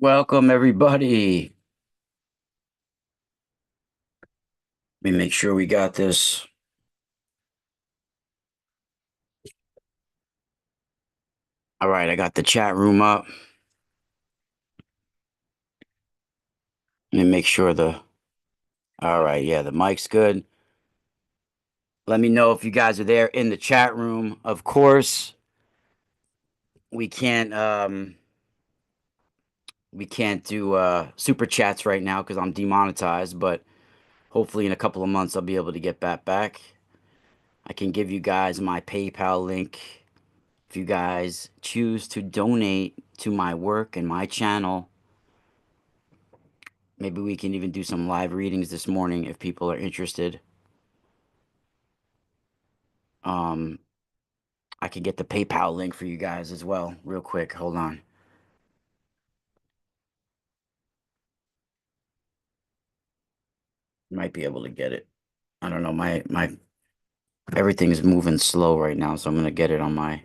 Welcome, everybody. Let me make sure we got this. All right, I got the chat room up. Let me make sure the. All right, yeah, the mic's good. Let me know if you guys are there in the chat room. Of course, we can't we can't do super chats right now because I'm demonetized, but hopefully in a couple of months I'll be able to get that back. I can give you guys my PayPal link if you guys choose to donate to my work and my channel. Maybe we can even do some live readings this morning if people are interested. Um, I can get the PayPal link for you guys as well, real quick. Hold on. Might be able to get it. I don't know. My everything's moving slow right now, so I'm gonna get it on my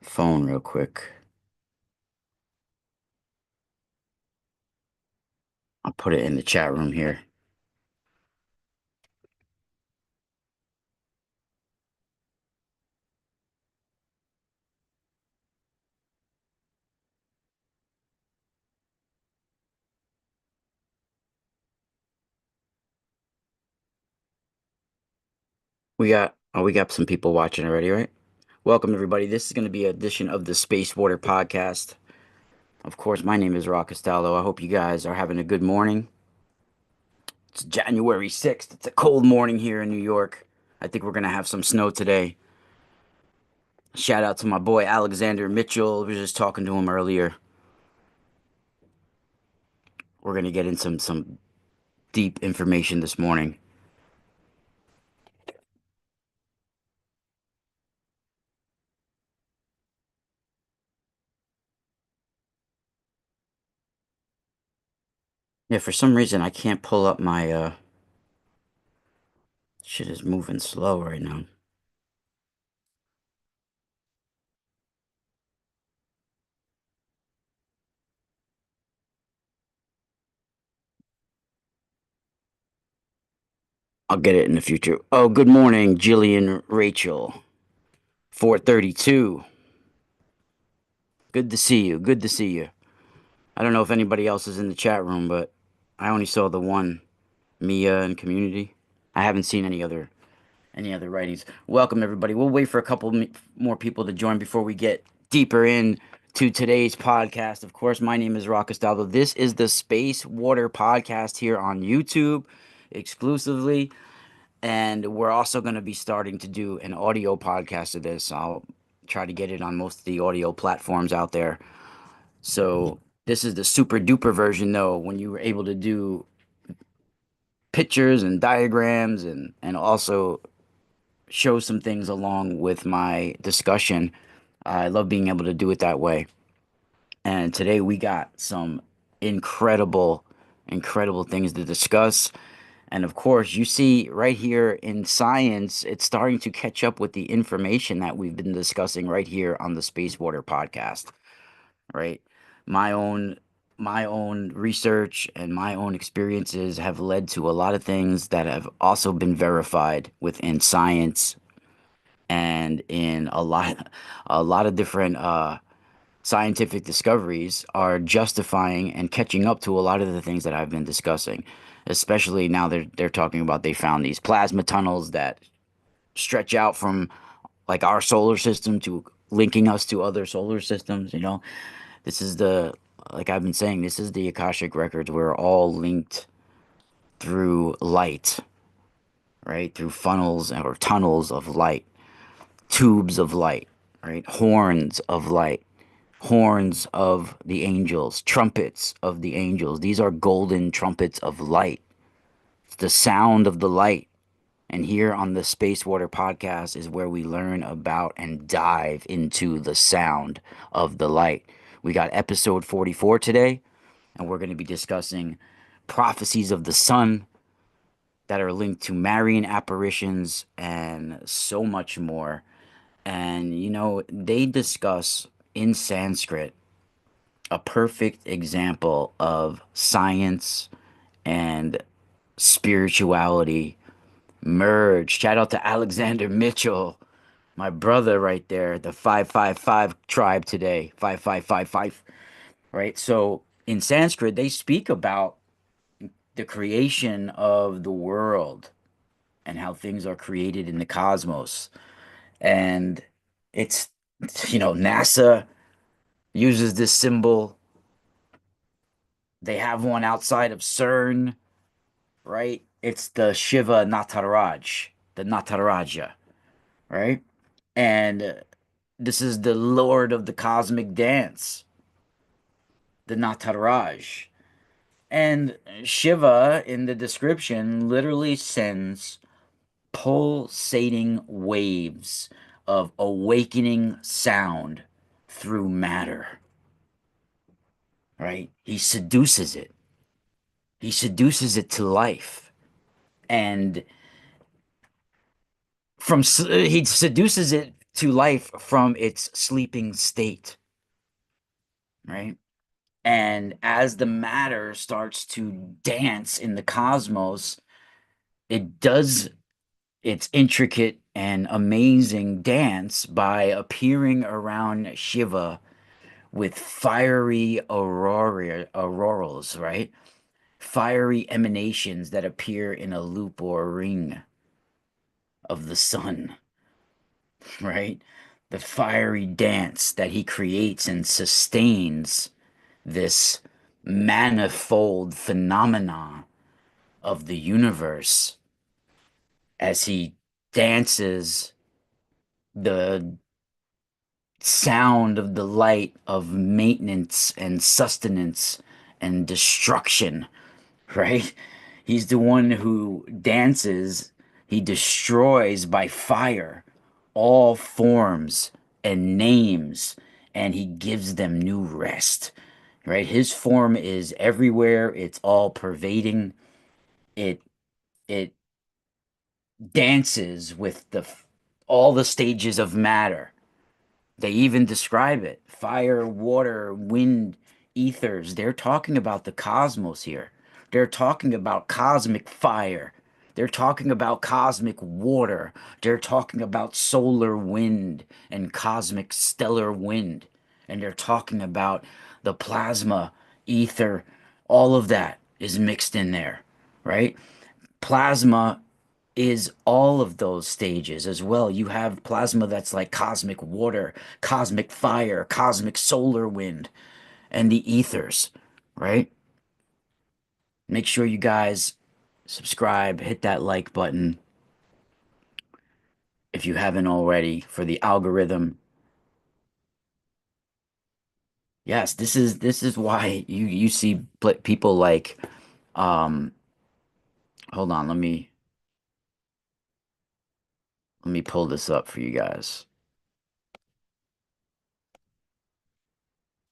phone real quick. I'll put it in the chat room here. We got some people watching already, right? Welcome everybody. This is going to be an edition of the Space Water Podcast. Of course, my name is Rock Costello. I hope you guys are having a good morning. It's January 6th. It's a cold morning here in New York. I think we're going to have some snow today. Shout out to my boy Alexander Mitchell. We were just talking to him earlier. We're going to get in some deep information this morning. Yeah, for some reason I can't pull up my shit is moving slow right now. I'll get it in the future. Oh, good morning, Jillian Rachel. 432. Good to see you. Good to see you. I don't know if anybody else is in the chat room, but I only saw the one, Mia and Community. I haven't seen any other writings. Welcome everybody. We'll wait for a couple more people to join before we get deeper in to today's podcast. Of course, my name is Rock Costello. This is the Space Water Podcast here on YouTube exclusively. And we're also going to be starting to do an audio podcast of this. I'll try to get it on most of the audio platforms out there. So this is the super duper version, though, when you were able to do pictures and diagrams and also show some things along with my discussion. I love being able to do it that way. And today we got some incredible, incredible things to discuss. And of course, you see right here in science, it's starting to catch up with the information that we've been discussing right here on the Space Water podcast, right? My own my own research and my own experiences have led to a lot of things that have also been verified within science and in a lot of different scientific discoveries are justifying and catching up to a lot of the things that I've been discussing. Especially now they're talking about they found these plasma tunnels that stretch out from like our solar system to linking us to other solar systems. This is the like I've been saying, this is the Akashic records. We're all linked through light, right? Through funnels or tunnels of light, tubes of light, right? Horns of light, horns of the angels, trumpets of the angels. These are golden trumpets of light. It's the sound of the light. And here on the Space Water Podcast is where we learn about and dive into the sound of the light. We got episode 44 today, and we're going to be discussing prophecies of the sun that are linked to Marian apparitions and so much more. And they discuss in Sanskrit a perfect example of science and spirituality merged. Shout out to Alexander Mitchell, my brother right there, the 555 tribe today, 5555, right? So in Sanskrit, they speak about the creation of the world and how things are created in the cosmos. And it's, NASA uses this symbol. They have one outside of CERN, right? It's the Shiva Nataraj, the Nataraja, right? And this is the Lord of the cosmic dance, the Nataraj. And Shiva, in the description, literally sends pulsating waves of awakening sound through matter, right? He seduces it. He seduces it to life. And he seduces it to life from its sleeping state, right? And as the matter starts to dance in the cosmos, it does its intricate and amazing dance by appearing around Shiva with fiery auroras, right? Fiery emanations that appear in a loop or a ring of the sun, right? The fiery dance that he creates and sustains this manifold phenomena of the universe as he dances the sound of the light of maintenance and sustenance and destruction, right? He's the one who dances, he destroys by fire all forms and names, and he gives them new rest, right? His form is everywhere, it's all pervading. It it dances with all the stages of matter. They even describe it: fire, water, wind, ethers. They're talking about the cosmos here. They're talking about cosmic fire. They're talking about cosmic water. They're talking about solar wind and cosmic stellar wind. And they're talking about the plasma, ether. All of that is mixed in there, right? Plasma is all of those stages as well. You have plasma that's like cosmic water, cosmic fire, cosmic solar wind, and the ethers, right? Make sure you guys subscribe, hit that like button if you haven't already for the algorithm. Yes, this is why you see people like um hold on, let me pull this up for you guys.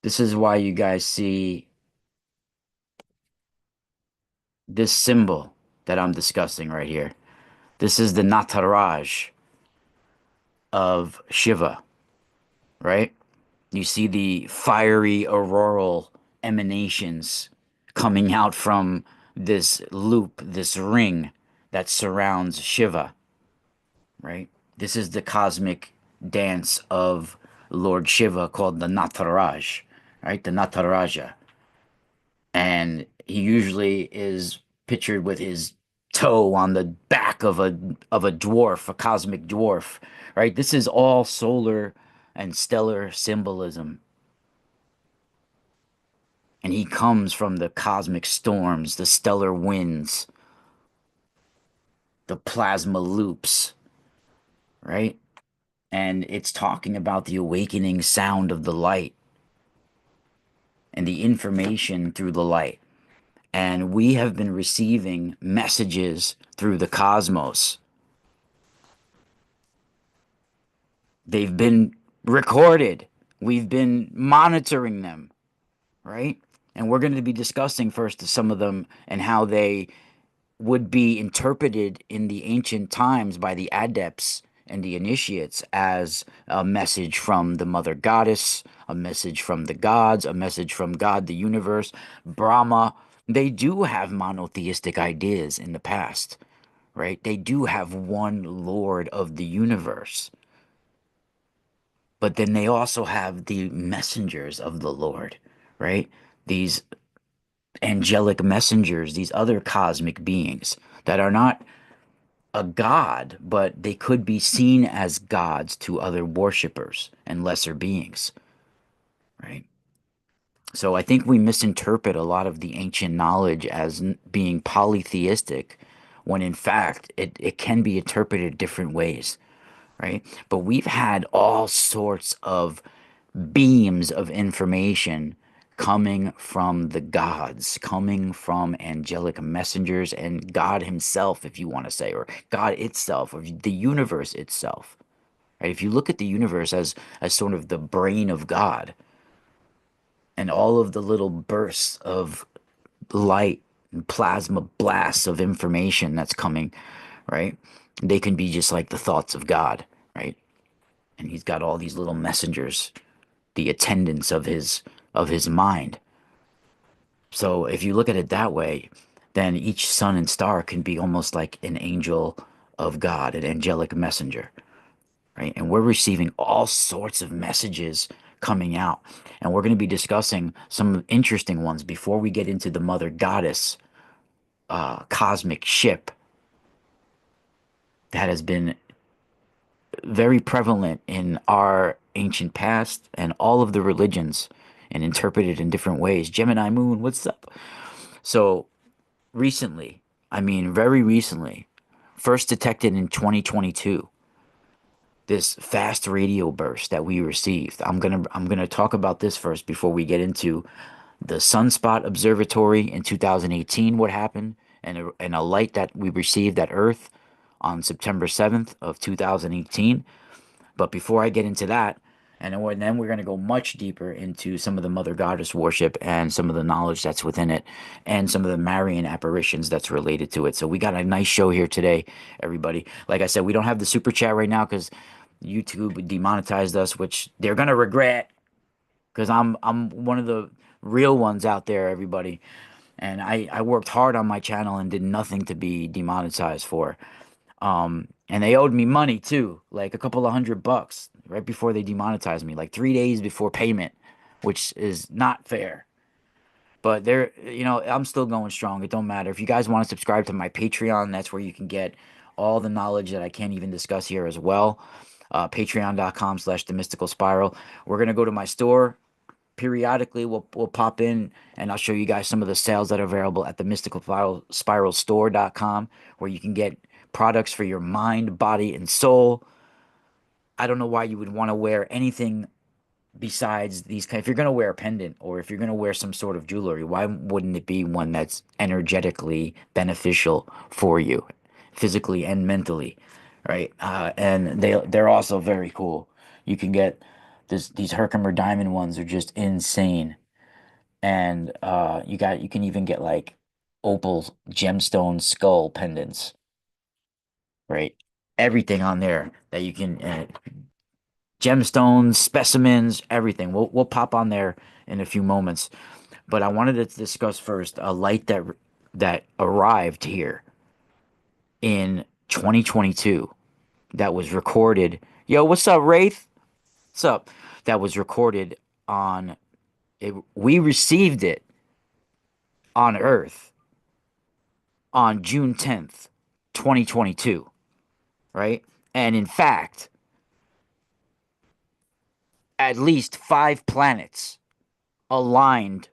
This is why you guys see this symbol that I'm discussing right here. This is the Nataraj of Shiva, right? You see the fiery auroral emanations coming out from this loop, this ring that surrounds Shiva, right? This is the cosmic dance of Lord Shiva called the Nataraj, right? The Nataraja. And he usually is pictured with his toe on the back of a dwarf, a cosmic dwarf, right? This is all solar and stellar symbolism. And he comes from the cosmic storms, the stellar winds, the plasma loops, right? And it's talking about the awakening sound of the light and the information through the light. And we have been receiving messages through the cosmos. They've been recorded. We've been monitoring them, right? And we're going to be discussing first some of them and how they would be interpreted in the ancient times by the adepts and the initiates as a message from the mother goddess, a message from the gods, a message from God, the universe, Brahma. They do have monotheistic ideas in the past, right? They do have one Lord of the universe. But then they also have the messengers of the Lord, right? These angelic messengers, these other cosmic beings that are not a god, but they could be seen as gods to other worshippers and lesser beings, right? So I think we misinterpret a lot of the ancient knowledge as being polytheistic, when in fact it can be interpreted different ways, right? But we've had all sorts of beams of information coming from the gods, coming from angelic messengers and God Himself, if you want to say, or God itself, or the universe itself. Right? If you look at the universe as sort of the brain of God, and all of the little bursts of light and plasma blasts of information that's coming, right? They can be just like the thoughts of God, right? And He's got all these little messengers, the attendants of his mind. So if you look at it that way, then each sun and star can be almost like an angel of God, an angelic messenger, right? And we're receiving all sorts of messages coming out. And we're going to be discussing some interesting ones before we get into the mother goddess cosmic ship that has been very prevalent in our ancient past and all of the religions and interpreted in different ways. Gemini moon, what's up? So recently, I mean, very recently, first detected in 2022, this fast radio burst that we received. I'm gonna talk about this first before we get into the Sunspot Observatory in 2018, what happened, and a light that we received at Earth on September 7th of 2018. But before I get into that, then we're going to go much deeper into some of the Mother Goddess worship and some of the knowledge that's within it and some of the Marian apparitions that's related to it. So we got a nice show here today, everybody. Like I said, we don't have the super chat right now because YouTube demonetized us, which they're going to regret because I'm one of the real ones out there, everybody. And I worked hard on my channel and did nothing to be demonetized for. And they owed me money too, like a couple of $100 right before they demonetized me, like 3 days before payment, which is not fair. But I'm still going strong. It don't matter. If you guys want to subscribe to my Patreon, that's where you can get all the knowledge that I can't even discuss here as well. Patreon.com/The Mystical Spiral. We're gonna go to my store periodically. We'll pop in and I'll show you guys some of the sales that are available at the Spiral Store.com, where you can get products for your mind, body, and soul. I don't know why you would want to wear anything besides these kind. If you're going to wear a pendant or if you're going to wear some sort of jewelry, why wouldn't it be one that's energetically beneficial for you, physically and mentally, right? And they're also very cool. You can get these Herkimer diamond ones are just insane, and you can even get like opal gemstone skull pendants, right? Everything on there that you can gemstones, specimens, everything. We'll pop on there in a few moments. But I wanted to discuss first a light that arrived here in 2022 that was recorded. Yo, what's up, Wraith? What's up? That was recorded on it. We received it on Earth on June 10th, 2022, right? And in fact, at least 5 planets aligned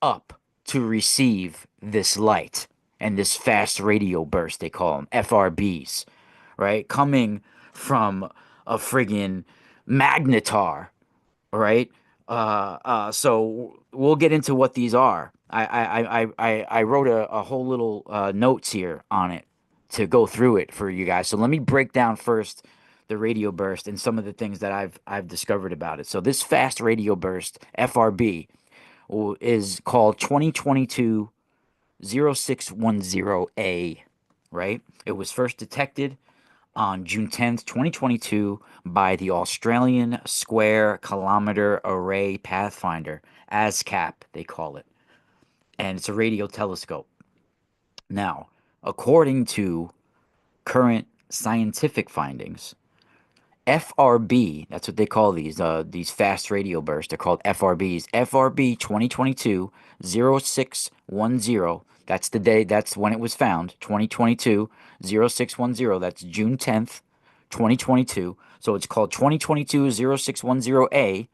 up to receive this light and this fast radio burst, they call them FRBs, right? Coming from a friggin' magnetar, right? So we'll get into what these are. I wrote a whole little notes here on it to go through it for you guys. So let me break down first the radio burst and some of the things that I've discovered about it. So this fast radio burst FRB is called 2022 0610A, right? It was first detected on June 10th, 2022, by the Australian Square Kilometre Array Pathfinder, ASCAP, they call it. And it's a radio telescope. Now, according to current scientific findings, FRB, that's what they call these fast radio bursts. They're called FRBs. FRB 2022 0610. That's the day, that's when it was found. 2022 0610. That's June 10th, 2022. So it's called 2022 0610A.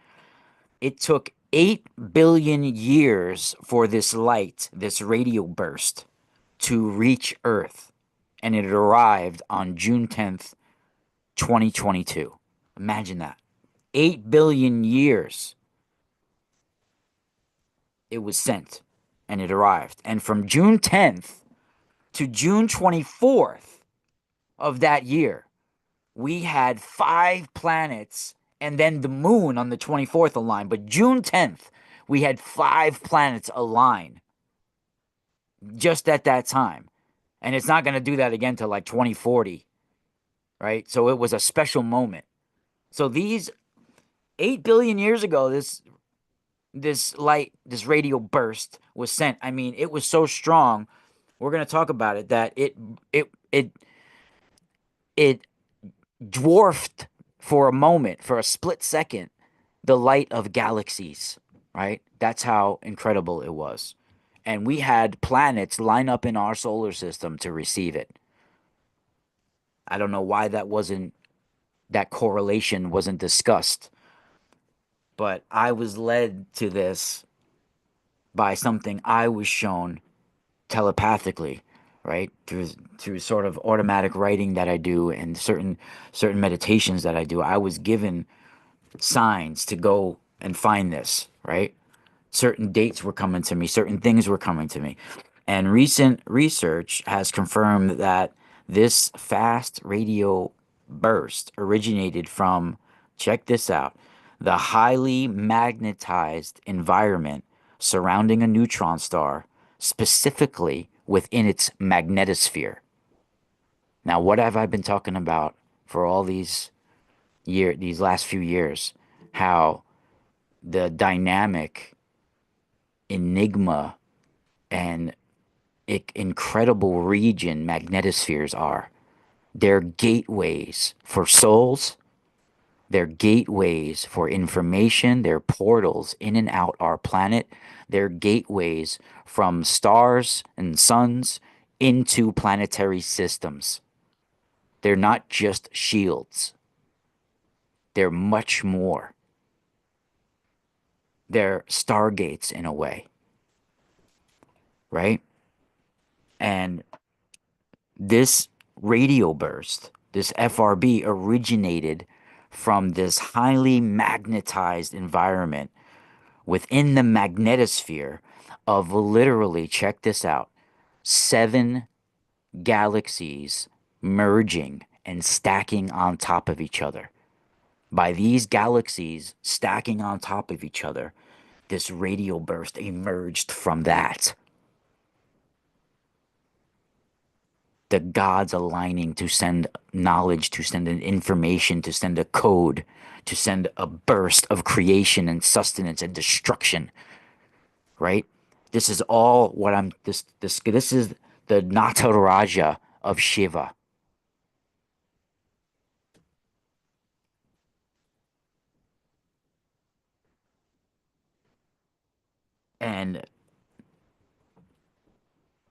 It took 8 billion years for this light, this radio burst, to reach Earth. And it arrived on June 10th, 2022. Imagine that. 8 billion years it was sent and it arrived. And from June 10th to June 24th of that year, we had 5 planets and then the moon on the 24th aligned. But June 10th, we had 5 planets align just at that time. And it's not going to do that again till like 2040, right? So it was a special moment. So these 8 billion years ago, this light, this radio burst was sent. I mean, it was so strong. We're going to talk about it, that it dwarfed for a moment, for a split second, the light of galaxies, right? That's how incredible it was. And we had planets line up in our solar system to receive it. I don't know why that correlation wasn't discussed, but I was led to this by something I was shown telepathically, right? Through sort of automatic writing that I do and certain meditations that I do. I was given signs to go and find this, right? Certain dates were coming to me, certain things were coming to me. And recent research has confirmed that this fast radio burst originated from, check this out, the highly magnetized environment surrounding a neutron star, specifically within its magnetosphere. Now, what have I been talking about for all these last few years? How the dynamic enigma and incredible region magnetospheres are. They're gateways for souls. They're gateways for information. They're portals in and out our planet. They're gateways from stars and suns into planetary systems. They're not just shields. They're much more. They're stargates in a way, right? And this radio burst, this FRB, originated from this highly magnetized environment within the magnetosphere of literally, check this out, 7 galaxies merging and stacking on top of each other. By these galaxies stacking on top of each other, this radio burst emerged from that. The gods aligning to send knowledge, to send an information, to send a code, to send a burst of creation and sustenance and destruction, right? This is all what I'm this is the Nataraja of Shiva. And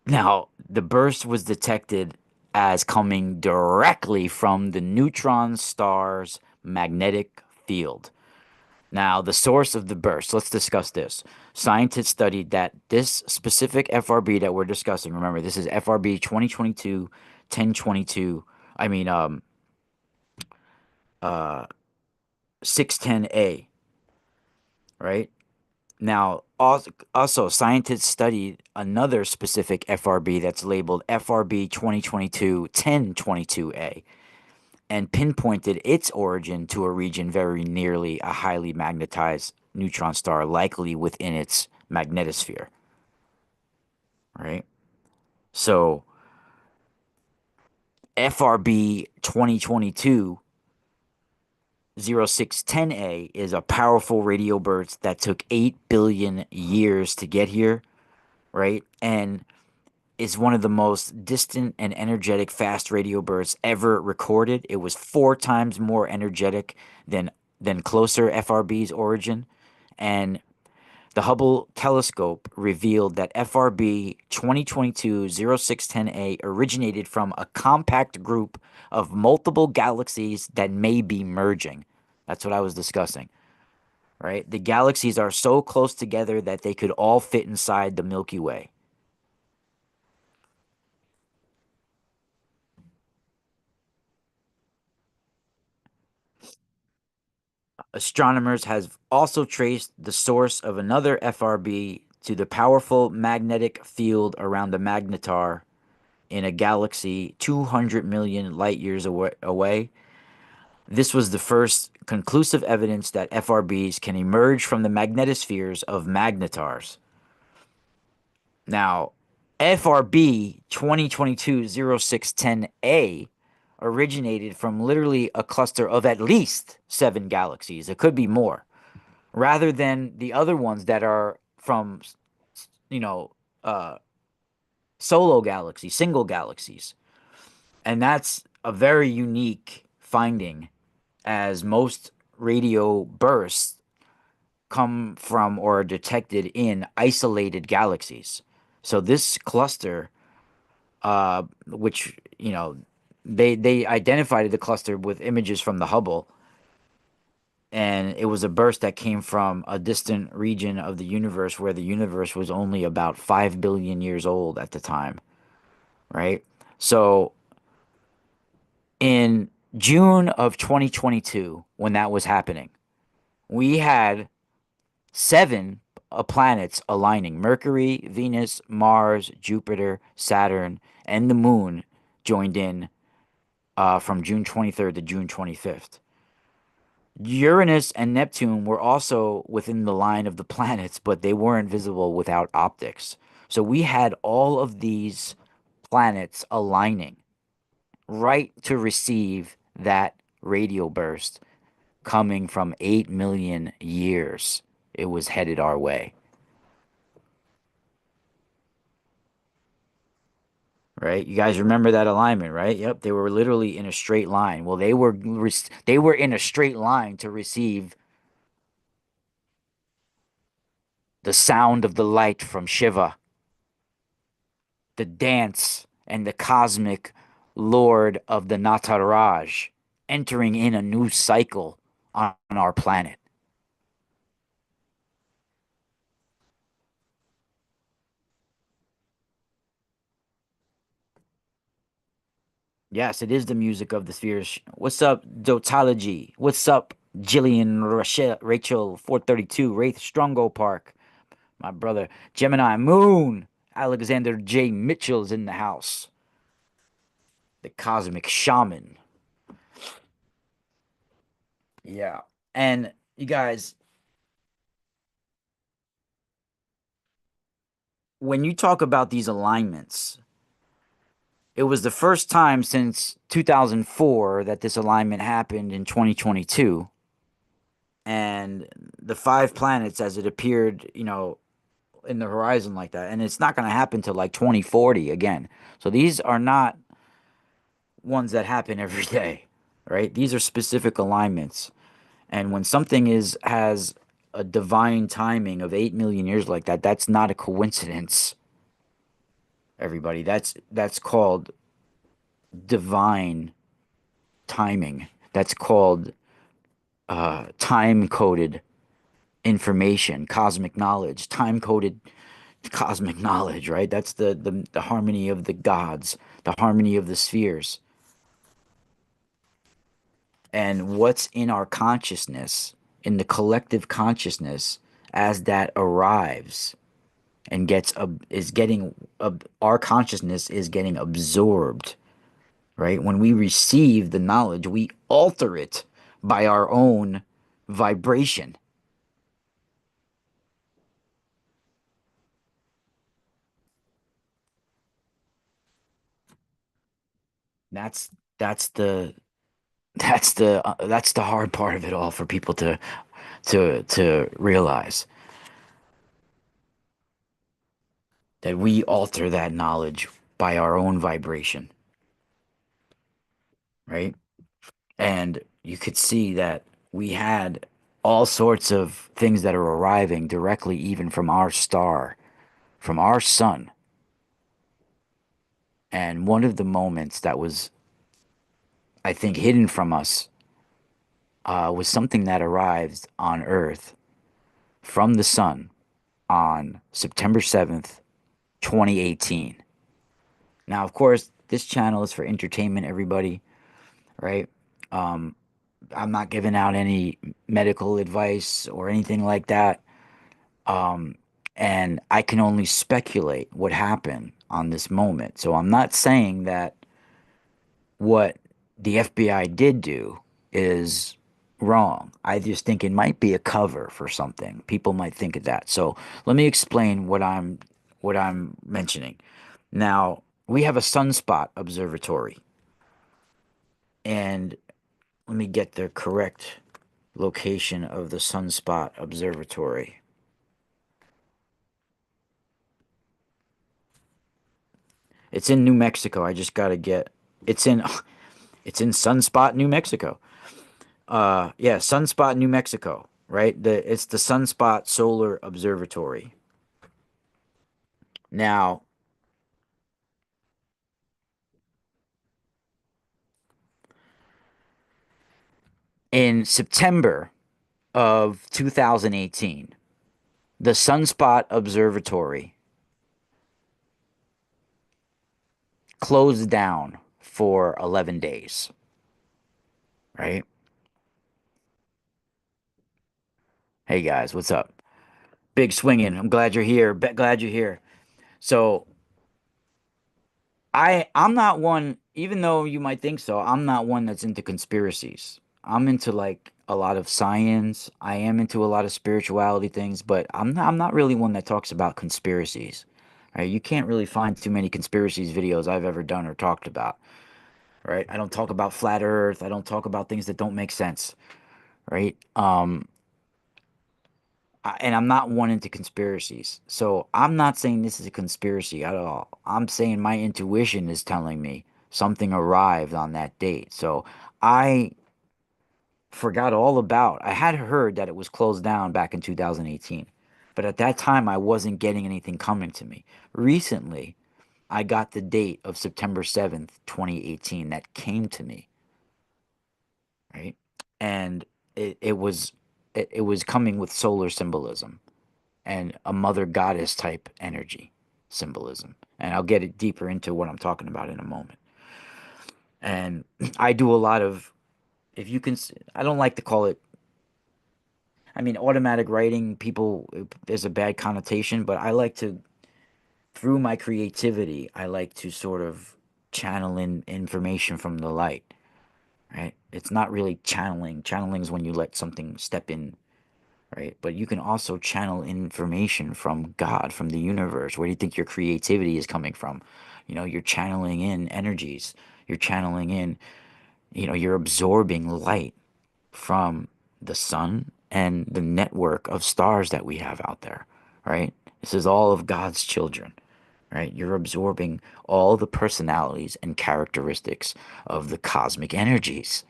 now the burst was detected as coming directly from the neutron star's magnetic field. Now, the source of the burst, let's discuss this. Scientists studied that this specific FRB that we're discussing, remember, this is FRB 2022 1022, I mean, 610A, right? Now, also, scientists studied another specific FRB that's labeled FRB 2022 1022A and pinpointed its origin to a region very nearly a highly magnetized neutron star, likely within its magnetosphere, right? So FRB 2022 0610A is a powerful radio burst that took 8 billion years to get here, right? And is one of the most distant and energetic fast radio bursts ever recorded. It was 4 times more energetic than closer FRB's origin, and the Hubble telescope revealed that FRB 2022 0610A originated from a compact group of multiple galaxies that may be merging. That's what I was discussing, right? The galaxies are so close together that they could all fit inside the Milky Way. Astronomers have also traced the source of another FRB to the powerful magnetic field around the magnetar in a galaxy 200 million light years away. This was the first conclusive evidence that FRBs can emerge from the magnetospheres of magnetars. Now, FRB 2022-0610A originated from literally a cluster of at least 7 galaxies. It could be more, rather than the other ones that are from, you know, uh, solo galaxies, single galaxies. And that's a very unique finding, as most radio bursts come from or are detected in isolated galaxies. So this cluster, which they identified the cluster with images from the Hubble, and it was a burst that came from a distant region of the universe where the universe was only about 5 billion years old at the time, right? So in June of 2022, when that was happening, we had 7 planets aligning: Mercury, Venus, Mars, Jupiter, Saturn, and the moon joined in from June 23rd to June 25th. Uranus and Neptune were also within the line of the planets, but they weren't visible without optics. So we had all of these planets aligning right to receive that radio burst coming from 8 million years. It was headed our way, right? You guys remember that alignment, right? Yep, they were literally in a straight line. Well, they were in a straight line to receive the sound of the light from Shiva, the dance and the cosmic lord of the Nataraj, entering in a new cycle on our planet. Yes, it is the music of the spheres. What's up, Dotology? What's up, Jillian Rachel 432, Wraith Strongo Park, my brother Gemini Moon, Alexander J. Mitchell's in the house, the cosmic shaman. Yeah. And you guys, when you talk about these alignments, it was the first time since 2004 that this alignment happened in 2022. And the 5 planets, as it appeared, in the horizon like that. And it's not going to happen till like 2040 again. So these are not ones that happen every day, right? These are specific alignments. And when something has a divine timing of 8 million years like that, that's not a coincidence, everybody. That's called divine timing. That's called time coded information, cosmic knowledge, time coded cosmic knowledge, right? That's the harmony of the gods, the harmony of the spheres. And what's in our consciousness, in the collective consciousness, as that arrives and is getting our consciousness is getting absorbed, right? When we receive the knowledge, we alter it by our own vibration. That's that's the that's the hard part of it all for people to realize that we alter that knowledge by our own vibration, right? And you could see that we had all sorts of things that are arriving directly even from our star, from our sun. And one of the moments that was, I think, hidden from us was something that arrived on Earth from the sun on September 7th, 2018. Now, of course, this channel is for entertainment, everybody, right? Um, I'm not giving out any medical advice or anything like that. Um, and I can only speculate what happened on this moment. So I'm not saying that what the FBI did do is wrong. I just think it might be a cover for something. People might think of that. So let me explain what I'm mentioning. Now, we have a sunspot observatory, and let me get the correct location of the sunspot observatory. It's in New Mexico. I just got to get it's in it's in Sunspot, New Mexico. Yeah, Sunspot, New Mexico, right? It's the Sunspot Solar Observatory. Now, in September of 2018, the Sunspot Observatory closed down for 11 days, right? Hey guys, what's up? Big swinging. I'm glad you're here. Glad you're here. So, I'm not one, even though you might think so, I'm not one that's into conspiracies. I'm into like a lot of science. I am into a lot of spirituality things, but I'm not really one that talks about conspiracies. Right? You can't really find too many conspiracies videos I've ever done or talked about, right? I don't talk about flat earth. I don't talk about things that don't make sense, right? And I'm not one into conspiracies. So I'm not saying this is a conspiracy at all. I'm saying my intuition is telling me something arrived on that date. So I forgot all about. I had heard that it was closed down back in 2018. But at that time I wasn't getting anything coming to me. Recently, I got the date of September 7th, 2018 that came to me, right? And it was coming with solar symbolism and a mother goddess type energy symbolism. And I'll get it deeper into what I'm talking about in a moment. And I do a lot of, if you can, I don't like to call it, I mean, automatic writing, people, there's a bad connotation, but I like to, through my creativity, I like to sort of channel in information from the light, right? It's not really channeling. Channeling is when you let something step in, right? But you can also channel information from God, from the universe. Where do you think your creativity is coming from? You're channeling in energies. You're channeling in, you're absorbing light from the sun and the network of stars that we have out there, right? This is all of God's children, right? You're absorbing all the personalities and characteristics of the cosmic energies,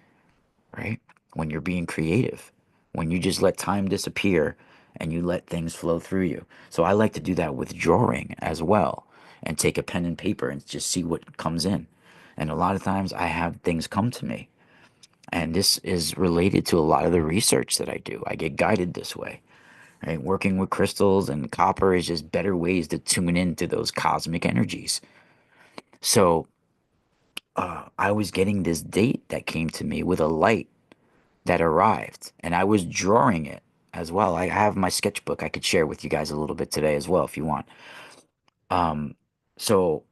right? When you're being creative, when you just let time disappear and you let things flow through you. So I like to do that with drawing as well and take a pen and paper and just see what comes in. And a lot of times I have things come to me. And this is related to a lot of the research that I do. I get guided this way, right? Working with crystals and copper is just better ways to tune into those cosmic energies. So I was getting this date that came to me with a light that arrived, and I was drawing it as well. I have my sketchbook I could share with you guys a little bit today as well if you want. Um, so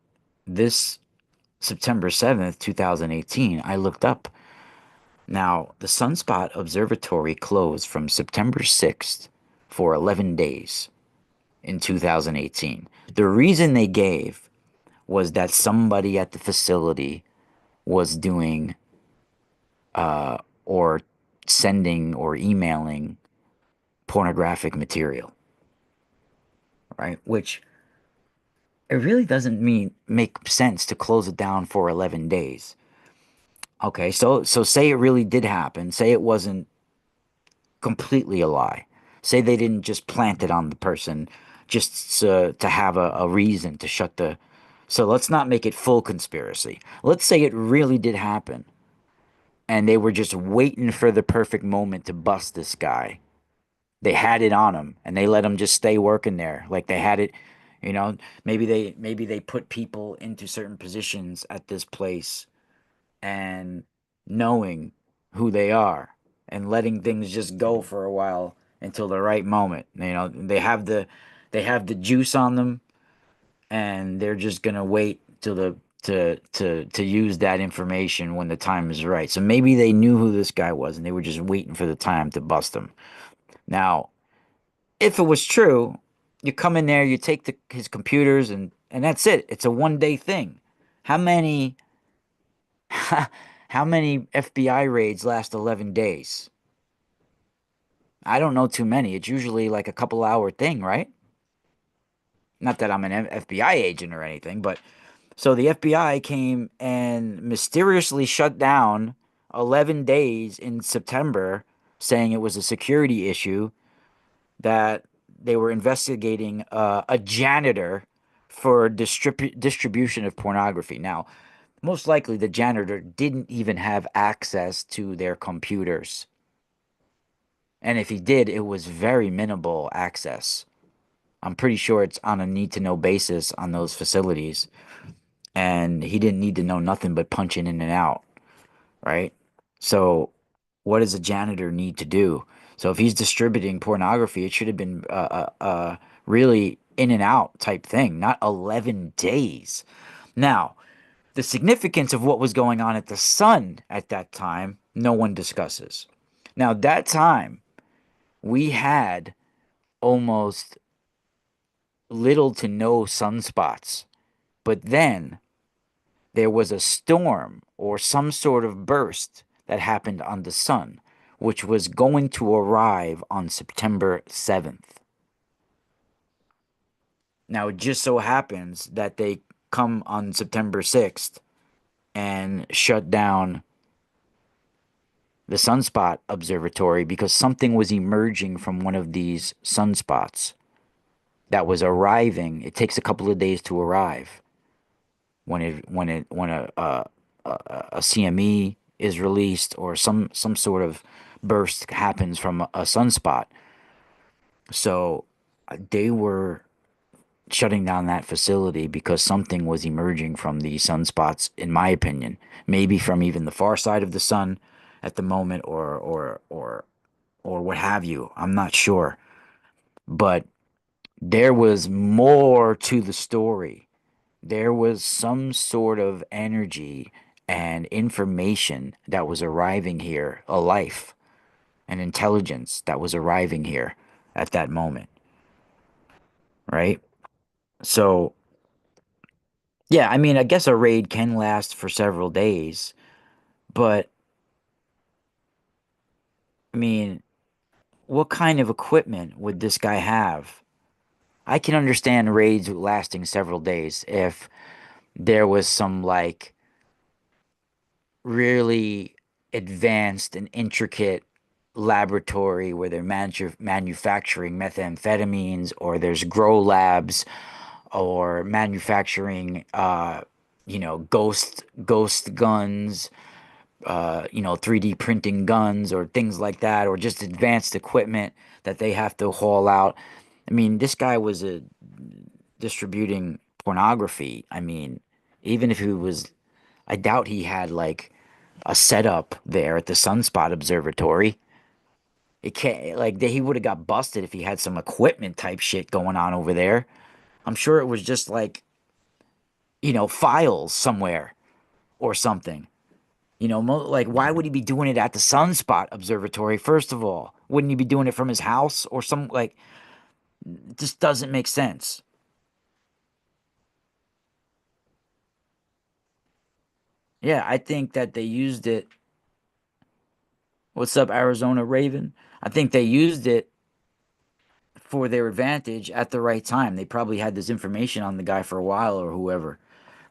this September 7th, 2018, I looked up. Now, the Sunspot Observatory closed from September 6th for 11 days in 2018. The reason they gave was that somebody at the facility was doing or sending or emailing pornographic material, right? Which it really doesn't mean make sense to close it down for 11 days. Okay, so say it really did happen. Say it wasn't completely a lie. Say they didn't just plant it on the person just to have a reason to shut the. So let's not make it full conspiracy. Let's say it really did happen and they were just waiting for the perfect moment to bust this guy. They had it on him and they let him just stay working there. Like they had it, you know, maybe they put people into certain positions at this place and knowing who they are and letting things just go for a while until the right moment. You know, they have the juice on them and they're just gonna wait till the to use that information when the time is right. So maybe they knew who this guy was and they were just waiting for the time to bust him. Now, if it was true, you come in there, you take his computers and that's it. It's a 1 day thing. How many how many FBI raids last 11 days? I don't know too many. It's usually like a couple hour thing, right? Not that I'm an FBI agent or anything, but so the FBI came and mysteriously shut down 11 days in September, saying it was a security issue that they were investigating a janitor for distribution of pornography. Now, most likely the janitor didn't even have access to their computers. And if he did, it was very minimal access. I'm pretty sure it's on a need to know basis on those facilities. And he didn't need to know nothing but punching in and out, right? So, what does a janitor need to do? So, if he's distributing pornography, it should have been really in and out type thing, not 11 days. Now, the significance of what was going on at the Sun at that time, no one discusses. Now, that time, we had almost little to no sunspots. But then there was a storm or some sort of burst that happened on the sun, which was going to arrive on September 7th. Now, it just so happens that they come on September 6th and shut down the sunspot observatory because something was emerging from one of these sunspots that was arriving. It takes a couple of days to arrive when a CME is released or some sort of burst happens from a sunspot. So they were shutting down that facility because something was emerging from these sunspots, in my opinion. Maybe from even the far side of the sun at the moment or what have you. I'm not sure. But there was more to the story. There was some sort of energy and information that was arriving here, a life, an intelligence that was arriving here at that moment, right? So, yeah, I mean, I guess a raid can last for several days, but I mean, what kind of equipment would this guy have? I can understand raids lasting several days if there was some like really advanced and intricate laboratory where they're manufacturing methamphetamines or there's grow labs or manufacturing ghost guns, 3D printing guns or things like that, or just advanced equipment that they have to haul out. I mean, this guy was distributing pornography. I mean, even if he was, I doubt he had like a setup there at the Sunspot Observatory. It can't like he would have got busted if he had some equipment type shit going on over there. I'm sure it was just like, files somewhere or something. Like why would he be doing it at the Sunspot Observatory? First of all, wouldn't he be doing it from his house or some like? It just doesn't make sense. Yeah, I think that they used it. What's up, Arizona Raven? I think they used it for their advantage at the right time. They probably had this information on the guy for a while or whoever.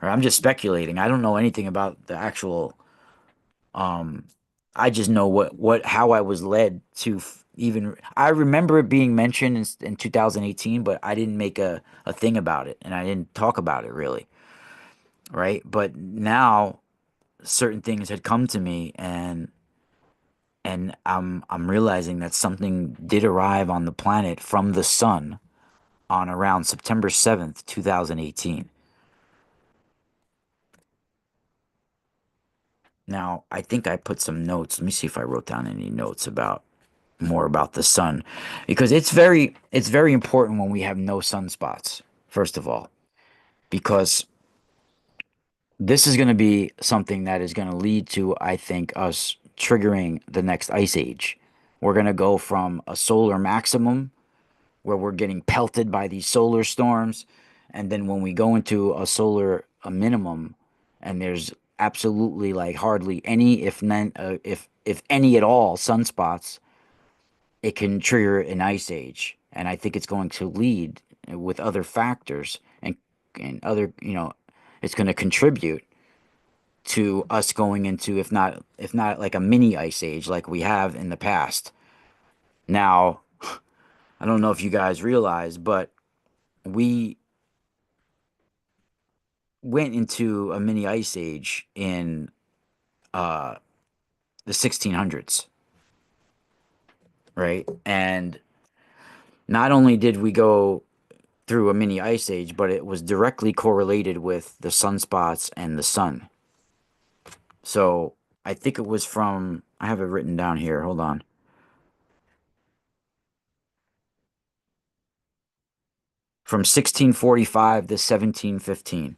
Or I'm just speculating. I don't know anything about the actual um I just know what how I was led to even I remember it being mentioned in 2018, but I didn't make a thing about it and I didn't talk about it really, right? But now certain things had come to me and I'm realizing that something did arrive on the planet from the sun on around September 7th, 2018. Now, I think I put some notes. Let me see if I wrote down any notes about more about the sun because it's very important when we have no sunspots, first of all, because this is going to be something that is going to lead to, I think, us triggering the next ice age. We're going to go from a solar maximum where we're getting pelted by these solar storms. And then when we go into a minimum, and there's absolutely like hardly any, if none, if any at all, sunspots, it can trigger an ice age. And I think it's going to lead with other factors and other, it's going to contribute to us going into, if not like a mini ice age like we have in the past. Now, I don't know if you guys realize, but we went into a mini ice age in uh, the 1600s, right? And not only did we go through a mini ice age, but it was directly correlated with the sunspots and the sun. So I think it was I have it written down here. Hold on. From 1645 to 1715,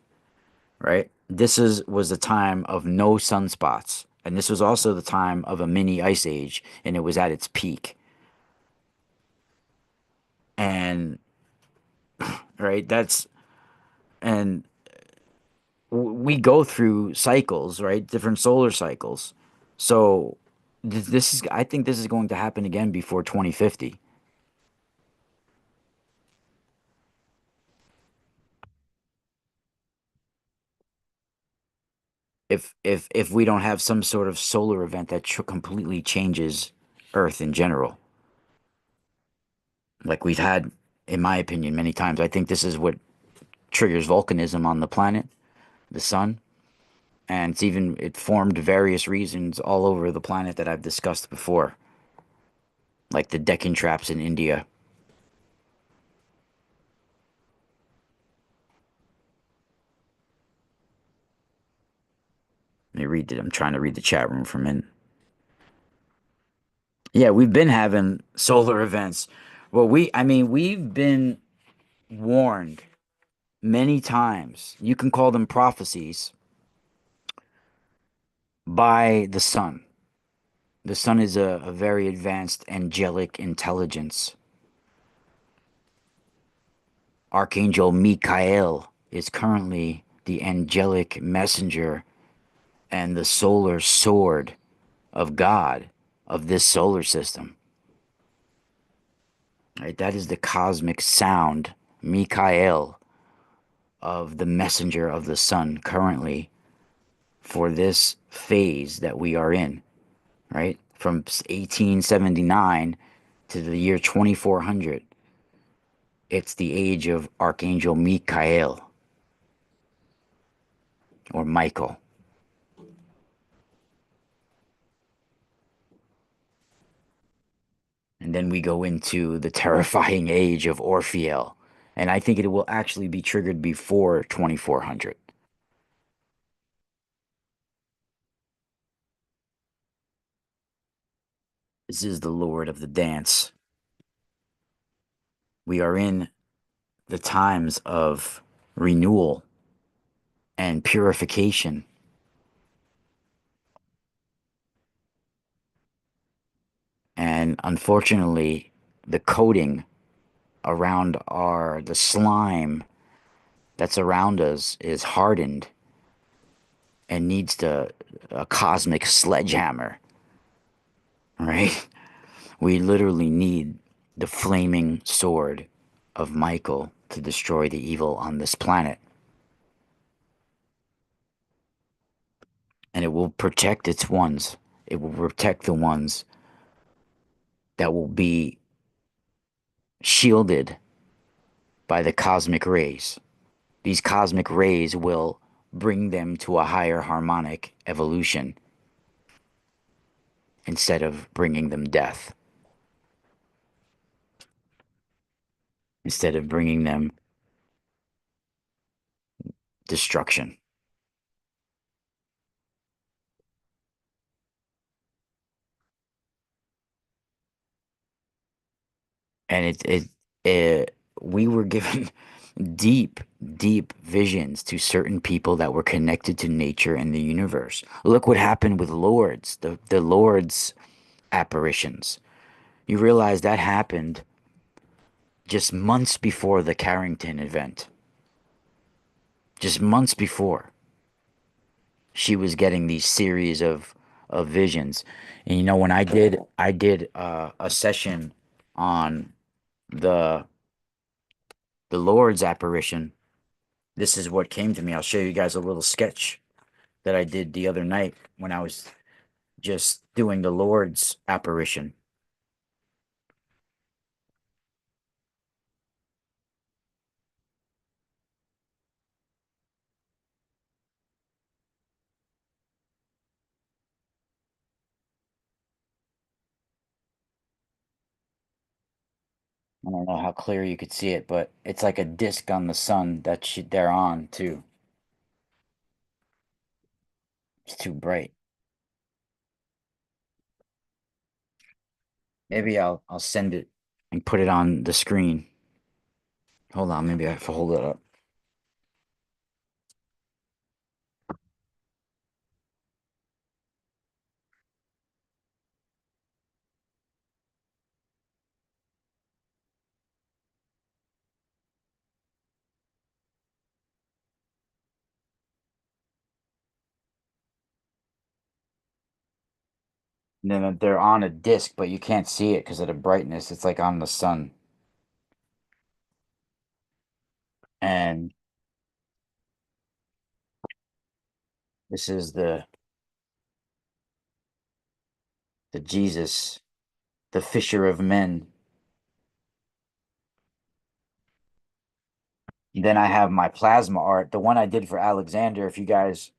right? Was the time of no sunspots. And this was also the time of a mini ice age, and it was at its peak. And right, and we go through cycles, right? Different solar cycles. So I think this is going to happen again before 2050. If we don't have some sort of solar event that completely changes Earth in general, like we've had, in my opinion, many times. I think this is what triggers volcanism on the planet, the sun, and it formed various reasons all over the planet that I've discussed before, like the Deccan traps in India. Let me read it. I'm trying to read the chat room from in. Yeah, we've been having solar events. Well, I mean, we've been warned many times. You can call them prophecies by the sun. The sun is a very advanced angelic intelligence. Archangel Michael is currently the angelic messenger and the solar sword of God of this solar system. Right? That is the cosmic sound, Michael, of the messenger of the sun currently for this phase that we are in, right? From 1879 to the year 2400, it's the age of Archangel Michael or Michael. And then we go into the terrifying age of Orpheal. And I think it will actually be triggered before 2400. This is the Lord of the dance. We are in the times of renewal and purification. And unfortunately, the coating around the slime that's around us is hardened and needs a cosmic sledgehammer, right? We literally need the flaming sword of Michael to destroy the evil on this planet. And it will protect its ones. It will protect the ones that will be shielded by the cosmic rays. These cosmic rays will bring them to a higher harmonic evolution instead of bringing them death, instead of bringing them destruction. And we were given deep, deep visions to certain people that were connected to nature and the universe. Look what happened with Lords, the Lord's apparitions. You realize that happened just months before the Carrington event. Just months before she was getting these series of visions. And you know, when I did a session on the the Lord's apparition, this is what came to me. I'll show you guys a little sketch that I did the other night when I was just doing the Lord's apparition. I don't know how clear you could see it, but it's like a disc on the sun that they're on too. It's too bright. Maybe I'll send it and put it on the screen. Hold on, maybe I have to hold it up. And then they're on a disc, but you can't see it because of the brightness. It's like on the sun. And this is the Jesus, the fisher of men. Then I have my plasma art, the one I did for Alexander. If you guys,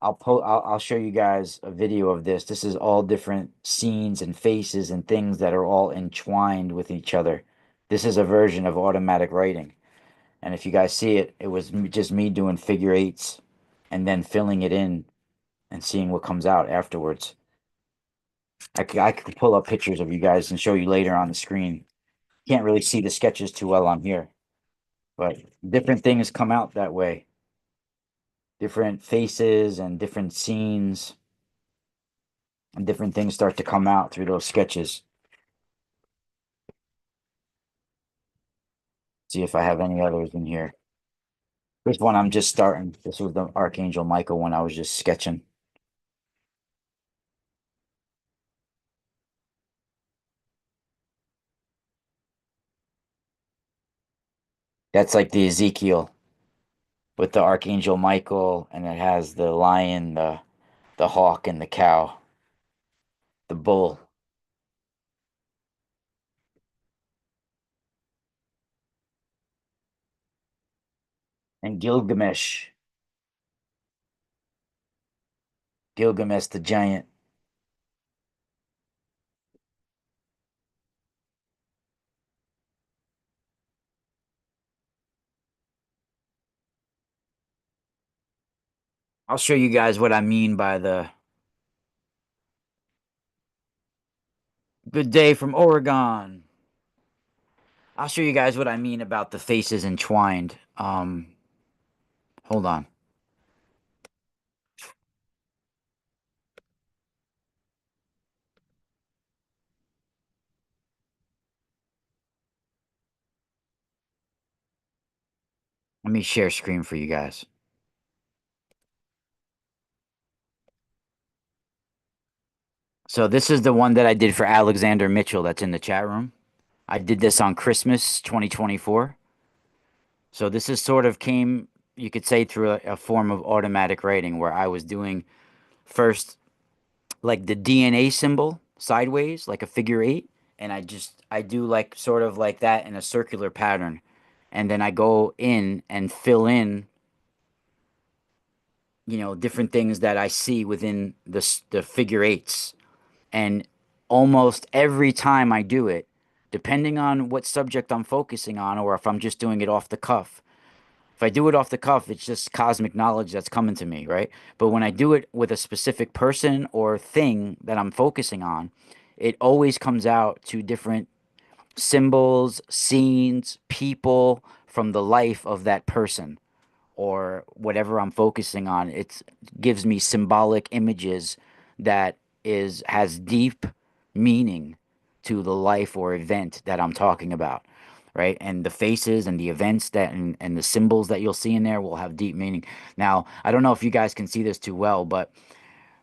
I'll show you guys a video of this. This is all different scenes and faces and things that are all entwined with each other. This is a version of automatic writing. And if you guys see it, it was just me doing figure eights and then filling it in and seeing what comes out afterwards. I could pull up pictures of you guys and show you later on the screen. Can't really see the sketches too well on here, but different things come out that way. Different faces and different scenes and different things start to come out through those sketches. See if I have any others in here. This one I'm just starting. This was the Archangel Michael one I was just sketching. That's like the Ezekiel with the Archangel Michael, and it has the lion, the hawk, and the cow, the bull, and Gilgamesh. Gilgamesh the giant. I'll show you guys what I mean by the good day from Oregon. I'll show you guys what I mean about the faces entwined. Hold on. Let me share screen for you guys. So this is the one that I did for Alexander Mitchell that's in the chat room. I did this on Christmas 2024. So this is sort of came, you could say, through a form of automatic writing where I was doing first like the DNA symbol sideways, like a figure eight, and I do like sort of like that in a circular pattern. And then I go in and fill in, different things that I see within the figure eights. And almost every time I do it, depending on what subject I'm focusing on, or if I'm just doing it off the cuff. If I do it off the cuff, it's just cosmic knowledge that's coming to me, right? But when I do it with a specific person or thing that I'm focusing on, it always comes out to different symbols, scenes, people from the life of that person or whatever I'm focusing on. It gives me symbolic images that is has deep meaning to the life or event that I'm talking about, right? And the faces and the events and the symbols that you'll see in there will have deep meaning. Now, I don't know if you guys can see this too well, but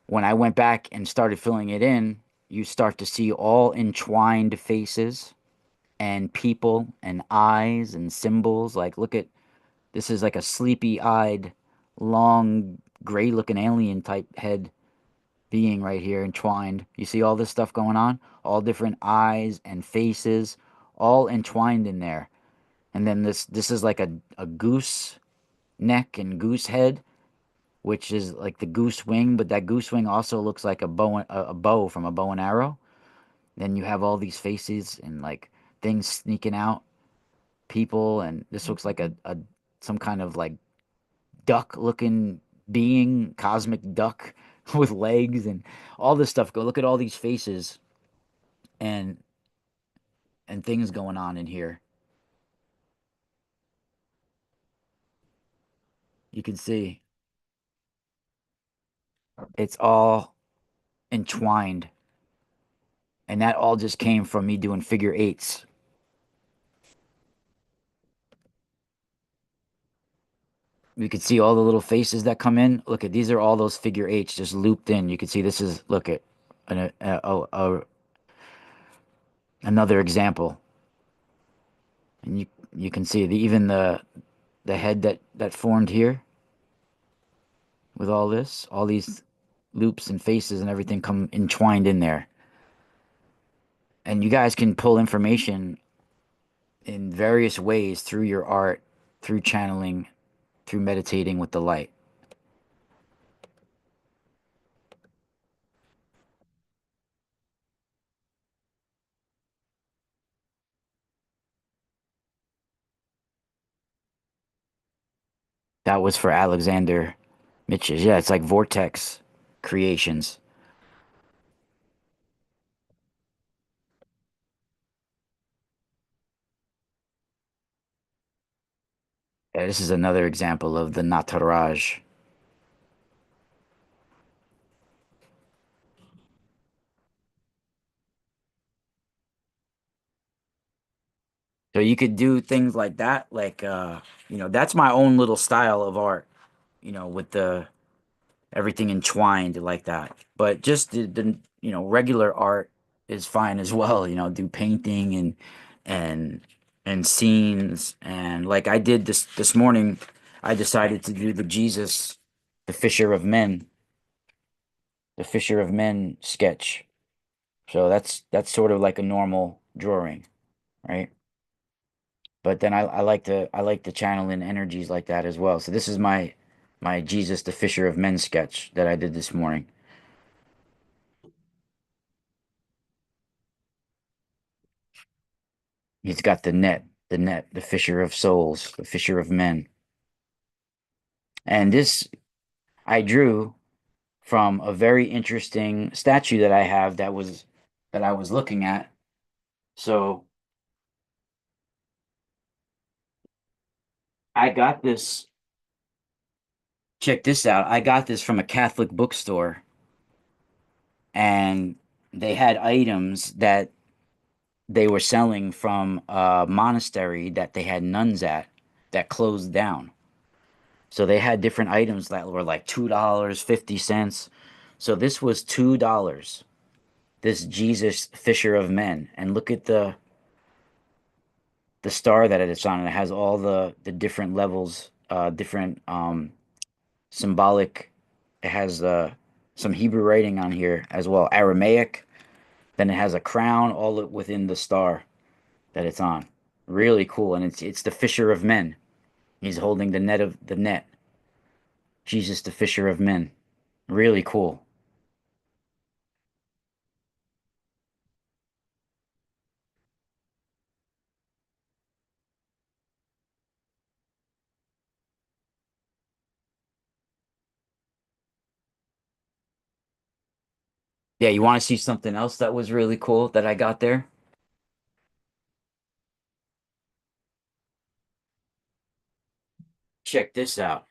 when I went back and started filling it in, you start to see all entwined faces and people and eyes and symbols. Like, look at this is like a sleepy eyed, long, gray looking alien type head being right here entwined. You see all this stuff going on? All different eyes and faces, all entwined in there. And then this is like a goose neck and goose head, which is like the goose wing, but that goose wing also looks like a bow from a bow and arrow. Then you have all these faces and like things sneaking out, people, and this looks like a some kind of like duck looking being, cosmic duck with legs and all this stuff. Go look at all these faces and things going on in here. You can see it's all entwined. And that all just came from me doing figure eights. You can see all the little faces that come in. Look at these are all those figure eights just looped in. You can see this is look at another example, and you can see even the head that formed here with all these loops and faces and everything come entwined in there. And you guys can pull information in various ways through your art, through channeling, through meditating with the light. That was for Alexander Mitch's. Yeah, it's like vortex creations. Yeah, this is another example of the Nataraj. So you could do things like that, like that's my own little style of art, with the everything entwined like that. But just the regular art is fine as well. Do painting and and scenes and like I did this morning. I decided to do the Jesus, the Fisher of Men, the Fisher of Men sketch. So that's sort of like a normal drawing, right? But then I like to channel in energies like that as well. So this is my Jesus, the Fisher of Men sketch that I did this morning. He's got the net, the fisher of souls, the fisher of men. And this I drew from a very interesting statue that I have that I was looking at. So I got this, check this out. I got this from a Catholic bookstore and they had items that they were selling from a monastery that they had nuns at that closed down. So they had different items that were like $2.50. So this was $2. this Jesus Fisher of Men, and look at the star that it's on, and it has all the different levels, different symbolic. It has some Hebrew writing on here as well, Aramaic. Then it has a crown all within the star that it's on. Really cool, and it's the Fisher of Men. He's holding the net. Jesus, the Fisher of Men. Really cool. Yeah, you want to see something else that was really cool that I got there? Check this out.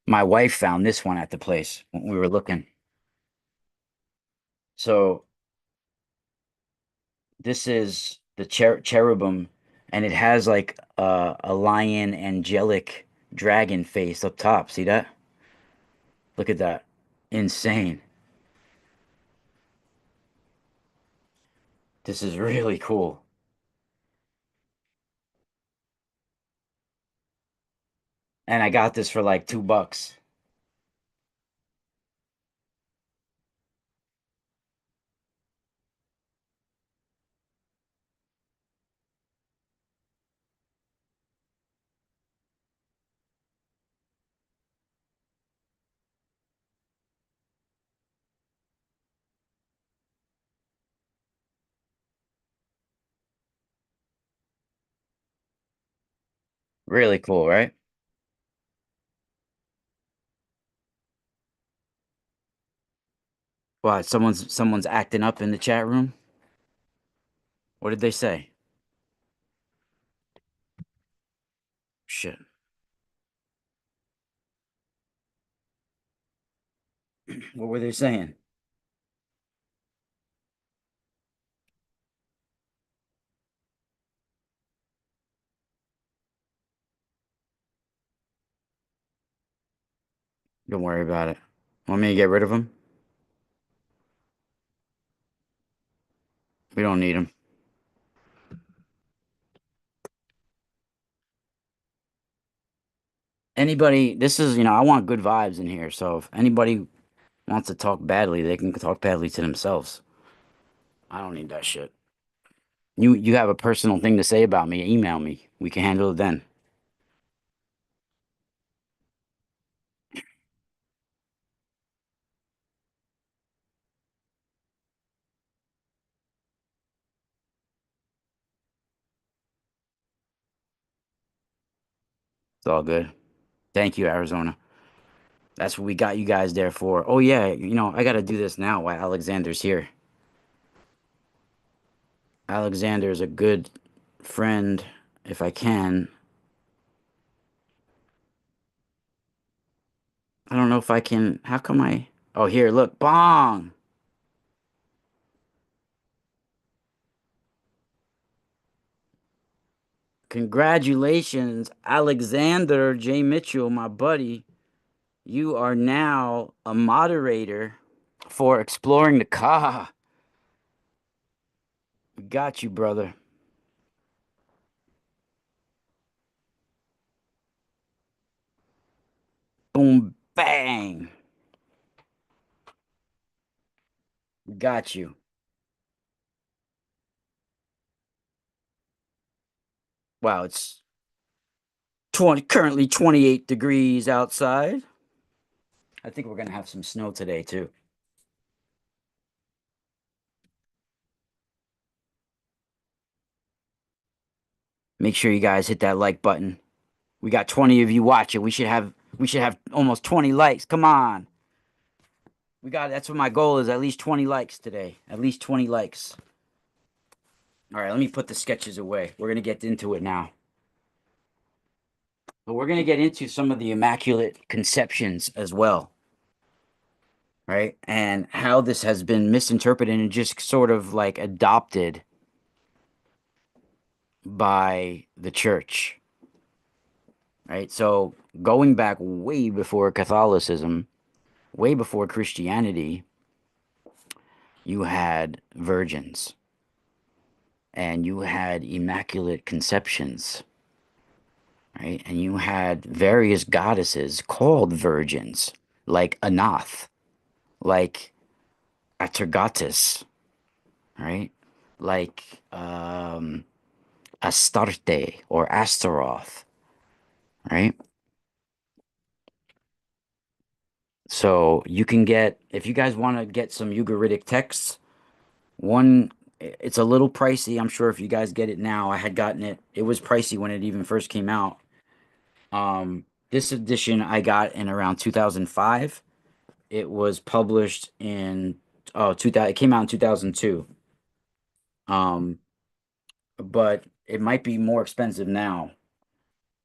My wife found this one at the place when we were looking. So this is the cherubim, and it has like a lion angelic dragon face up top. See that? Look at that. Insane. This is really cool. And I got this for like $2. Really cool, right? Wow, someone's acting up in the chat room. What did they say? Shit. What were they saying? Don't worry about it. Want me to get rid of them? We don't need them. Anybody, this is, I want good vibes in here. So if anybody wants to talk badly, they can talk badly to themselves. I don't need that shit. You have a personal thing to say about me, email me. We can handle it then. It's all good. Thank you, Arizona. That's what we got you guys there for. Oh yeah, I gotta do this now while Alexander's here. Alexander is a good friend, if I can. I don't know if I can. How come I? Oh, here, look, bong. Congratulations, Alexander J. Mitchell, my buddy. You are now a moderator for exploring the car. We got you, brother. Boom, bang. We got you. Wow, it's 28 degrees outside. I think we're gonna have some snow today too. Make sure you guys hit that like button. We got 20 of you watching. We should have almost 20 likes. Come on. That's what my goal is, at least 20 likes today. At least 20 likes. All right, let me put the sketches away. We're going to get into it now. But we're going to get into some of the Immaculate Conceptions as well, right? And how this has been misinterpreted and just sort of like adopted by the church, right? So going back way before Catholicism, way before Christianity, you had virgins, and you had immaculate conceptions, right? And you had various goddesses called virgins, like Anath, like Atargatis, right? Like Astarte or Astaroth, right? So you can get, if you guys want to get some Ugaritic texts, one, it's a little pricey. I'm sure if you guys get it now, I had gotten it. It was pricey when it even first came out. This edition I got in around 2005. It was published in 2000. It came out in 2002. Um, but it might be more expensive now.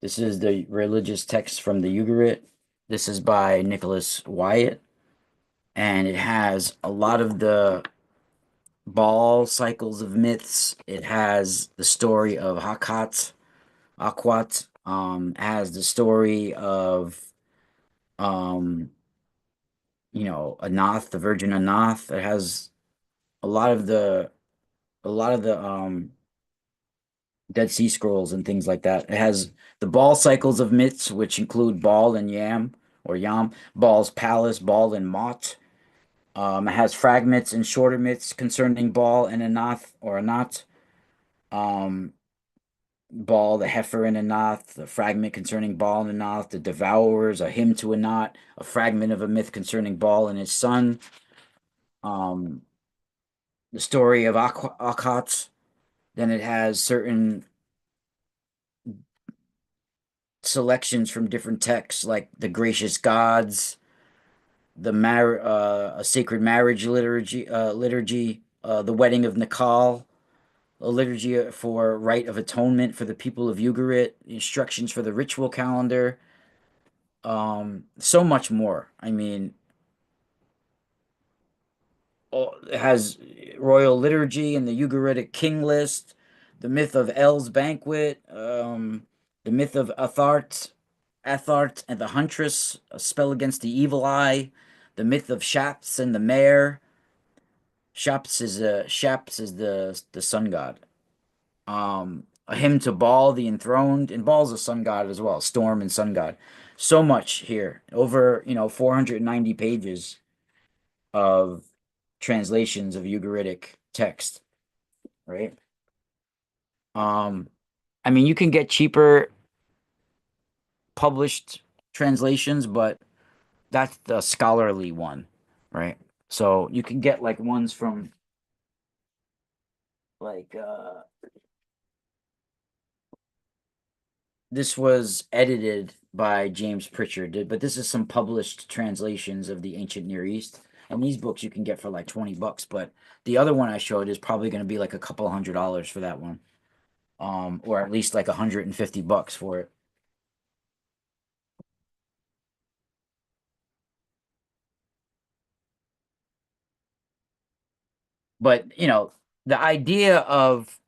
This is the religious text from the Ugarit. This is by Nicholas Wyatt, and it has a lot of the Baal cycles of myths. It has the story of Akwat, has the story of um, Anath, the Virgin Anath. It has a lot of the Dead Sea Scrolls and things like that. It has the Baal cycles of myths, which include Baal and Yam, Baal's palace, Baal and Mot. It has fragments and shorter myths concerning Baal and Anath or Anat. Um, Baal, the heifer and Anath, the fragment concerning Baal and Anath, the devourers, a hymn to Anat, a fragment of a myth concerning Baal and his son. Um, the story of Akhat. Then it has certain selections from different texts, like the gracious gods, a sacred marriage liturgy, the wedding of Nikal, a liturgy for rite of atonement for the people of Ugarit, instructions for the ritual calendar, so much more. I mean, it has royal liturgy and the Ugaritic king list, the myth of El's banquet, the myth of Athart and the Huntress, a spell against the evil eye, the myth of Shaps and the mare. Shaps is the sun god. A hymn to Baal the enthroned, and Baal's a sun god as well, storm and sun god. So much here, over 490 pages of translations of Ugaritic text, right? Um, I mean, you can get cheaper published translations, but that's the scholarly one, right? So you can get like ones from like this was edited by James Pritchard, but this is some published translations of the ancient Near East. And these books you can get for like 20 bucks, but the other one I showed is probably going to be like a couple $100 for that one. Or at least like 150 bucks for it. But, the idea of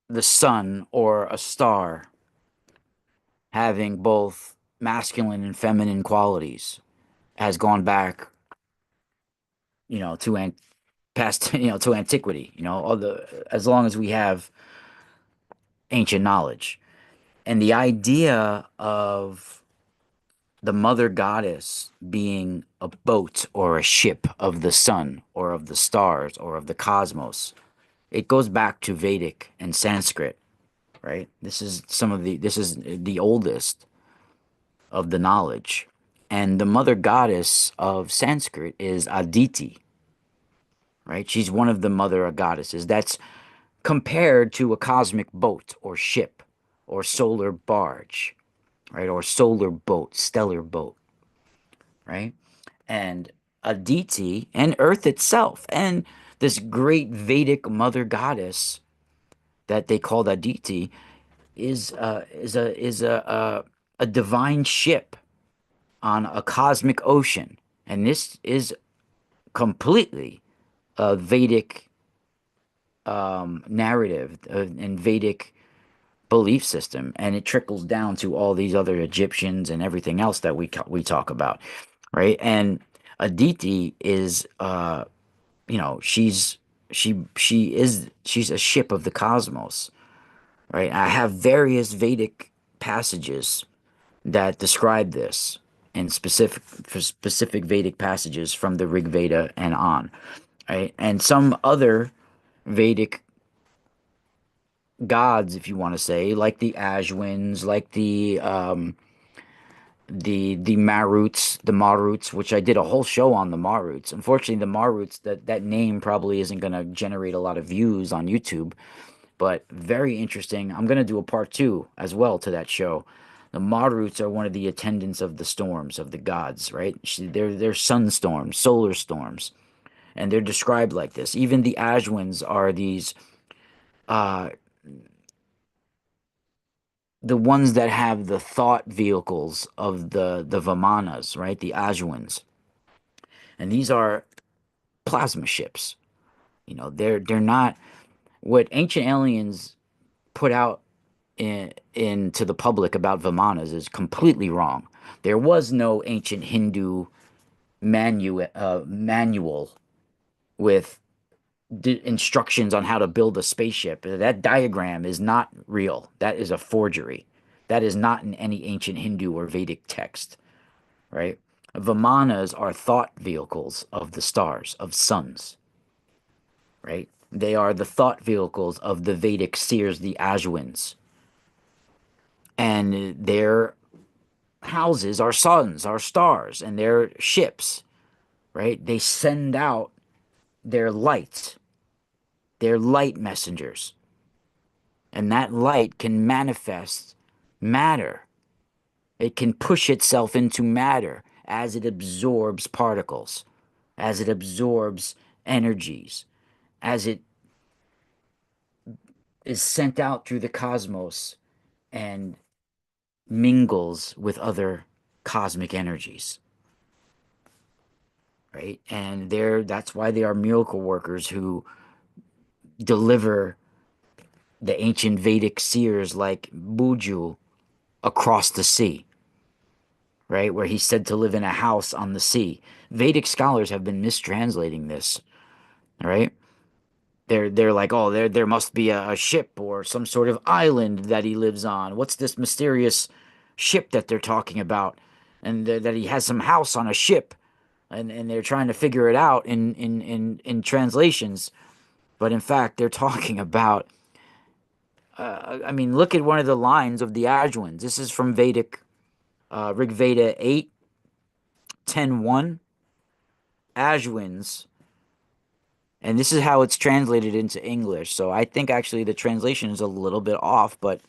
the sun or a star having both masculine and feminine qualities has gone back, to past, to antiquity, all as long as we have ancient knowledge. And the idea of the mother goddess being a boat or a ship of the sun or of the stars or of the cosmos, it goes back to Vedic and Sanskrit, right? This is the oldest of the knowledge. And the mother goddess of Sanskrit is Aditi, right? She's one of the mother goddesses. That's compared to a cosmic boat or ship or solar barge, right? Or solar boat, stellar boat, right? And Aditi and Earth itself, and this great Vedic mother goddess that they called Aditi is a divine ship on a cosmic ocean, and this is completely a Vedic narrative and Vedic belief system, and it trickles down to all these other Egyptians and everything else that we talk about, right? And Aditi is she's a ship of the cosmos, right? I have various Vedic passages that describe this in specific Vedic passages from the Rig Veda and on, right? And some other Vedic gods, if you want to say, like the Ashwins, like the Maruts, which I did a whole show on the Maruts. Unfortunately, the Maruts, that name probably isn't going to generate a lot of views on YouTube, but very interesting. I'm going to do a part two as well to that show. The Maruts are one of the attendants of the storms of the gods, right? They're sun storms, solar storms, and they're described like this. Even the Ashwins are these uh, the ones that have the thought vehicles of the Vimanas, right? The Ashwins, and these are plasma ships. They're not what ancient aliens put out into the public about Vimanas is completely wrong. There was no ancient Hindu manual with instructions on how to build a spaceship. That diagram is not real. That is a forgery. That is not in any ancient Hindu or Vedic text, right? Vimanas are thought vehicles of the stars, of suns, right? They are the thought vehicles of the Vedic seers, the Ashwins. And their houses are suns, are stars, and their ships, right? They send out their lights, their light messengers. And that light can manifest matter. It can push itself into matter as it absorbs particles, as it absorbs energies, as it is sent out through the cosmos and mingles with other cosmic energies, right? And that's why they are miracle workers who deliver the ancient Vedic seers like Buju across the sea, right? Where he's said to live in a house on the sea. Vedic scholars have been mistranslating this, right? They're like, oh, there must be a ship or some sort of island that he lives on. What's this mysterious ship that they're talking about? And that he has some house on a ship, and they're trying to figure it out in translations. But in fact, they're talking about. I mean, look at one of the lines of the Ajwins. This is from Vedic Rig Veda 8:10:1. Ajwins, and this is how it's translated into English. So I think actually the translation is a little bit off, but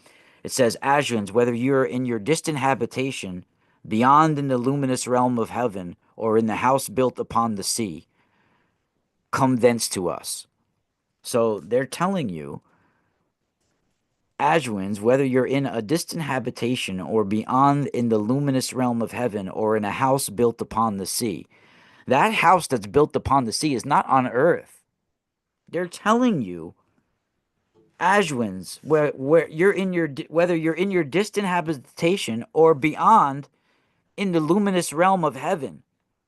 it says, Ajwins, whether you're in your distant habitation, beyond in the luminous realm of heaven, or in the house built upon the sea, come thence to us. So they're telling you, Ajwins, whether you're in a distant habitation or beyond in the luminous realm of heaven or in a house built upon the sea, that house that's built upon the sea is not on earth. They're telling you, Ajwins, where you're in your whether you're in your distant habitation or beyond in the luminous realm of heaven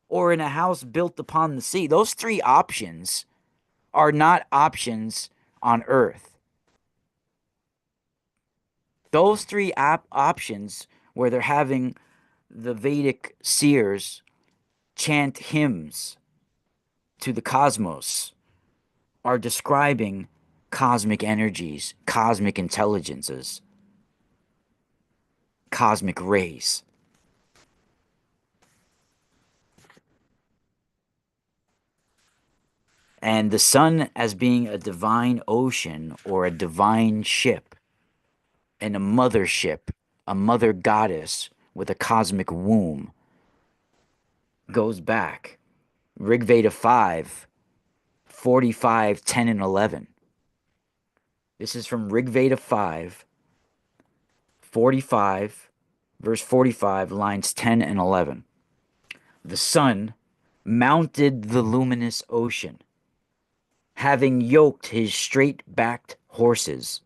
or in a house built upon the sea, those three options are not options on earth. Those three options where they're having the Vedic seers chant hymns to the cosmos are describing cosmic energies, cosmic intelligences, cosmic rays. And the sun as being a divine ocean or a divine ship and a mothership, a mother goddess with a cosmic womb, goes back. Rig Veda 5, 45, 10, and 11. This is from Rig Veda 5, 45, verse 45, lines 10 and 11. The sun mounted the luminous ocean, having yoked his straight-backed horses.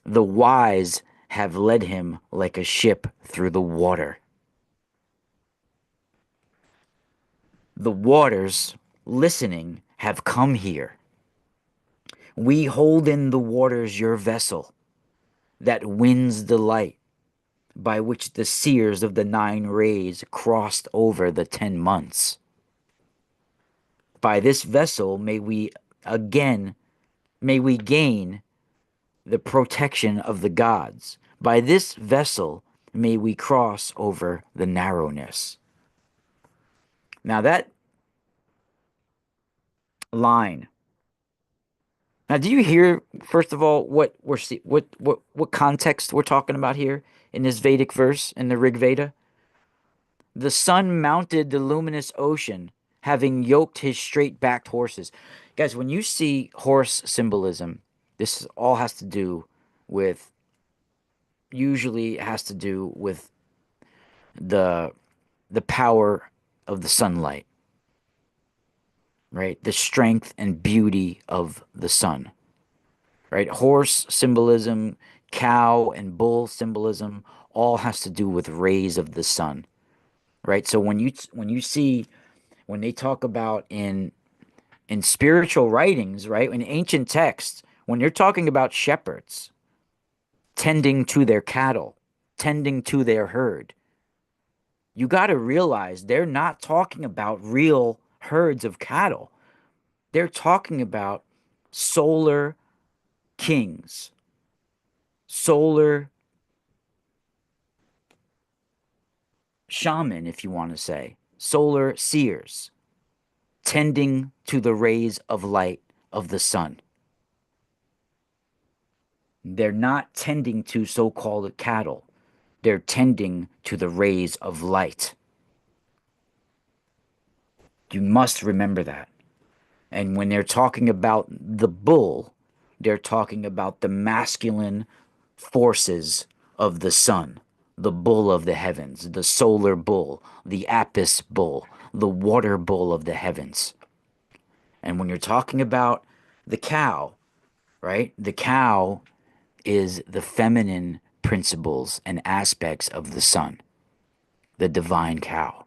The wise have led him like a ship through the water. The waters, listening, have come here. We hold in the waters your vessel that wins the light by which the seers of the 9 rays crossed over the 10 months. By this vessel again, may we gain the protection of the gods. By this vessel may we cross over the narrowness. Now that line. Now, do you hear first of all what we're what context we're talking about here in this Vedic verse in the Rig Veda? The sun mounted the luminous ocean, having yoked his straight-backed horses. Guys, when you see horse symbolism, this all has to do with usually it has to do with the the power of the sunlight, right? The strength and beauty of the sun, right? Horse symbolism, cow and bull symbolism all has to do with rays of the sun, right? So when you see when they talk about in spiritual writings, right? In ancient texts, when you're talking about shepherds tending to their cattle, tending to their herd, you got to realize they're not talking about real herds of cattle. They're talking about solar kings, solar shaman, if you want to say, solar seers, tending to the rays of light of the sun. They're not tending to so called cattle, they're tending to the rays of light. You must remember that. And when they're talking about the bull, they're talking about the masculine forces of the sun, the bull of the heavens, the solar bull, the Apis bull, the water bull of the heavens. And when you're talking about the cow, right? The cow is the feminine principles and aspects of the sun, the divine cow,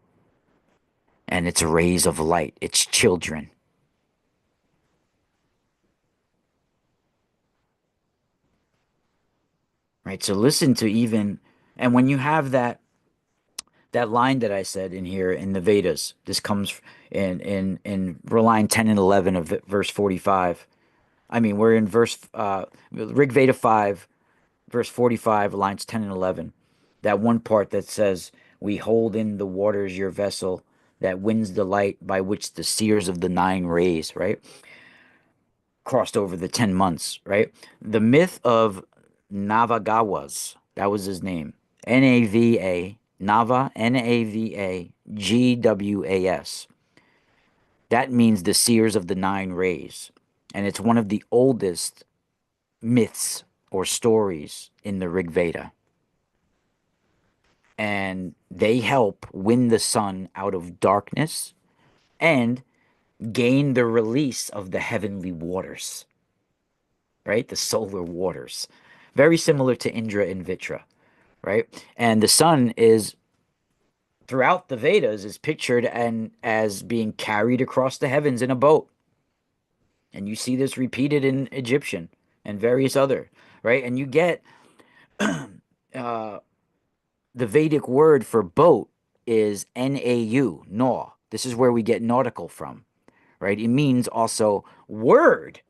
and its rays of light, its children. Right? So listen to even, and when you have that line that I said in here in the Vedas, this comes in line 10 and 11 of verse 45. I mean, we're in Rig Veda 5, verse 45, lines 10 and 11. That one part that says, "We hold in the waters your vessel that wins the light by which the seers of the 9 rays," right? Crossed over the 10 months, right? The myth of Navagawas, that was his name. Nava, Nava, Navagwas. That means the seers of the 9 rays. And it's one of the oldest myths or stories in the Rig Veda. And they help win the sun out of darkness and gain the release of the heavenly waters, right? The solar waters. Very similar to Indra and Vitra, right? And the sun is throughout the Vedas is pictured and as being carried across the heavens in a boat. And you see this repeated in Egyptian and various other, right? And you get uh, the Vedic word for boat is Nau. This is where we get nautical from, right? It means also word,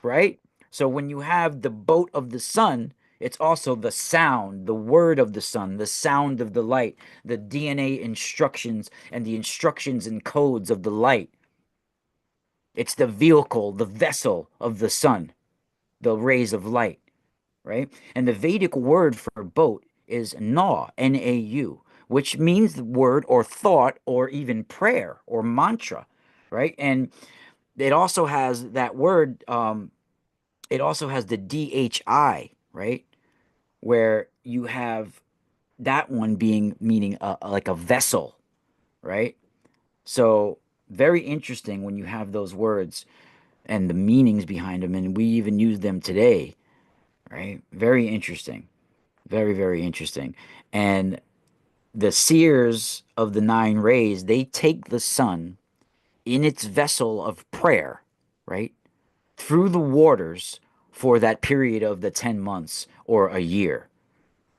right? So when you have the boat of the sun, it's also the sound, the word of the sun, the sound of the light, the DNA instructions and the instructions and codes of the light. It's the vehicle, the vessel of the sun, the rays of light, right? And the Vedic word for boat is Nau, which means the word or thought or even prayer or mantra, right? And it also has that word, it also has the DHI, right? Where you have that one being meaning like a vessel, right? So very interesting when you have those words and the meanings behind them, and we even use them today, right? Very interesting, very interesting, and The seers of the nine rays, they take the sun in its vessel of prayer, right? Through the waters for that period of the 10 months or a year,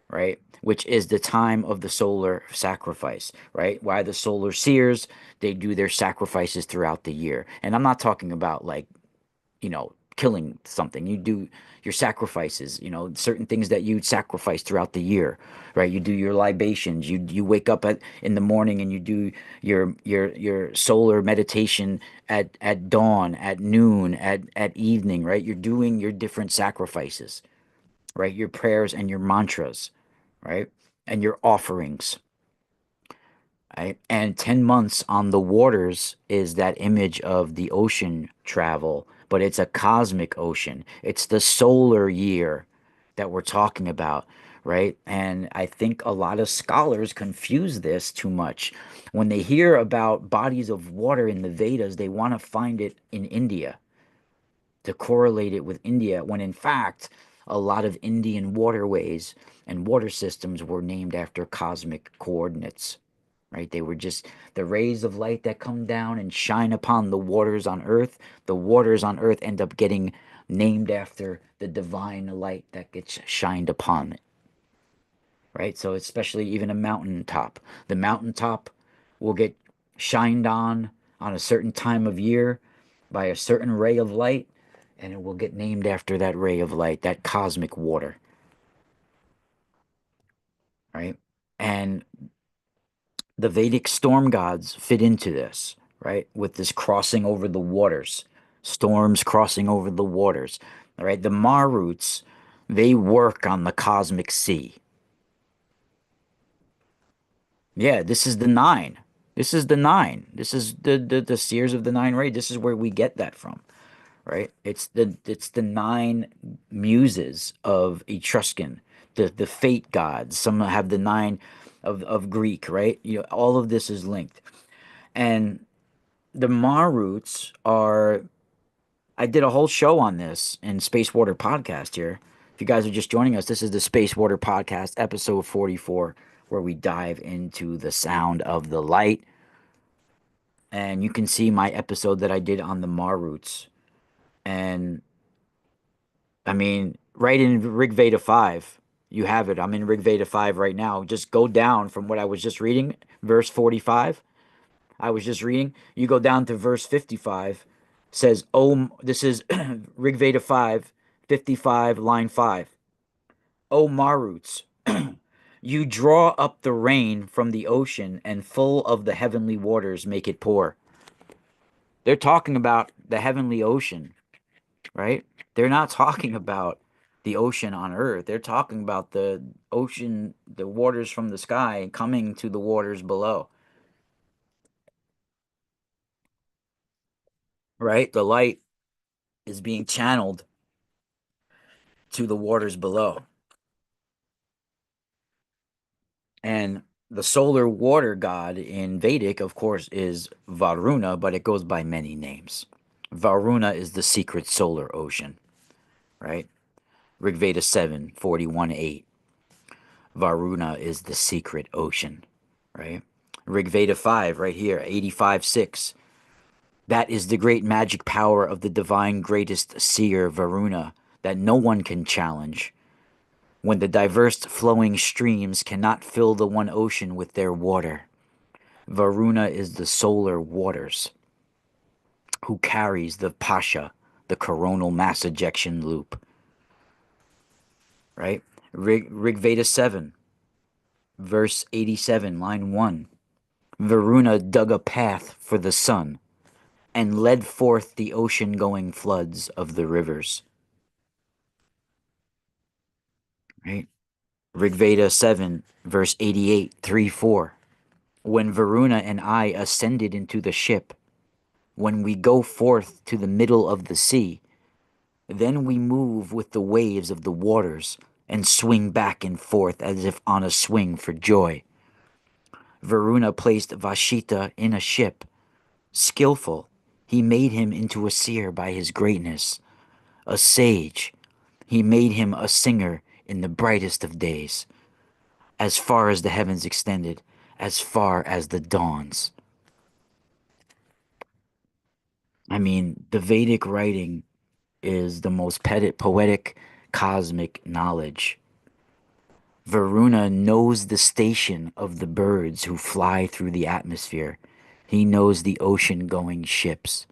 right? Which is the time of the solar sacrifice, right? Why the solar seers, they do their sacrifices throughout the year. And I'm not talking about like, killing something. You do your sacrifices, certain things that you sacrifice throughout the year, right? You do your libations. You wake up in the morning and you do your solar meditation at dawn, at noon, at evening, right? You're doing your different sacrifices, right? Your prayers and your mantras, right? And your offerings, right? And 10 months on the waters is that image of the ocean travel, but it's a cosmic ocean. It's the solar year that we're talking about, right? And I think a lot of scholars confuse this too much. When they hear about bodies of water in the Vedas, they want to find it in India, to correlate it with India, when in fact, a lot of Indian waterways and water systems were named after cosmic coordinates, right? They were just the rays of light that come down and shine upon the waters on earth. The waters on earth end up getting named after the divine light that gets shined upon it, right? So especially even a mountaintop. The mountaintop will get shined on a certain time of year by a certain ray of light, and it will get named after that ray of light, that cosmic water, right? And the Vedic storm gods fit into this, right? With this crossing over the waters, storms crossing over the waters, all right? The Maruts, they work on the cosmic sea. Yeah, this is the nine. This is the nine. This is the seers of the nine rays. This is where we get that from, right? It's the nine muses of Etruscan, the fate gods. Some have the nine of Greek, right? All of this is linked. And the Maruts are, I did a whole show on this in Space Water Podcast here. If you guys are just joining us, this is the Space Water Podcast, episode 44, where we dive into the sound of the light. And you can see my episode that I did on the Maruts. And I mean, right in Rig Veda 5, you have it. I'm in Rig Veda 5 right now. Just go down from what I was just reading, verse 45. I was just reading. You go down to verse 55, says, "Oh, this is Rig Veda 5, 55, line 5. O Maruts, you draw up the rain from the ocean and full of the heavenly waters make it pour." They're talking about the heavenly ocean, right? They're not talking about the ocean on earth. They're talking about the ocean, the waters from the sky coming to the waters below, right? The light is being channeled to the waters below. And the solar water god in Vedic, of course, is Varuna, but it goes by many names. Varuna is the secret solar ocean, right? Rig Veda 7, 41:8. Varuna is the secret ocean, right? Rig Veda 5, right here, 85:6. That is the great magic power of the divine greatest seer Varuna that no one can challenge. When the diverse flowing streams cannot fill the one ocean with their water, Varuna is the solar waters who carries the Pasha, the coronal mass ejection loop, right? Rig Veda 7, verse 87, line 1. Varuna dug a path for the sun and led forth the ocean going floods of the rivers, right? Rig Veda 7, verse 88, 3 4. When Varuna and I ascended into the ship, when we go forth to the middle of the sea, then we move with the waves of the waters and swing back and forth as if on a swing for joy. Varuna placed Vashita in a ship. Skillful, he made him into a seer by his greatness. A sage, he made him a singer in the brightest of days. as far as the heavens extended, as far as the dawns. I mean, the Vedic writing is the most poetic cosmic knowledge. Varuna knows the station of the birds who fly through the atmosphere. He knows the ocean going ships.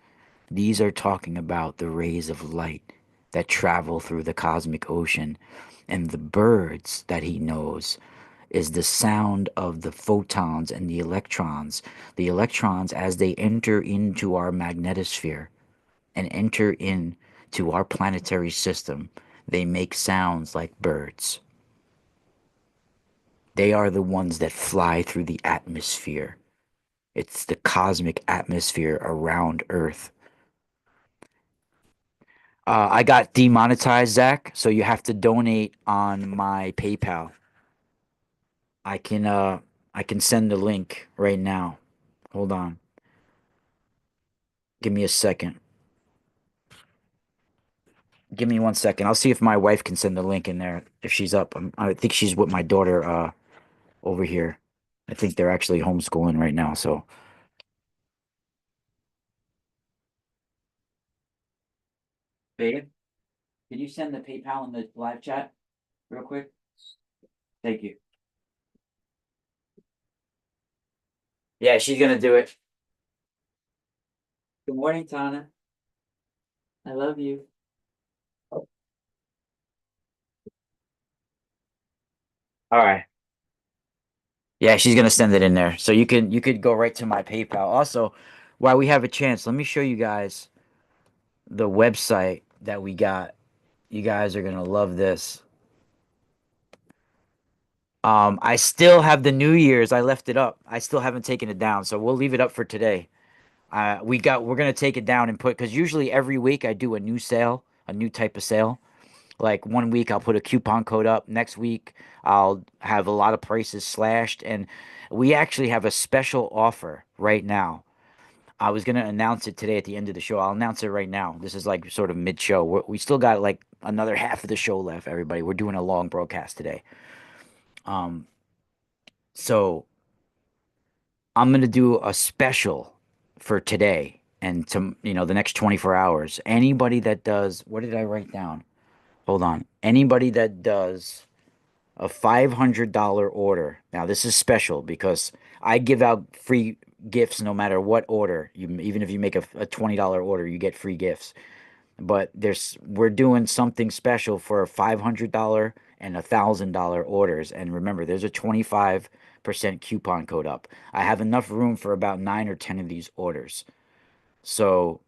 These are talking about the rays of light that travel through the cosmic ocean. And the birds that he knows is the sound of the photons and the electrons. The electrons, as they enter into our magnetosphere and enter into our planetary system, they make sounds like birds. They are the ones that fly through the atmosphere. It's the cosmic atmosphere around Earth. I got demonetized, Zach, so you have to donate on my PayPal. I can uh I can send the link right now. Hold on. Give me a second. Give me 1 second. I'll see if my wife can send the link in there if she's up. I think she's with my daughter over here. I think they're actually homeschooling right now, so babe, can you send the PayPal in the live chat real quick? Thank you. Yeah, she's gonna do it. Good morning, Tana. I love you. All right. Yeah, she's gonna send it in there. So you could go right to my PayPal. Also, while we have a chance, let me show you guys the website that we got. You guys are gonna love this. I still have the New Year's. I left it up. I still haven't taken it down, so we'll leave it up for today. We're gonna take it down and put because usually every week I do a new sale, a new type of sale. Like 1 week I'll put a coupon code up. Next week I'll have a lot of prices slashed, and we actually have a special offer right now. I was gonna announce it today at the end of the show. I'll announce it right now. This is like sort of mid-show. We still got like another half of the show left, everybody. We're doing a long broadcast today. Um, so I'm gonna do a special for today and to the next 24 hours. Anybody that does, what did I write down? Hold on. Anybody that does a $500 order. Now this is special because I give out free gifts no matter what order. Even if you make a $20 order, you get free gifts. But we're doing something special for a $500 and $1,000 orders. And remember, there's a 25% coupon code up. I have enough room for about 9 or 10 of these orders. So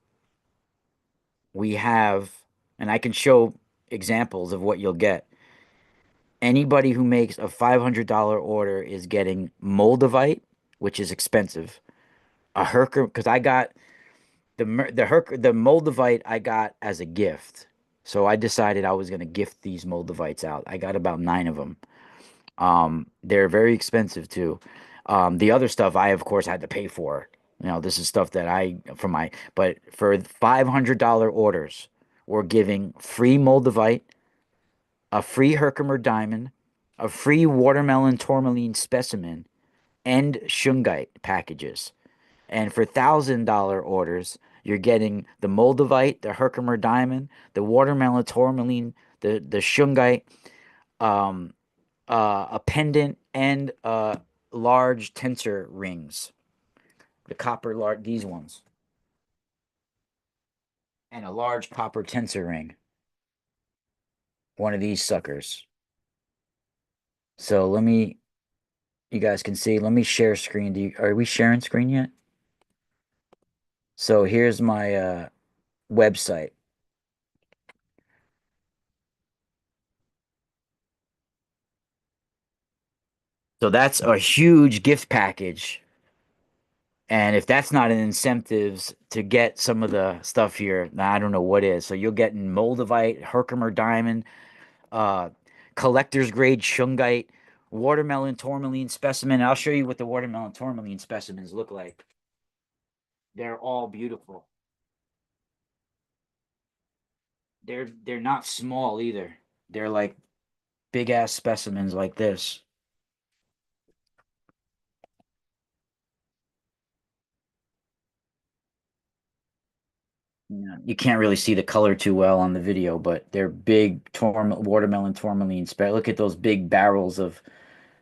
we have, and I can show examples of what you'll get. Anybody who makes a $500 order is getting Moldavite, which is expensive. A Herker, because I got the Moldavite I got as a gift. So I decided I was gonna gift these Moldavites out. I got about 9 of them. They're very expensive too. The other stuff I of course had to pay for. This is stuff that but for $500 orders, we're giving free Moldavite, a free Herkimer diamond, a free watermelon tourmaline specimen, and shungite packages. And for $1,000 orders, you're getting the Moldavite, the Herkimer diamond, the watermelon tourmaline, the shungite, um, a pendant, and large tensor rings. The copper large, these ones, and a large copper tensor ring. One of these suckers. So you guys can see. Let me share screen. Are we sharing screen yet? So here's my website. So that's a huge gift package. And if that's not an incentives to get some of the stuff here, I don't know what is. So you'll get Moldavite, Herkimer diamond, uh, collector's grade shungite, watermelon tourmaline specimen. I'll show you what the watermelon tourmaline specimens look like. They're all beautiful. They're not small either. They're like big ass specimens like this. Yeah, you can't really see the color too well on the video, but they're big watermelon tourmaline. Look at those big barrels of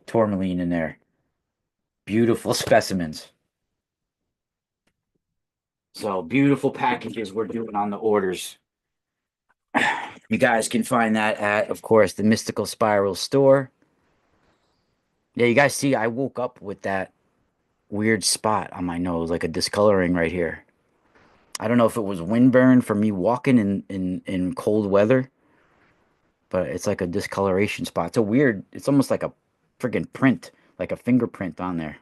tourmaline in there. Beautiful specimens. So beautiful packages we're doing on the orders. You guys can find that at, of course, the Mystical Spiral store. Yeah, you guys see, I woke up with that weird spot on my nose, like a discoloring right here. I don't know if it was windburn from me walking in cold weather, but it's like a discoloration spot. It's a weird, it's almost like a friggin' print, like a fingerprint on there.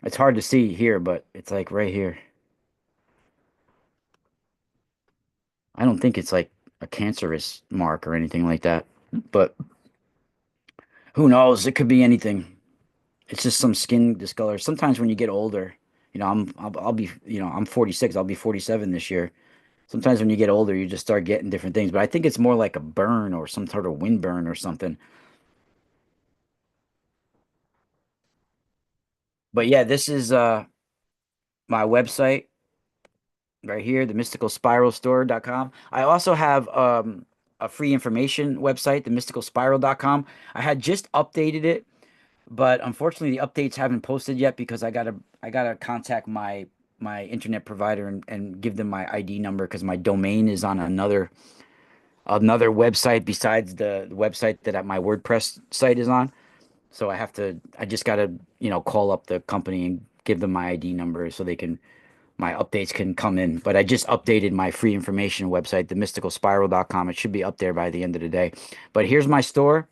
It's hard to see here, but it's like right here. I don't think it's like a cancerous mark or anything like that, but who knows? It could be anything. It's just some skin discolor. Sometimes when you get older, I'll be, I'm 46. I'll be 47 this year. Sometimes when you get older, you just start getting different things. But I think it's more like a burn or some sort of wind burn or something. But yeah, this is my website right here, the mysticalspiralstore.com. I also have a free information website, the mysticalspiral.com. I had just updated it, but unfortunately the updates haven't posted yet because I gotta contact my internet provider and give them my ID number because my domain is on another website besides the website that my WordPress site is on. So I just gotta, call up the company and give them my ID number so my updates can come in. But I just updated my free information website, themysticalspiral.com. It should be up there by the end of the day. But here's my store.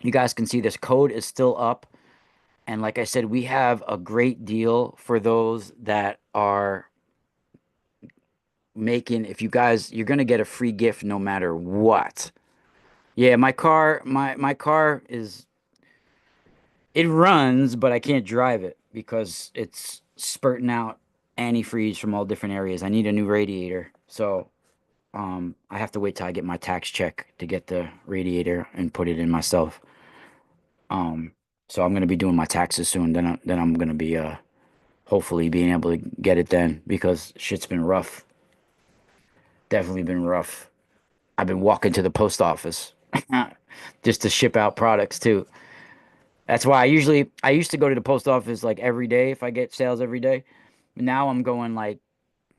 You guys can see this code is still up. And like I said, we have a great deal for those that are making, if you guys, you're gonna get a free gift no matter what. Yeah, my car is it runs, but I can't drive it because it's spurting out antifreeze from all different areas. I need a new radiator. So, I have to wait till I get my tax check to get the radiator and put it in myself. Um, so I'm gonna be doing my taxes soon. Then I'm gonna be hopefully being able to get it then because shit's been rough. Definitely been rough. I've been walking to the post office just to ship out products too. That's why I used to go to the post office like every day if I get sales every day. Now I'm going like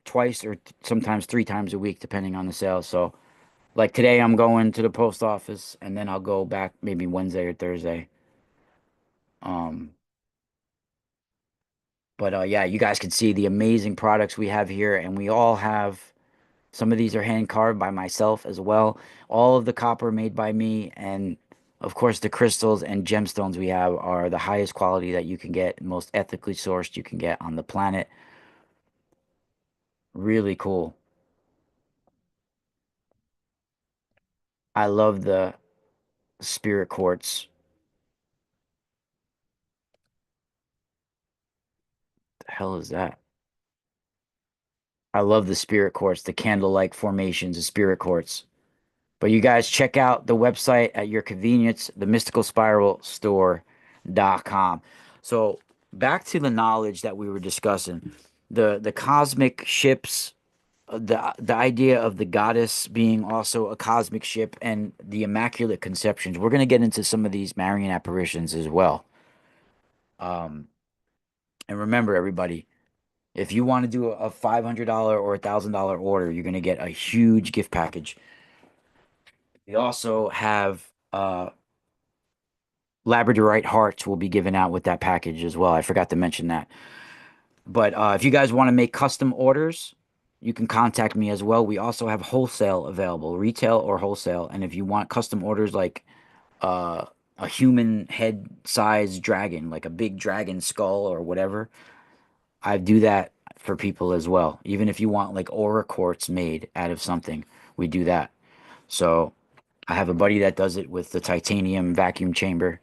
twice or sometimes 3 times a week depending on the sales. So like today I'm going to the post office and then I'll go back maybe Wednesday or Thursday. Um but yeah, you guys can see the amazing products we have here and we all have some of these are hand carved by myself as well. All of the copper made by me and of course the crystals and gemstones we have are the highest quality that you can get, most ethically sourced you can get on the planet. Really cool. I love the spirit quartz. The hell is that? I love the spirit quartz, the candle-like formations of spirit quartz. But you guys check out the website at your convenience, the mysticalspiralstore.com. So back to the knowledge that we were discussing, the cosmic ships, the idea of the goddess being also a cosmic ship, and the immaculate conceptions. We're going to get into some of these Marian apparitions as well. Um, and remember, everybody, if you want to do a $500 or $1,000 order, you're going to get a huge gift package. We also have Labradorite hearts will be given out with that package as well. I forgot to mention that. But if you guys want to make custom orders, you can contact me as well. We also have wholesale available, retail or wholesale. And if you want custom orders like uh, a human head size dragon, like a big dragon skull or whatever, I do that for people as well. Even if you want like aura quartz made out of something, we do that. So I have a buddy that does it with the titanium vacuum chamber,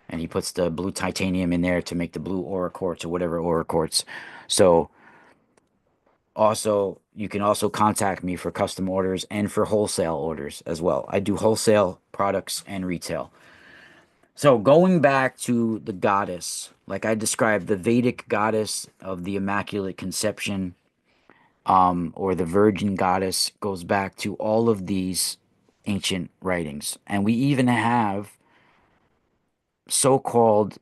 and he puts the blue titanium in there to make the blue aura quartz or whatever aura quartz. So also, you can also contact me for custom orders and for wholesale orders as well. I do wholesale products and retail. So going back to the goddess, like I described, the Vedic goddess of the Immaculate Conception. or the Virgin Goddess goes back to all of these ancient writings. And we even have so called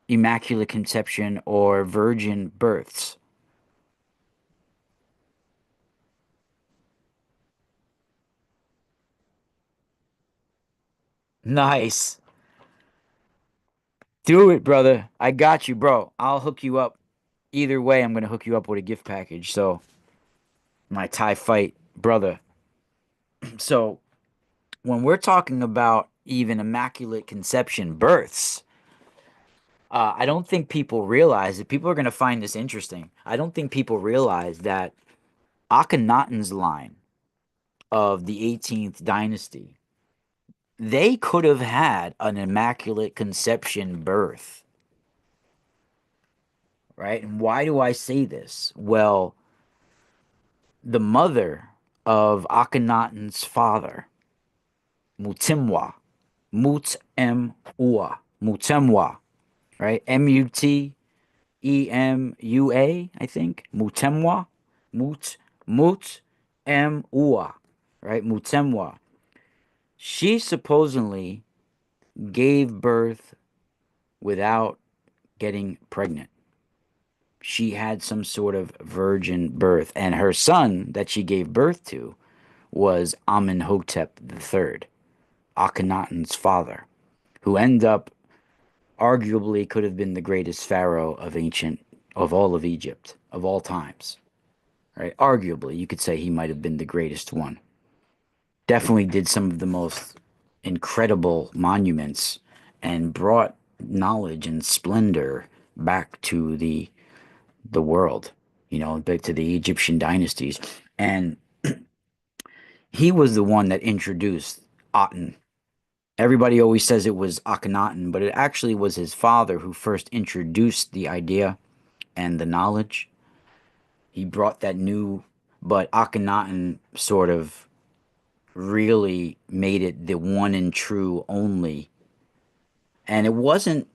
Immaculate Conception or virgin births. Nice. Do it, brother. I got you, bro. I'll hook you up. Either way, I'm going to hook you up with a gift package. So, my Thai fight brother. So, when we're talking about even Immaculate Conception births, I don't think people realize that people are going to find this interesting. I don't think people realize that Akhenaten's line of the 18th dynasty, they could have had an Immaculate Conception birth, right? And why do I say this? Well, the mother of Akhenaten's father, Mutimwa, Mutemwa, right? MutEmua, I think. Mutemwa, Mut Emua, right? Mutemwa. She supposedly gave birth without getting pregnant. She had some sort of virgin birth, and her son that she gave birth to was Amenhotep III, Akhenaten's father, who ended up arguably could have been the greatest pharaoh of all of Egypt of all times. Right? Arguably, you could say he might have been the greatest one. Definitely did some of the most incredible monuments and brought knowledge and splendor back to the world, back to the Egyptian dynasties. And he was the one that introduced Aten. Everybody always says it was Akhenaten, but it actually was his father who first introduced the idea and the knowledge. He brought that new, but Akhenaten sort of really made it the one and true only. And it wasn't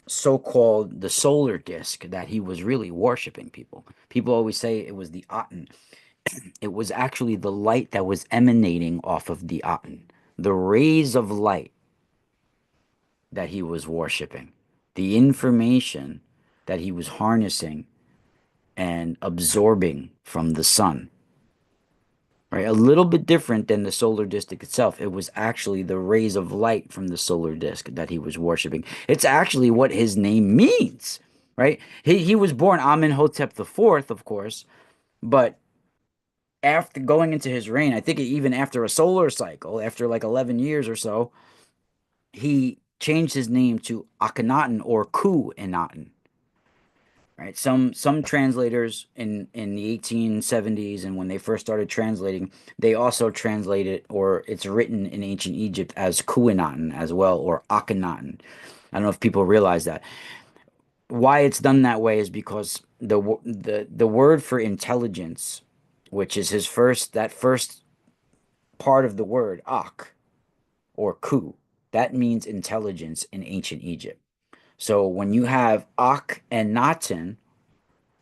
so called the solar disk that he was really worshiping people. People always say it was the Aten. It was actually the light that was emanating off of the Aten, the rays of light that he was worshiping, the information that he was harnessing and absorbing from the sun. Right, a little bit different than the solar disk itself. It was actually the rays of light from the solar disk that he was worshiping. It's actually what his name means, right? He was born Amenhotep the Fourth, of course, but after going into his reign, I think even after a solar cycle, after like 11 years or so, he changed his name to Akhenaten or Ku-Enaten. Right. Some translators in the 1870s and when they first started translating, they also translate it or it's written in ancient Egypt as Kuinaten as well or Akhenaten. I don't know if people realize that. Why it's done that way is because the word for intelligence, which is that first part of the word Ak or Ku, that means intelligence in ancient Egypt. So when you have Ak and Naten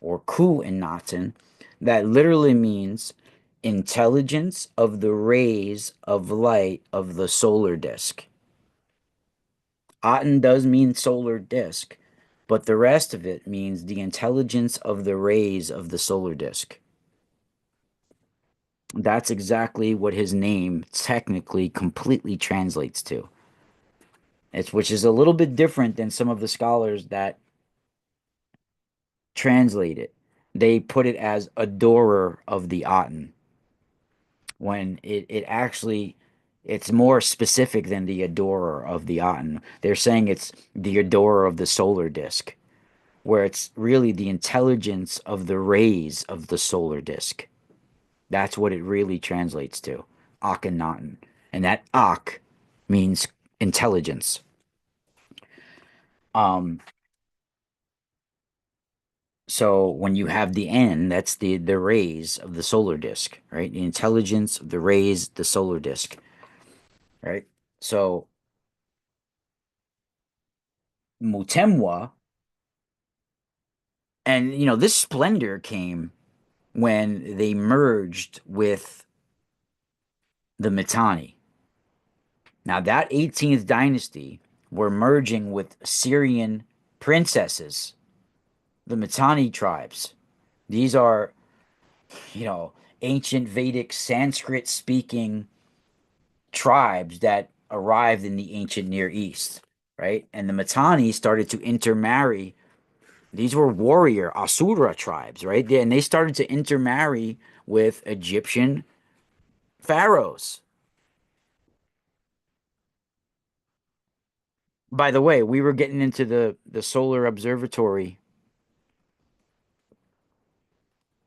or Ku-Enaten, that literally means intelligence of the rays of light of the solar disk. Aten does mean solar disk, but the rest of it means the intelligence of the rays of the solar disk. That's exactly what his name technically completely translates to. Which is a little bit different than some of the scholars that translate it. They put it as adorer of the Aten when it actually it's more specific than the adorer of the Aten. They're saying it's the adorer of the solar disk, where it's really the intelligence of the rays of the solar disk. That's what it really translates to, Akhenaten. And that Ak means intelligence. Um, so when you have the N, that's the rays of the solar disk, right? The intelligence of the rays, the solar disk, right? So Mutemwa, and this splendor came when they merged with the Mitanni. Now, that 18th dynasty were merging with Syrian princesses, the Mitanni tribes. These are, you know, ancient Vedic Sanskrit speaking tribes that arrived in the ancient Near East, right? And the Mitanni started to intermarry. These were warrior Asura tribes, right? And they started to intermarry with Egyptian pharaohs. By the way, we were getting into the solar observatory.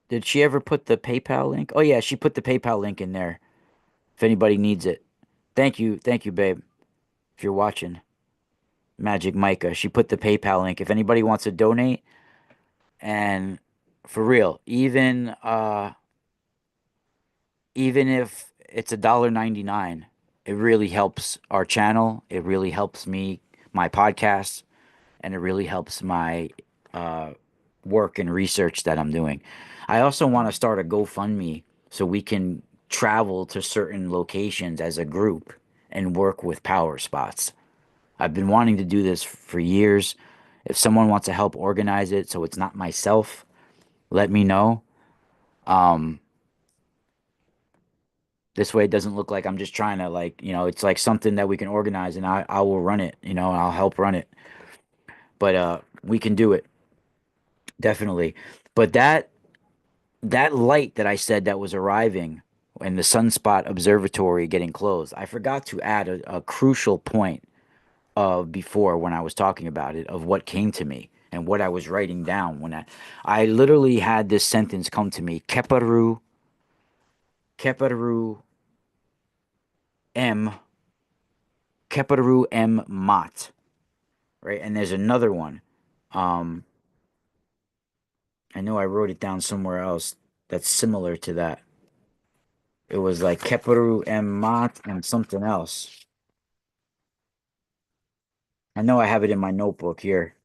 Did she ever put the PayPal link? Oh yeah, she put the PayPal link in there if anybody needs it. Thank you, babe. If you're watching, Magic Micah, she put the PayPal link. If anybody wants to donate, and for real, even if it's $1.99, it really helps our channel. It really helps me, my podcast, and it really helps my uh, work and research that I'm doing. I also want to start a GoFundMe so we can travel to certain locations as a group and work with power spots. I've been wanting to do this for years. If someone wants to help organize it so it's not myself, let me know. Um, this way it doesn't look like I'm just trying to like, it's like something that we can organize and I will run it, and I'll help run it. But we can do it, definitely. But that light that I said that was arriving and the sunspot observatory getting closed, I forgot to add a crucial point of before when I was talking about it of what came to me and what I was writing down when I literally had this sentence come to me, Keparu M Keparu M Mot, right? And there's another one. Um I know I wrote it down somewhere else that's similar to that. It was like Keparu M Mot and something else. I know I have it in my notebook here.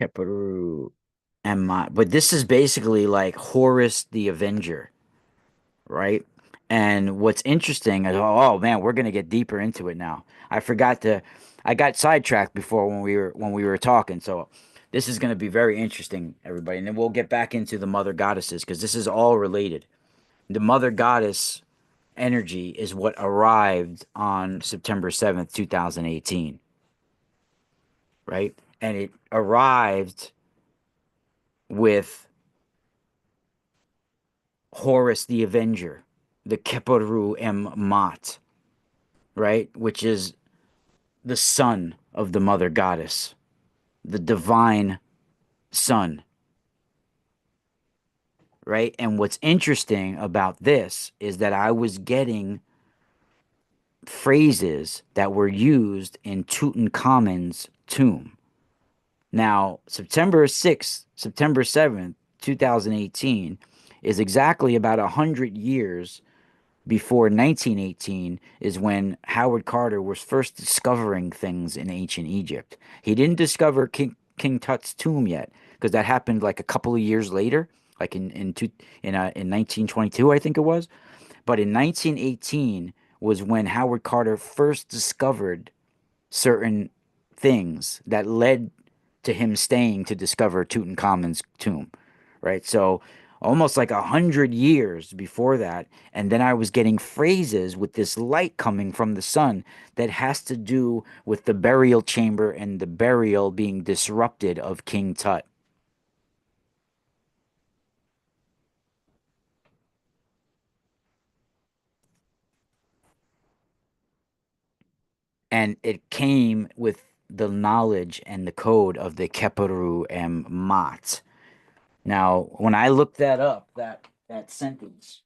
Keparu M Mot. But this is basically like Horus the Avenger, right? And what's interesting is, oh man, we're gonna get deeper into it now. I got sidetracked before when we were talking, so this is gonna be very interesting, everybody. And then we'll get back into the mother goddesses because this is all related. The mother goddess energy is what arrived on September 7th, 2018, right? And it arrived with Horus the Avenger, the Keparu M Mat, right? Which is the son of the mother goddess, the divine son, right? And what's interesting about this is that I was getting phrases that were used in Tutankhamun's tomb. Now, September 7th, 2018 is exactly about 100 years before 1918 is when Howard Carter was first discovering things in ancient Egypt. He didn't discover King Tut's tomb yet because that happened like a couple of years later, like in 1922, I think it was. But in 1918 was when Howard Carter first discovered certain things that led to him staying to discover Tutankhamun's tomb, right? So almost like 100 years before that, and then I was getting phrases with this light coming from the sun that has to do with the burial chamber and the burial being disrupted of King Tut. And it came with the knowledge and the code of the Keperu and Mat. Now, when I looked that up, that sentence,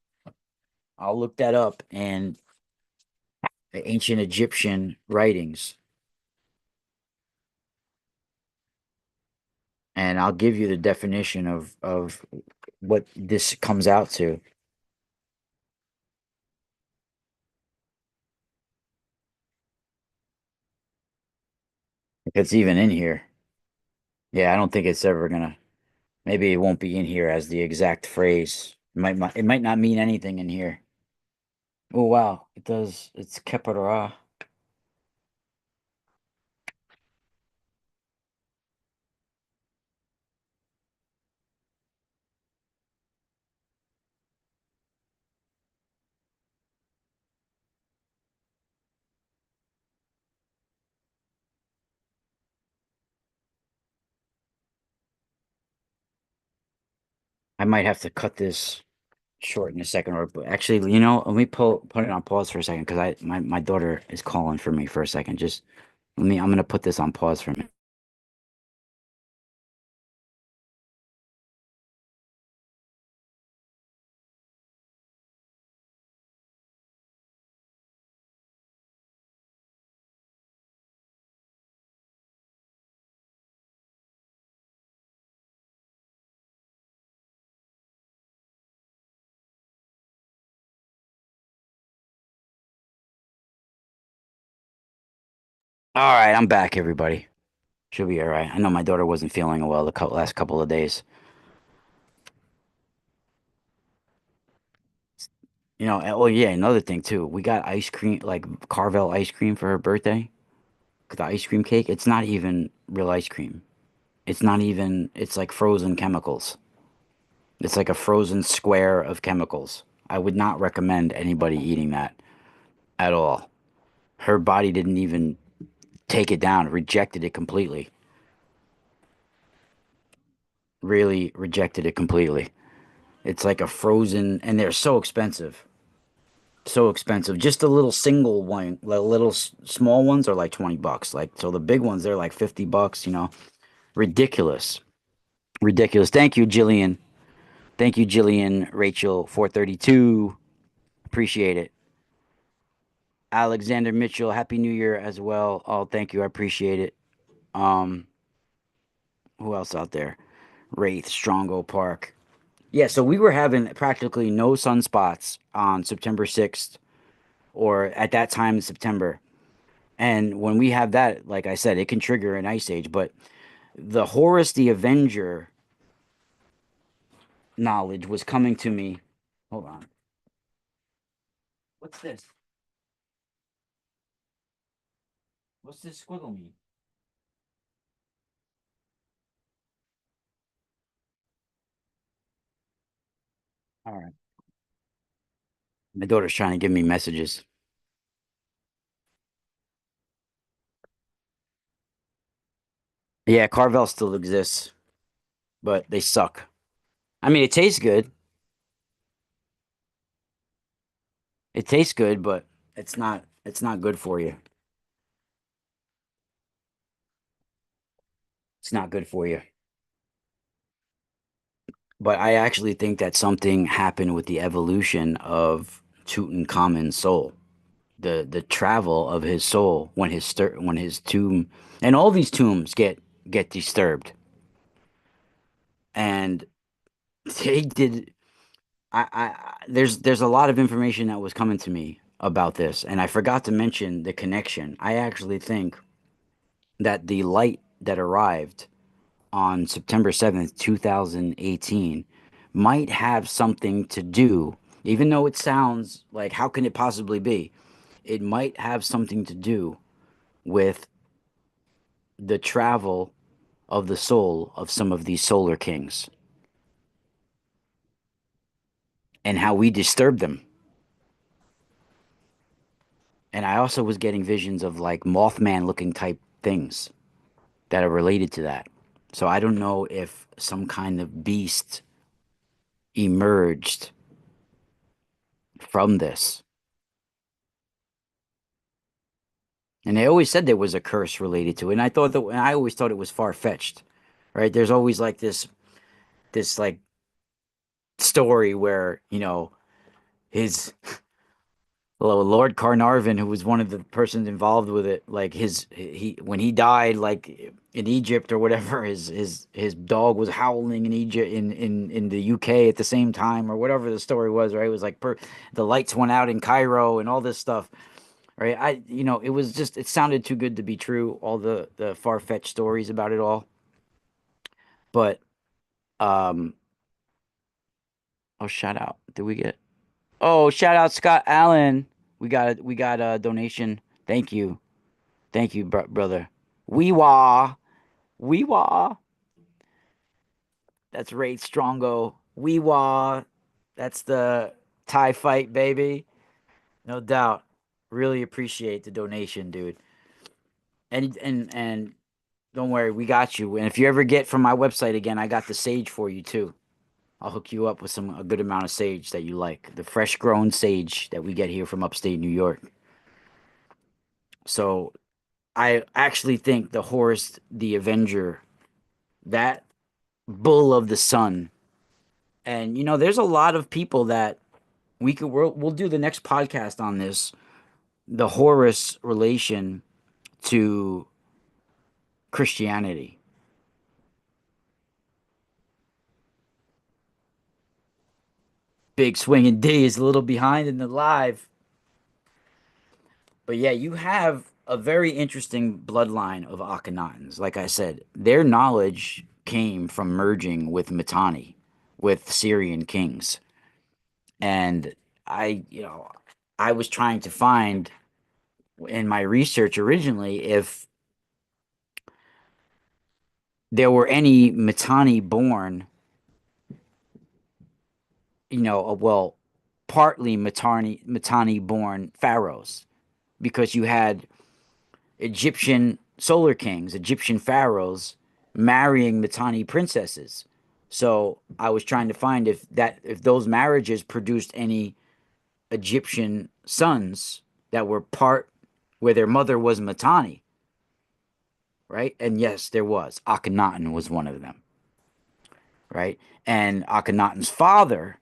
I'll look that up in the ancient Egyptian writings, and I'll give you the definition of what this comes out to. It's even in here. Yeah, I don't think it's ever gonna. Maybe it won't be in here as the exact phrase. It might not mean anything in here. Oh wow, it does. It's Kepara. I might have to cut this short in a second, or actually, let me put it on pause for a second because my daughter is calling for me for a second. Just I'm gonna put this on pause for a minute. All right, I'm back, everybody. She'll be all right. I know my daughter wasn't feeling well the last couple of days. Oh yeah, another thing too. We got ice cream, like Carvel ice cream for her birthday. The ice cream cake, it's not even real ice cream. It's not even, it's like frozen chemicals. It's like a frozen square of chemicals. I would not recommend anybody eating that at all. Her body didn't even take it down, rejected it completely. Really rejected it completely. It's like a frozen, and they're so expensive. So expensive. Just a little single one, the little small ones are like 20 bucks. Like, so the big ones, they're like 50 bucks. Ridiculous. Ridiculous. Thank you, Jillian. Thank you, Jillian, Rachel, 432. Appreciate it. Alexander Mitchell, Happy New Year as well. Oh, thank you. I appreciate it. Um, who else out there? Wraith, Strongo Park. Yeah, so we were having practically no sunspots on September 6th or at that time in September. And when we have that, like I said, it can trigger an ice age. But the Horus the Avenger knowledge was coming to me. Hold on. What's this? What's this squiggle mean? All right. My daughter's trying to give me messages. Yeah, Carvel still exists, but they suck. I mean, it tastes good. It tastes good, but it's not good for you. It's not good for you. But I actually think that something happened with the evolution of Tutankhamun's soul. The travel of his soul when his tomb, and all these tombs get disturbed. And they did there's a lot of information that was coming to me about this, and I forgot to mention the connection. I actually think that the light that arrived on September 7th, 2018 might have something to do, even though it sounds like how can it possibly be? It might have something to do with the travel of the soul of some of these solar kings and how we disturb them. And I also was getting visions of like Mothman looking type things that are related to that. So I don't know if some kind of beast emerged from this. And they always said there was a curse related to it. And I always thought it was far fetched, right? There's always like this like story where, his Lord Carnarvon, who was one of the persons involved with it, like he when he died, like in Egypt or whatever, his dog was howling in Egypt in the UK at the same time or whatever the story was, right? It was like the lights went out in Cairo and all this stuff, right? It was just it sounded too good to be true. All the far fetched stories about it all, but um, oh, shout out! Did we get? Oh, shout out Scott Allen. We got a donation. Thank you, brother. Wee wah, wee wah. That's Raid Strongo. Wee wah. That's the Thai fight, baby. No doubt. Really appreciate the donation, dude. And don't worry, we got you. And if you ever get from my website again, I got the sage for you too. I'll hook you up with a good amount of sage that you like. The fresh grown sage that we get here from upstate New York. So I actually think the Horus the Avenger, that bull of the sun, and there's a lot of people that we'll do the next podcast on this, the Horus relation to Christianity. Big swinging D is a little behind in the live. But yeah, you have a very interesting bloodline of Akhenatans. Like I said, their knowledge came from merging with Mitanni, with Syrian kings. And I was trying to find in my research originally if there were any Mitanni born, well, partly Mitanni born pharaohs, because you had Egyptian solar kings, Egyptian pharaohs marrying Mitanni princesses. So I was trying to find if those marriages produced any Egyptian sons that were part where their mother was Mitanni, right? And yes, there was. Akhenaten was one of them, right? And Akhenaten's father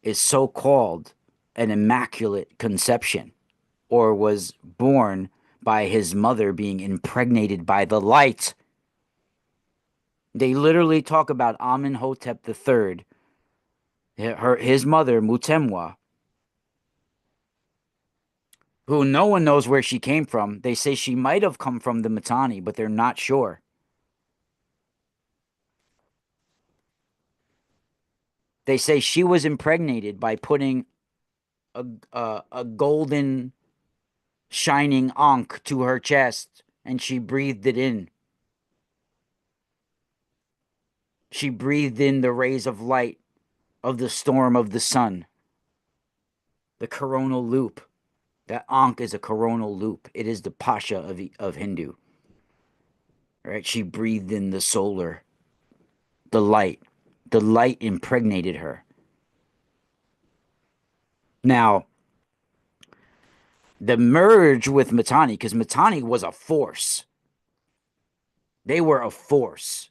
is so called an immaculate conception, or was born by his mother being impregnated by the light. They literally talk about Amenhotep III, his mother Mutemwa, who no one knows where she came from. They say she might have come from the Mitanni, but they're not sure. They say she was impregnated by putting a golden shining ankh to her chest, and she breathed it in. She breathed in the rays of light of the storm of the sun, the coronal loop. That ankh is a coronal loop. It is the pasha of Hindu. Right? She breathed in the solar, the light. The light impregnated her. Now, the merge with Mitanni, because Mitanni was a force. They were a force.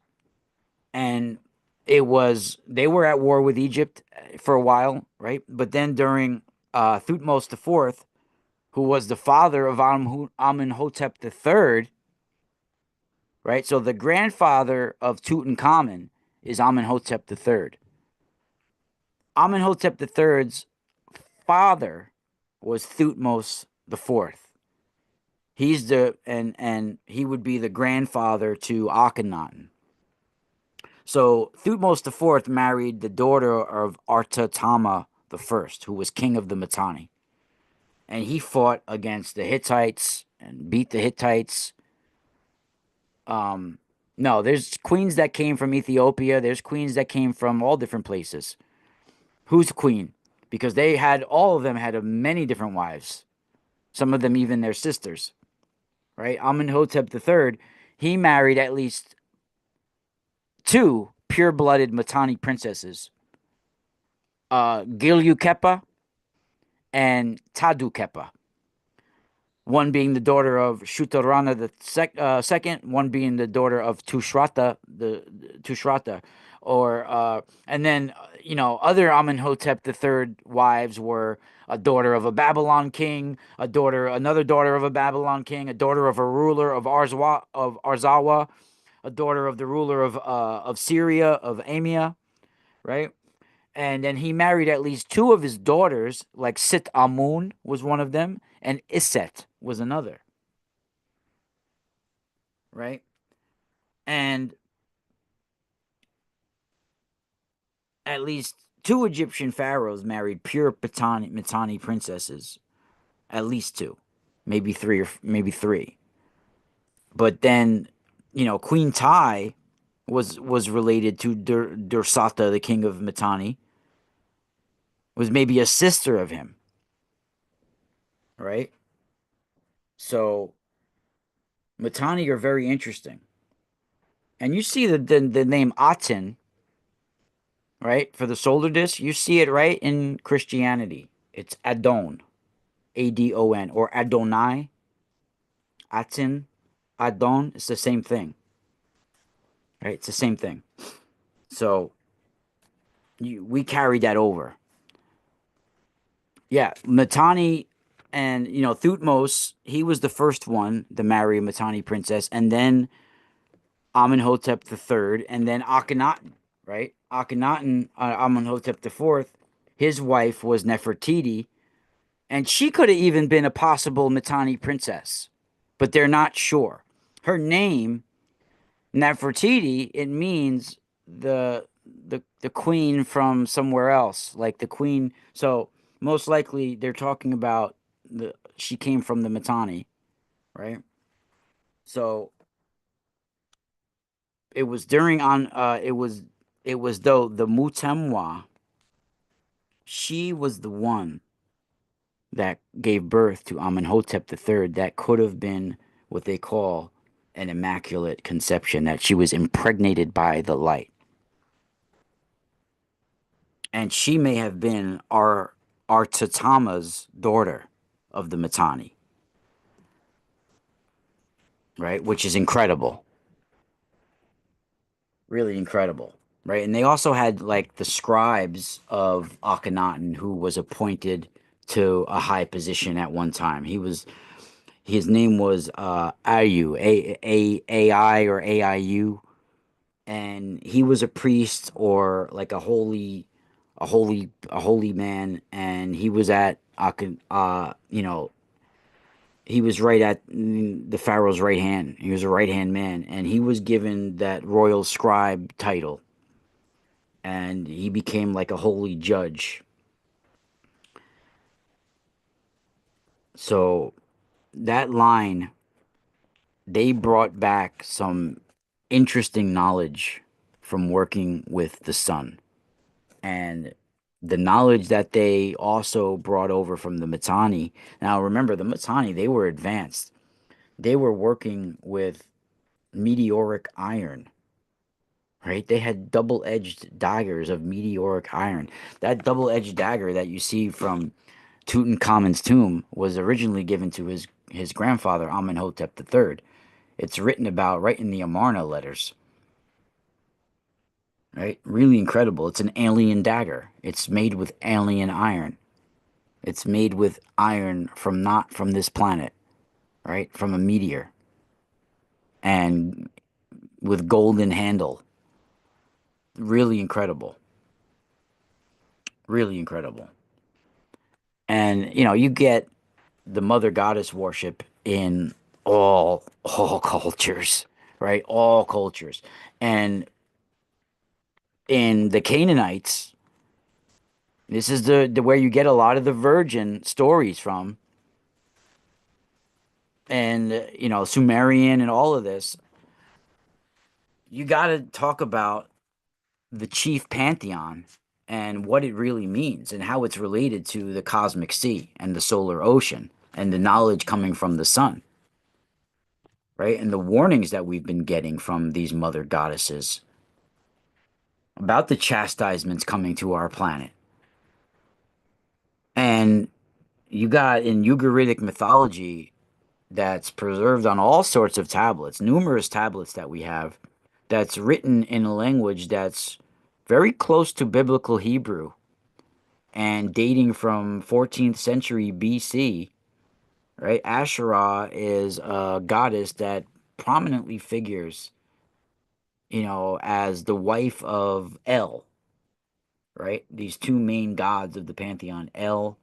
And they were at war with Egypt for a while, right? But then during Thutmose IV, who was the father of Amenhotep III, right? So the grandfather of Tutankhamun is Amenhotep III. Amenhotep III's father was Thutmose IV. He's and he would be the grandfather to Akhenaten. So Thutmose IV married the daughter of Artatama I, who was king of the Mitanni. And he fought against the Hittites and beat the Hittites. No, there's queens that came from Ethiopia. There's queens that came from all different places. Who's queen? Because all of them had many different wives. Some of them even their sisters, right? Amenhotep III, he married at least two pure-blooded Mitanni princesses, Gilyu and Tadu. One being the daughter of Shutarana the second, one being the daughter of Tushrata, and then other Amenhotep III wives were a daughter of a Babylon king, another daughter of a Babylon king, a daughter of a ruler of Arzawa, a daughter of the ruler of Syria of Amia, right? And then he married at least two of his daughters, like Sit Amun was one of them, and Iset was another, right? And at least two Egyptian pharaohs married pure Mitanni princesses. At least two, maybe three, or maybe three. But then, Queen Tai was related to Dursata, the king of Mitanni, was maybe a sister of him, right? So Mitanni are very interesting. And you see the name Aten, right, for the solar disk. You see it right in Christianity. It's Adon, Adon, or Adonai, Aten, Adon. It's the same thing, right? It's the same thing. So we carried that over. Yeah, Mitanni and Thutmose, he was the first one to marry a Mitanni princess, and then Amenhotep the third, and then Akhenaten, right? Akhenaten, Amenhotep the fourth, his wife was Nefertiti, and she could have even been a possible Mitanni princess, but they're not sure. Her name, Nefertiti, it means the queen from somewhere else, like the queen. So most likely they're talking about she came from the Mitanni, right? So it was during on it was though the Mutemwa, she was the one that gave birth to Amenhotep III. That could have been what they call an immaculate conception, that she was impregnated by the light. And she may have been our Tatama's daughter of the Mitanni, right? Which is incredible, really incredible, right? And they also had like the scribes of Akhenaten, who was appointed to a high position at one time. His name was Ayu, A I or AIU, and he was a priest or like a holy man, and he was at he was right at the pharaoh's right hand. He was a right hand man, and he was given that royal scribe title, and he became like a holy judge. So that line, they brought back some interesting knowledge from working with the sun, and the knowledge that they also brought over from the Mitanni. Now remember, the Mitanni, they were advanced. They were working with meteoric iron, right? They had double-edged daggers of meteoric iron. That double-edged dagger that you see from Tutankhamun's tomb was originally given to his grandfather Amenhotep III. It's written about right in the Amarna letters, right? Really incredible. It's an alien dagger. It's made with alien iron. It's made with iron from not from this planet, right? From a meteor, and with golden handle. Really incredible. Really incredible. And you get the mother goddess worship in all cultures, right? All cultures. And in the Canaanites, this is the where you get a lot of the virgin stories from, and Sumerian and all of this. You got to talk about the chief pantheon and what it really means and how it's related to the cosmic sea and the solar ocean and the knowledge coming from the sun, right? And the warnings that we've been getting from these mother goddesses about the chastisements coming to our planet. And you got in Ugaritic mythology that's preserved on all sorts of tablets, numerous tablets that we have, that's written in a language that's very close to biblical Hebrew and dating from 14th century BC, right? Asherah is a goddess that prominently figures, as the wife of El, right? These two main gods of the pantheon, El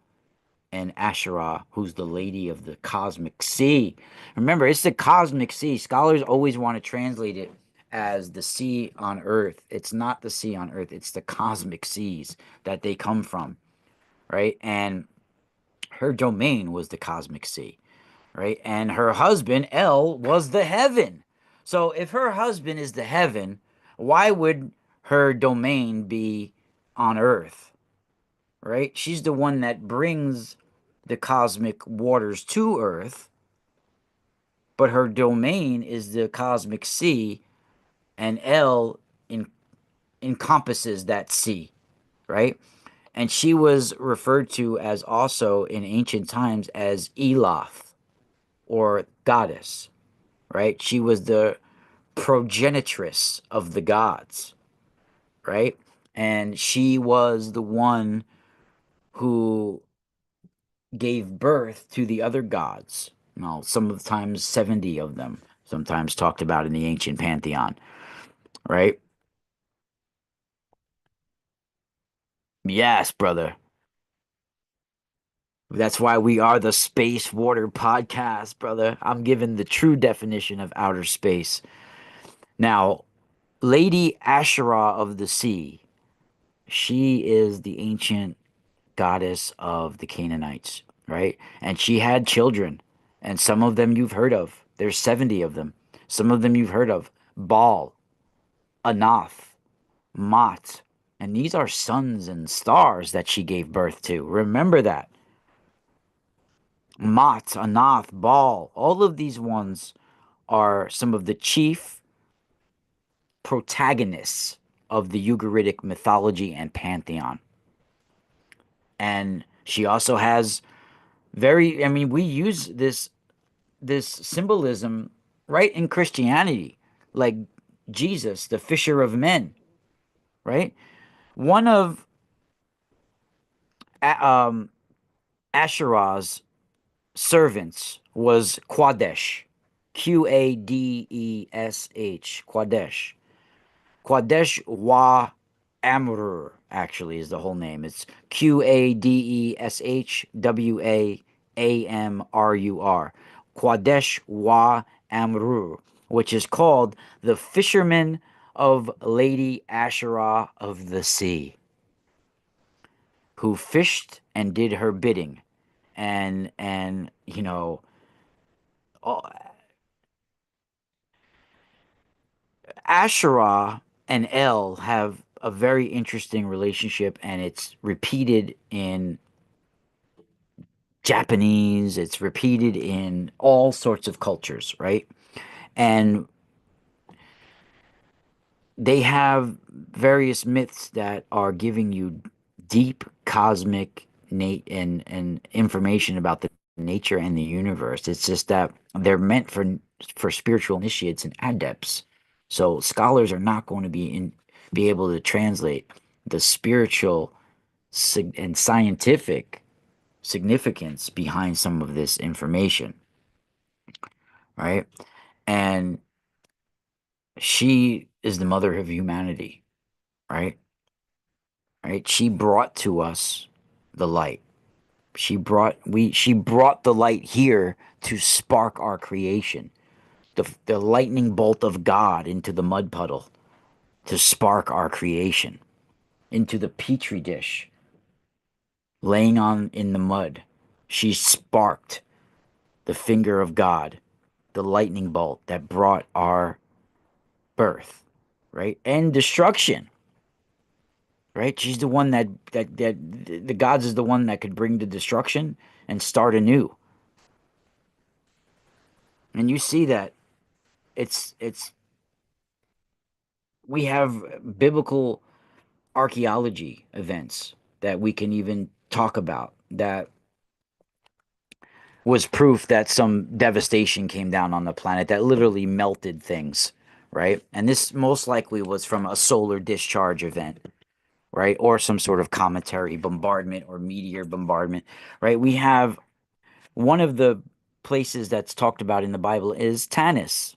and Asherah, who's the lady of the cosmic sea. Remember, it's the cosmic sea. Scholars always want to translate it as the sea on earth. It's not the sea on earth, it's the cosmic seas that they come from, right? And her domain was the cosmic sea, right? And her husband, El, was the heaven. So if her husband is the heaven, why would her domain be on earth, right? She's the one that brings the cosmic waters to earth, but her domain is the cosmic sea, and El encompasses that sea, right? And she was referred to as also in ancient times as Eloth or goddess, right? She was the progenitress of the gods, right? And she was the one who gave birth to the other gods. Well, sometimes 70 of them, sometimes talked about in the ancient pantheon, right? Yes, brother. That's why we are the Space Water Podcast, brother. I'm giving the true definition of outer space. Now, Lady Asherah of the Sea, she is the ancient goddess of the Canaanites, right? And she had children, and some of them you've heard of. There's 70 of them. Some of them you've heard of. Baal, Anath, Mot. And these are suns and stars that she gave birth to. Remember that. Mot, Anath, Baal, all of these ones are some of the chief protagonists of the Ugaritic mythology and pantheon. And she also has very, I mean, we use this symbolism right in Christianity, like Jesus, the fisher of men, right? One of um, Asherah's servants was Qadesh, Qadesh, Qadesh. Qadesh wa Amrur, actually, is the whole name. It's Qadeshwamrur. Qadesh wa Amrur, which is called the fisherman of Lady Asherah of the sea, who fished and did her bidding. And oh, Asherah and El have a very interesting relationship, and it's repeated in Japanese, it's repeated in all sorts of cultures, right? And they have various myths that are giving you deep cosmic and information about the nature and the universe. It's just that they're meant for spiritual initiates and adepts. So scholars are not going to be able to translate the spiritual and scientific significance behind some of this information, right? And she is the mother of humanity, right? Right? She brought to us the light. She brought the light here to spark our creation. The lightning bolt of God into the mud puddle to spark our creation, into the petri dish laying on in the mud. She sparked the finger of God, the lightning bolt that brought our birth, right? And destruction, right? She's the one that the gods is the one that could bring the destruction and start anew. And you see that it's we have biblical archaeology events that we can even talk about that was proof that some devastation came down on the planet that literally melted things, right? And this most likely was from a solar discharge event, right? Or some sort of cometary bombardment or meteor bombardment, right? We have one of the places that's talked about in the Bible is Tanis,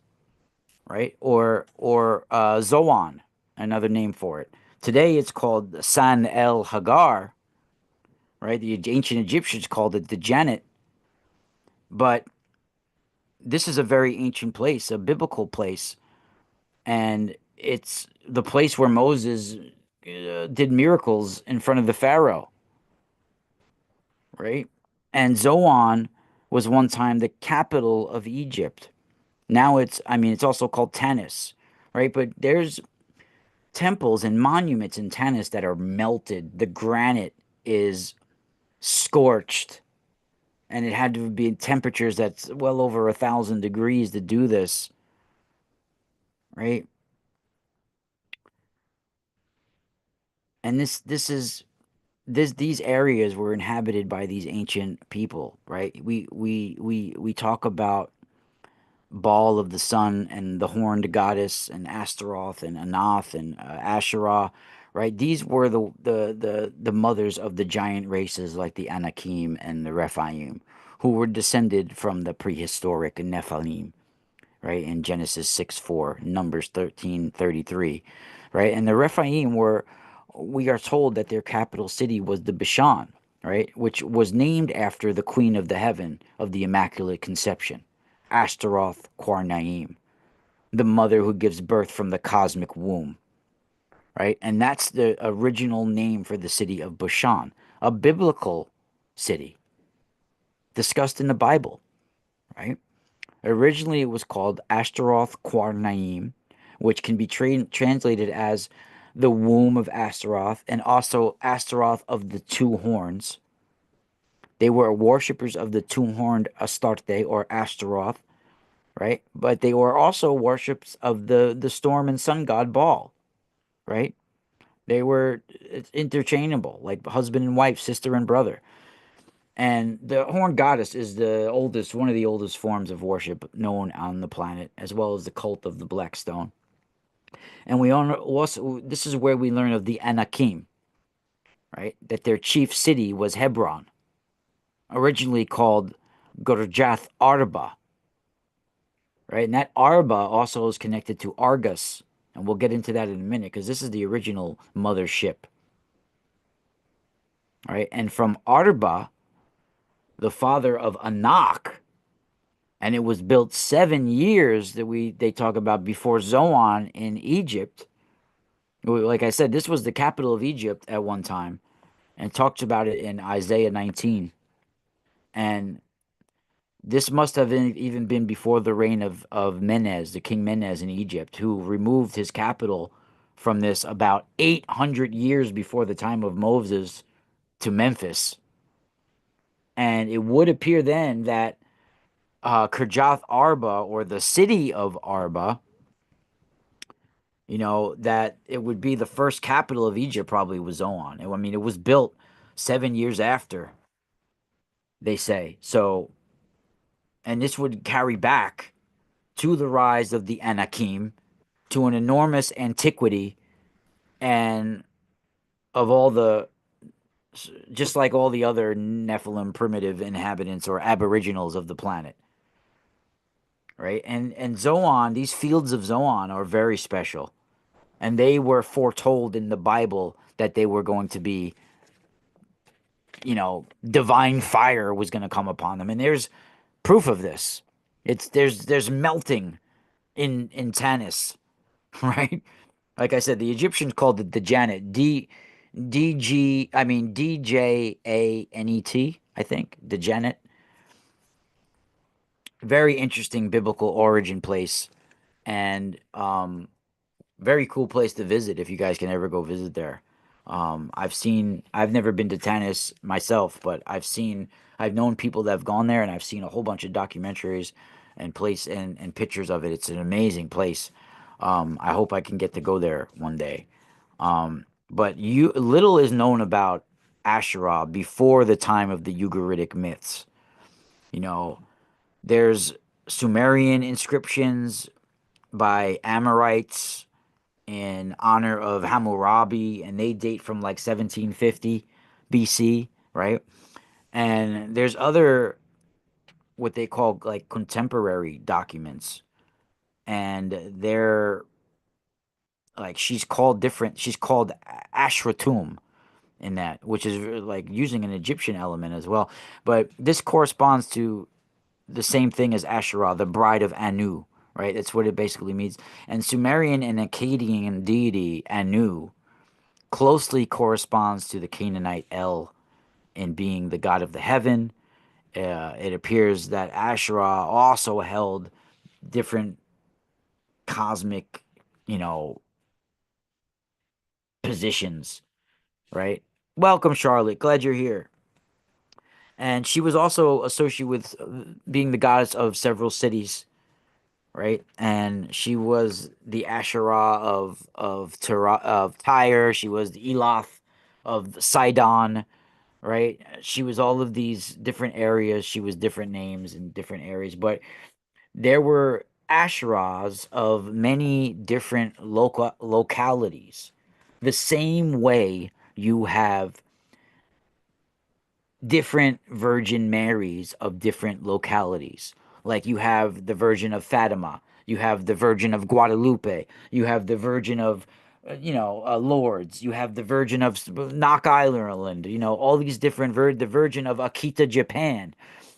right? Or Zoan, another name for it. Today it's called San El Hagar, right? The ancient Egyptians called it the Janet, but this is a very ancient place, a biblical place, and it's the place where Moses did miracles in front of the Pharaoh, right? And Zoan was one time the capital of Egypt. Now I mean, it's also called Tanis, right? But there's temples and monuments in Tanis that are melted. The granite is scorched, and it had to be in temperatures that's well over 1,000 degrees to do this, right? And these areas were inhabited by these ancient people, right? We talk about Baal of the sun and the horned goddess and Astaroth and Anath and Asherah, right? These were the mothers of the giant races like the Anakim and the Rephaim, who were descended from the prehistoric Nephilim, right? In Genesis 6:4, Numbers 13:33, right? And the Rephaim were, we are told that their capital city was the Bashan, right? Which was named after the queen of the heaven of the Immaculate Conception, Ashtaroth Kwarnaim, the mother who gives birth from the cosmic womb, right? And that's the original name for the city of Bashan, a biblical city discussed in the Bible, right? Originally, it was called Ashtaroth Kwarnaim, which can be translated as the womb of Astaroth and also Astaroth of the two horns. They were worshippers of the two horned Astarte or Astaroth, right? But they were also worships of the storm and sun god Baal, right? They were interchangeable, like husband and wife, sister and brother. And the horned goddess is one of the oldest forms of worship known on the planet, as well as the cult of the Black Stone. And we also, this is where we learn of the Anakim, right? That their chief city was Hebron, originally called Gurjath Arba, right? And that Arba also is connected to Argus, and we'll get into that in a minute because this is the original mothership, right? And from Arba, the father of Anak, and it was built 7 years that they talk about before Zoan in Egypt. Like I said, this was the capital of Egypt at one time, and talks about it in Isaiah 19. And this must have even been before the reign of Menes, the king Menes in Egypt, who removed his capital from this about 800 years before the time of Moses to Memphis. And it would appear then that Kirjath Arba, or the city of Arba, that it would be the first capital of Egypt, probably was Zoan. I mean, it was built 7 years after, they say. So, and this would carry back to the rise of the Anakim, to an enormous antiquity, and of all the, just like all the other Nephilim primitive inhabitants or aboriginals of the planet, right? And Zoan, these fields of Zoan are very special, and they were foretold in the Bible that they were going to be, divine fire was going to come upon them, and there's proof of this. There's melting in Tanis, right? Like I said, the Egyptians called it the Janet, Djanet, I think, the Janet. Very interesting biblical origin place, and very cool place to visit if you guys can ever go visit there. I've never been to Tanis myself, but I've known people that have gone there, and I've seen a whole bunch of documentaries and and pictures of it. It's an amazing place. I hope I can get to go there one day. But little is known about Asherah before the time of the Ugaritic myths. You know, there's Sumerian inscriptions by Amorites in honor of Hammurabi, and they date from like 1750 BC, right? And there's other, what they call like contemporary documents, and they're like, she's called Ashratum, in that, which is like using an Egyptian element as well. But this corresponds to the same thing as Asherah, the bride of Anu, right? That's what it basically means. And Sumerian and Akkadian deity Anu closely corresponds to the Canaanite El in being the god of the heaven. It appears that Asherah also held different cosmic, you know, positions, right? Welcome, Charlotte. Glad you're here. And she was also associated with being the goddess of several cities, right? And she was the Asherah of Tyre. She was the Eloth of Sidon, right? She was all of these different areas. She was different names in different areas, but there were Asherahs of many different localities. The same way you have different Virgin Marys of different localities. Like you have the Virgin of Fatima, you have the Virgin of Guadalupe, you have the Virgin of, Lourdes, you have the Virgin of Knock Island, all these different, the Virgin of Akita, Japan,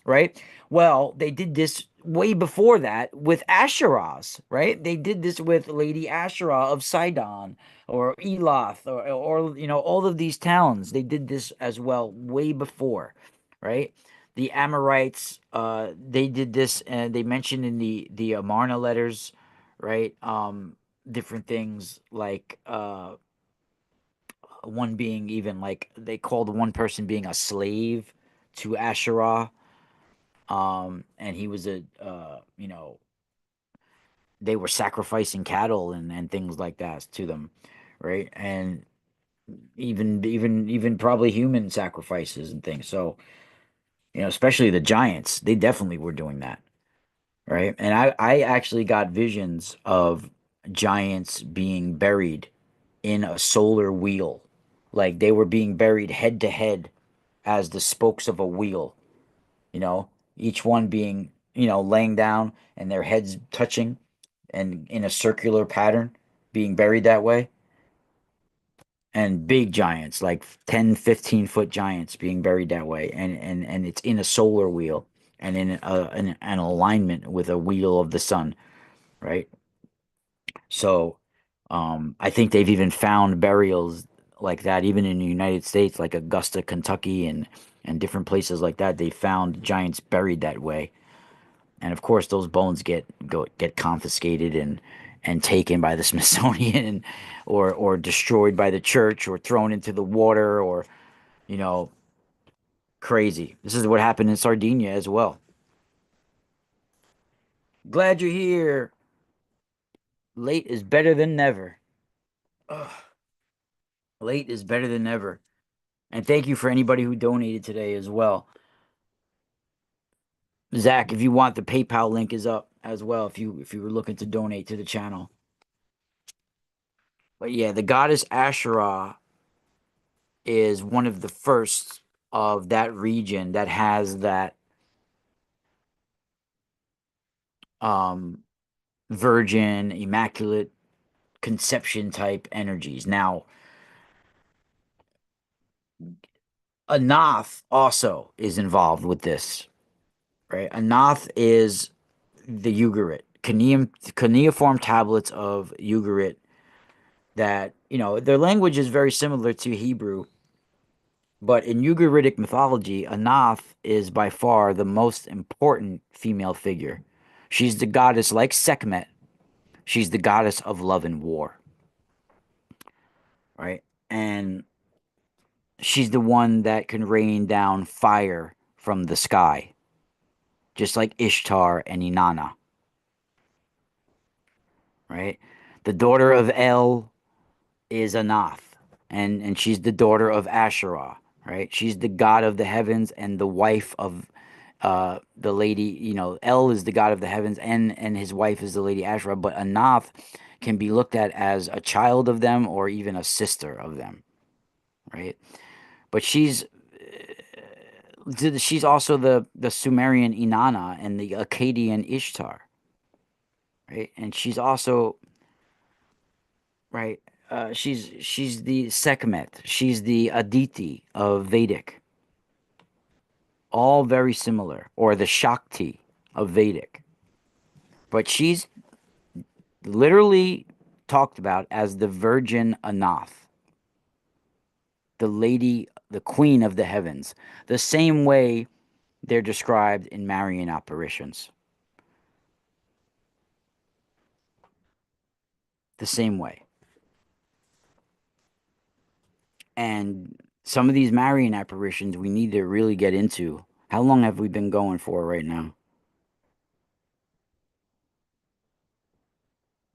right? Well, they did this way before that with Asherahs, right? They did this with Lady Asherah of Sidon or Eloth or all of these towns. They did this as well way before, right? The Amorites, they did this, and they mentioned in the Amarna letters, right? Different things like one being even like they called one person being a slave to Asherah, and he was they were sacrificing cattle and things like that to them, right? And even probably human sacrifices and things. So, especially the giants, they definitely were doing that, right? And I actually got visions of giants being buried in a solar wheel. Like they were being buried head to head as the spokes of a wheel, you know, each one being, laying down and their heads touching and in a circular pattern being buried that way. And big giants, like 10, 15-foot giants being buried that way. And it's in a solar wheel and in an alignment with a wheel of the sun, right? So I think they've even found burials like that, even in the United States, like Augusta, Kentucky, and different places like that. They found giants buried that way, and of course, those bones get confiscated and taken by the Smithsonian, or destroyed by the church, or thrown into the water, or you know, crazy. This is what happened in Sardinia as well. Glad you're here. Late is better than never. Ugh, late is better than never. And thank you for anybody who donated today as well. Zach, if you want, the PayPal link is up as well if you were looking to donate to the channel. But yeah, the goddess Asherah is one of the first of that region that has that um virgin, immaculate conception type energies. Now, Anath also is involved with this, right? Anath is the Ugarit, cuneiform tablets of Ugarit that, their language is very similar to Hebrew, but in Ugaritic mythology, Anath is by far the most important female figure. She's the goddess like Sekhmet. She's the goddess of love and war, right? And she's the one that can rain down fire from the sky, just like Ishtar and Inanna, right? The daughter of El is Anath, and she's the daughter of Asherah, right? She's the god of the heavens and the wife of the lady. El is the god of the heavens, and his wife is the lady Asherah. But Anath can be looked at as a child of them or even a sister of them, right? But she's also the Sumerian Inanna and the Akkadian Ishtar, right? And she's also right. she's the Sekhmet. She's the Aditi of Vedic. All very similar, or the Shakti of Vedic. But she's literally talked about as the Virgin Anath, the lady, the queen of the heavens, the same way they're described in Marian apparitions. The same way. And some of these Marian apparitions we need to really get into. How long have we been going for right now?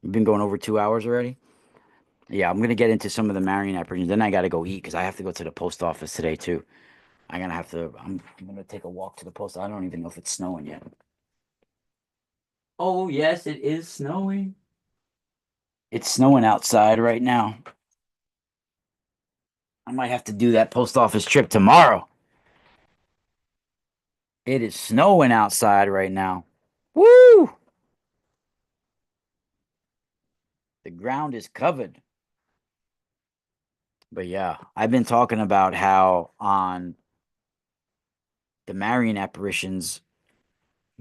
We've been going over 2 hours already? Yeah, I'm gonna get into some of the Marian apparitions. Then I gotta go eat because I have to go to the post office today too. I'm gonna have to. I'm gonna take a walk to the post. I don't even know if it's snowing yet. Oh yes, it is snowing. It's snowing outside right now. I might have to do that post office trip tomorrow. It is snowing outside right now. Woo! The ground is covered. But yeah, I've been talking about how on the Marian apparitions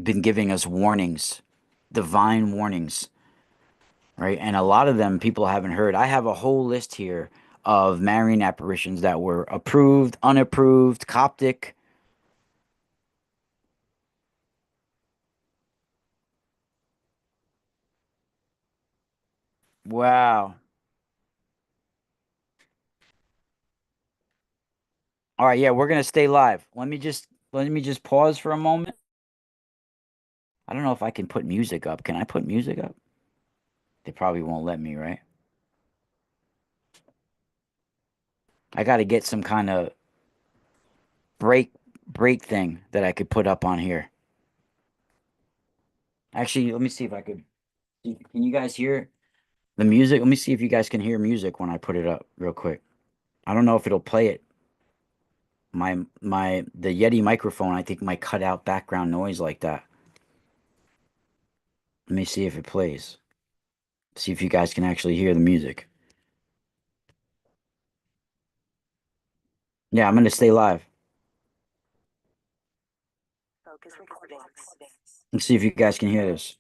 been giving us warnings, divine warnings, right? And a lot of them people haven't heard. I have a whole list here of Marian apparitions that were approved, unapproved, Coptic. Wow. All right, yeah, we're gonna stay live. Let me just pause for a moment. I don't know if I can put music up. Can I put music up? They probably won't let me, right? I got to get some kind of break break thing that I could put up on here. Actually, let me see if I could. Can you guys hear the music? Let me see if you guys can hear music when I put it up real quick. I don't know if it'll play it. The Yeti microphone I think might cut out background noise like that. Let me see if it plays. See if you guys can actually hear the music. Yeah, I'm gonna stay live. Let's see if you guys can hear this.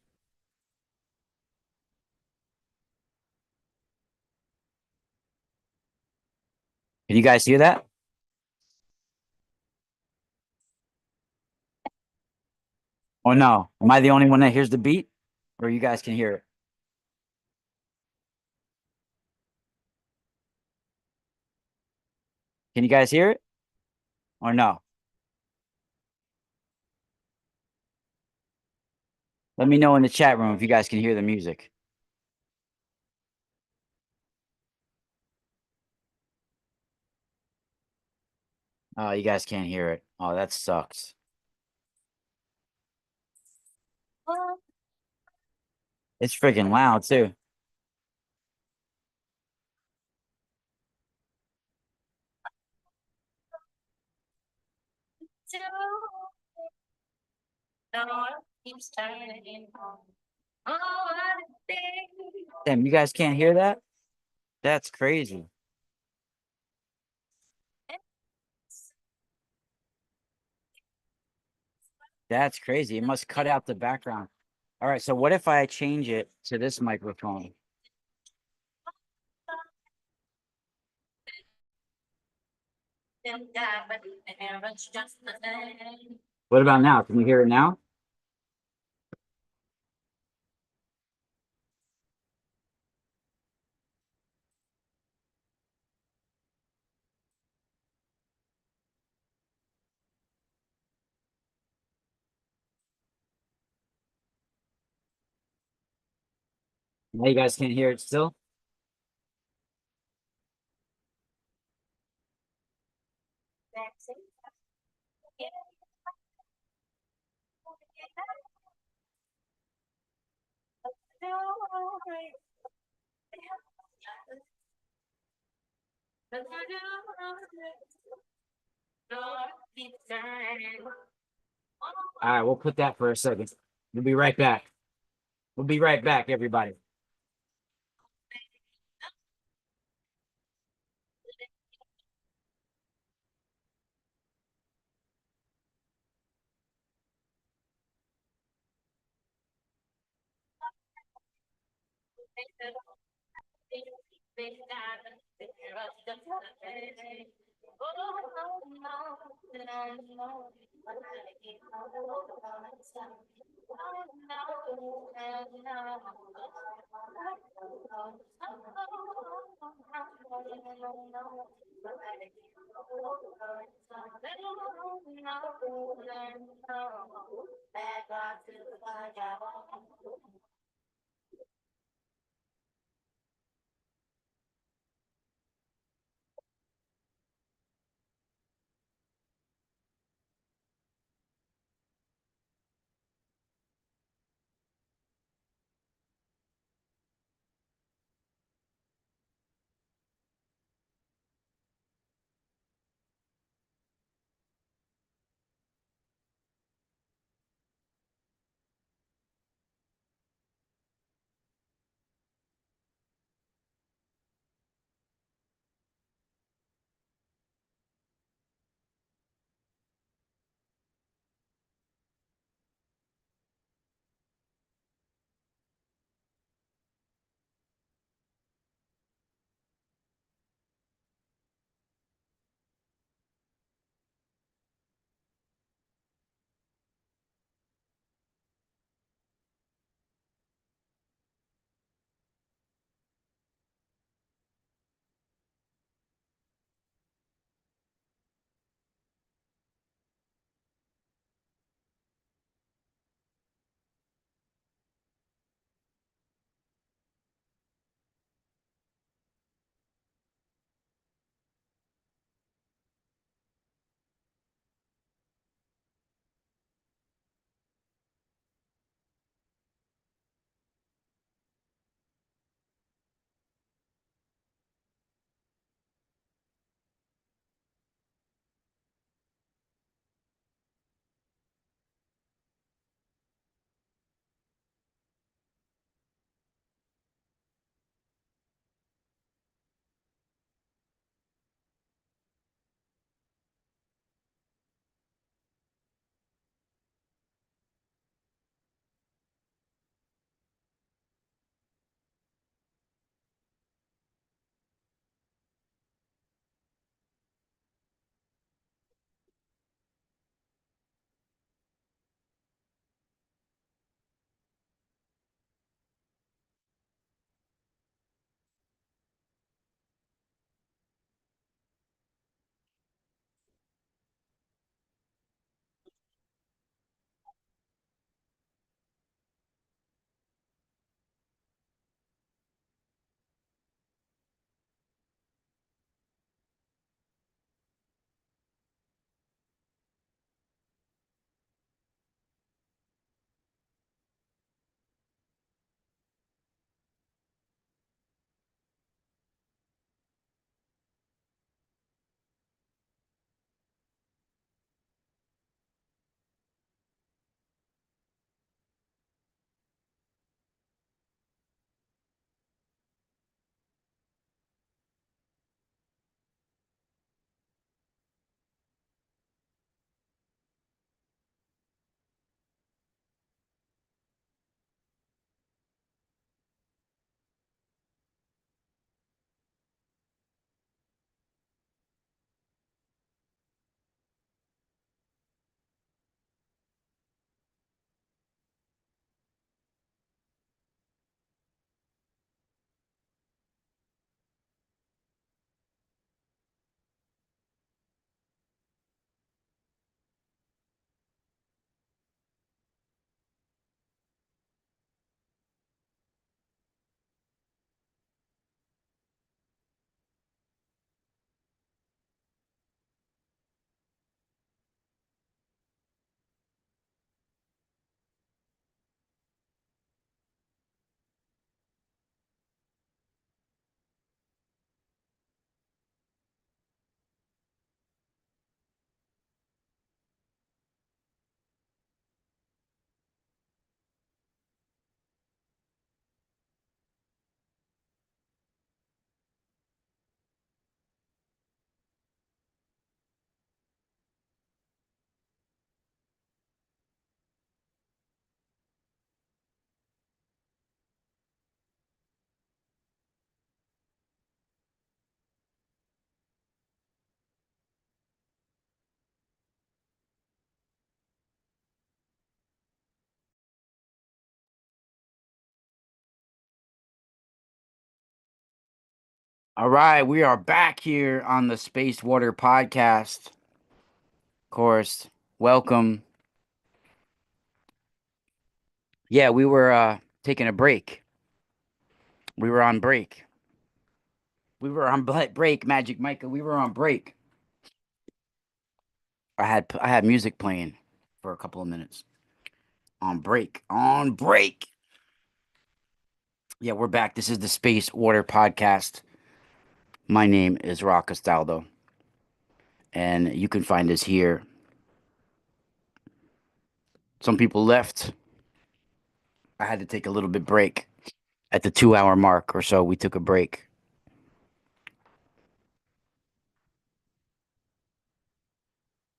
Can you guys hear that? Or no? Am I the only one that hears the beat? Or you guys can hear it? Can you guys hear it? Or no? Let me know in the chat room if you guys can hear the music. Oh, you guys can't hear it. Oh, that sucks. It's freaking loud too. Damn, you guys can't hear that? That's crazy. That's crazy. It must cut out the background. All right, so what if I change it to this microphone? What about now? Can you hear it now? Now you guys can't hear it still? All right, we'll put that for a second. We'll be right back. We'll be right back, everybody. All right, we are back here on the Space Water Podcast. Of course, welcome. Yeah, we were taking a break. We were on break. We were on break, Magic Micah. We were on break. I had music playing for a couple of minutes. On break. On break. Yeah, we're back. This is the Space Water Podcast. My name is Rock Castaldo, and you can find us here. Some people left. I had to take a little bit break. At the 2 hour mark or so, we took a break.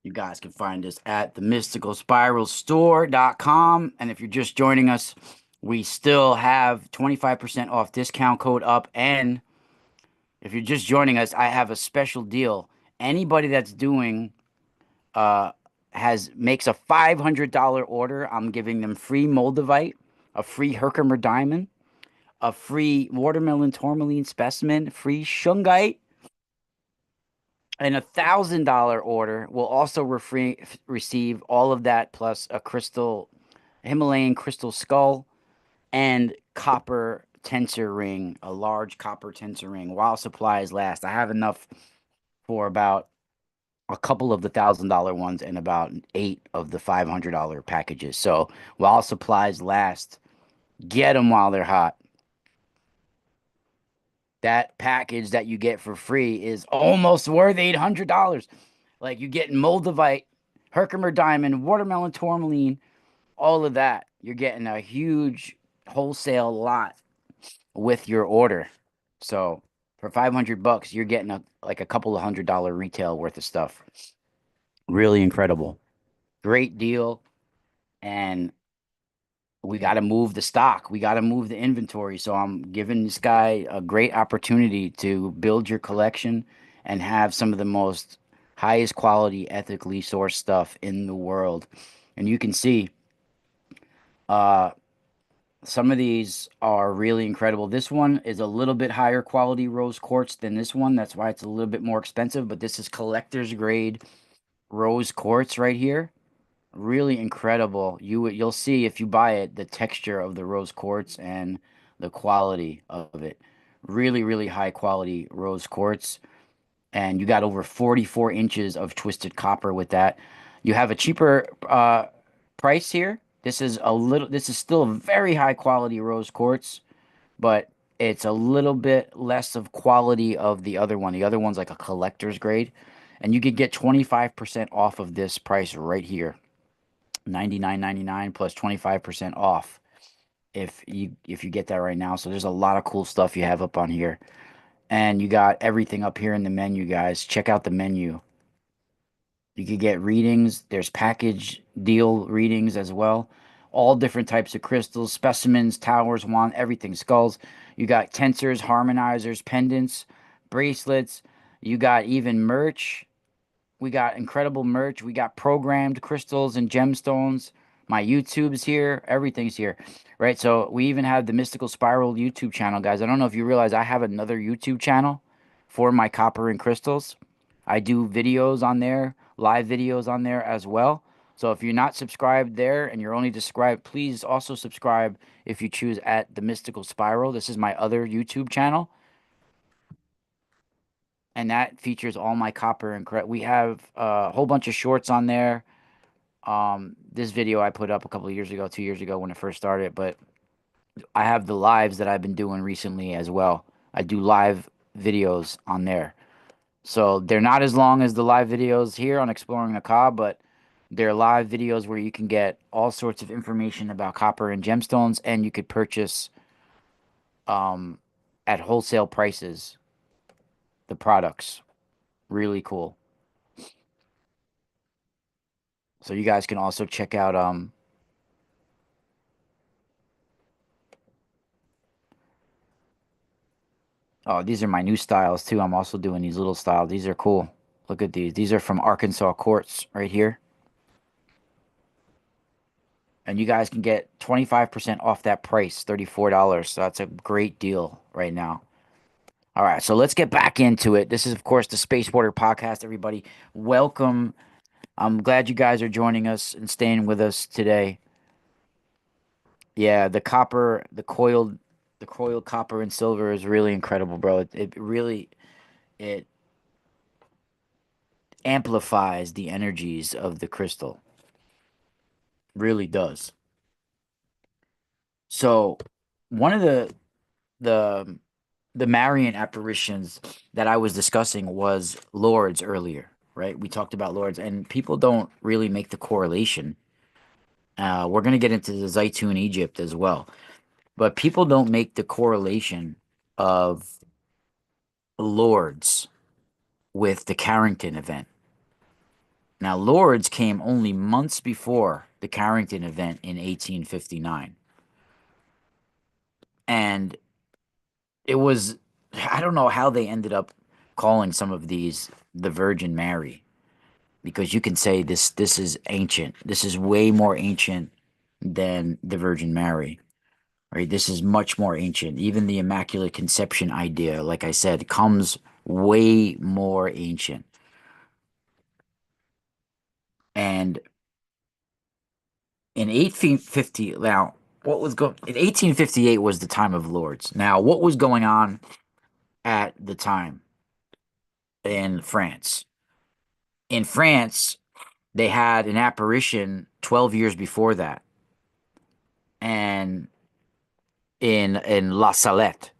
You guys can find us at the mysticalspiralstore.com. And if you're just joining us, we still have 25% off discount code up. And if you're just joining us, I have a special deal. Anybody that's doing uh makes a $500 order, I'm giving them free Moldavite, a free Herkimer diamond, a free watermelon tourmaline specimen, free shungite, and $1,000 order will also receive all of that plus a Himalayan crystal skull and copper tensor ring, a large copper tensor ring while supplies last. I have enough for about a couple of the $1,000 ones and about 8 of the $500 packages. So while supplies last, get them while they're hot. That package that you get for free is almost worth $800. Like you getting Moldavite, Herkimer diamond, watermelon tourmaline, all of that. You're getting a huge wholesale lot with your order. So for $500, you're getting like a couple of $100 retail worth of stuff. Really incredible. Great deal. And we got to move the stock. We got to move the inventory. So I'm giving this guy a great opportunity to build your collection and have some of the most highest quality, ethically sourced stuff in the world. And you can see uh, some of these are really incredible. This one is a little bit higher quality rose quartz than this one. That's why it's a little bit more expensive. But this is collector's grade rose quartz right here. Really incredible. You'll see if you buy it the texture of the rose quartz and the quality of it. Really, really high quality rose quartz, and you got over 44 inches of twisted copper with that. You have a cheaper price here. This is still a very high quality rose quartz, but it's a little bit less of quality of the other one. The other one's like a collector's grade, and you could get 25% off of this price right here. 99.99 plus 25% off if you get that right now. So there's a lot of cool stuff you have up on here. And you got everything up here in the menu, guys. Check out the menu. You could get readings. There's package deal readings as well. All different types of crystals, specimens, towers, wand, everything. Skulls. You got tensors, harmonizers, pendants, bracelets. You got even merch. We got incredible merch. We got programmed crystals and gemstones. My YouTube's here. Everything's here. Right? So we even have the Mystical Spiral YouTube channel, guys. I don't know if you realize I have another YouTube channel for my copper and crystals. I do videos on there, live videos on there as well. So if you're not subscribed there and you're only subscribed, please also subscribe if you choose at the Mystical Spiral. This is my other YouTube channel, and that features all my copper and we have a whole bunch of shorts on there. This video I put up a couple of years ago, 2 years ago when it first started, but I have the lives that I've been doing recently as well. I do live videos on there. So they're not as long as the live videos here on Exploring the Cobb, but they're live videos where you can get all sorts of information about copper and gemstones, and you could purchase um, at wholesale prices the products. Really cool. So you guys can also check out oh, these are my new styles too. I'm also doing these little styles. These are cool. Look at these. These are from Arkansas Quartz right here. And you guys can get 25% off that price, $34. So that's a great deal right now. All right, so let's get back into it. This is, of course, the Space Water Podcast, everybody. Welcome. I'm glad you guys are joining us and staying with us today. Yeah, the coiled copper and silver is really incredible, bro. It really it amplifies the energies of the crystal. Really does. So, one of the the Marian apparitions that I was discussing was lords earlier, right? We talked about lords, and people don't really make the correlation. We're going to get into the Zaytun Egypt as well, but people don't make the correlation of lords with the Carrington event. Now, lords came only months before the Carrington event in 1859, and it was I don't know how they ended up calling some of these the Virgin Mary, because you can say this is ancient. This is way more ancient than the Virgin Mary, right? This is much more ancient. Even the Immaculate Conception idea, like I said, comes way more ancient. And in 1850, now what was going in 1858 was the time of Lords. Now, what was going on at the time in France? In France, they had an apparition 12 years before that, and in La Salette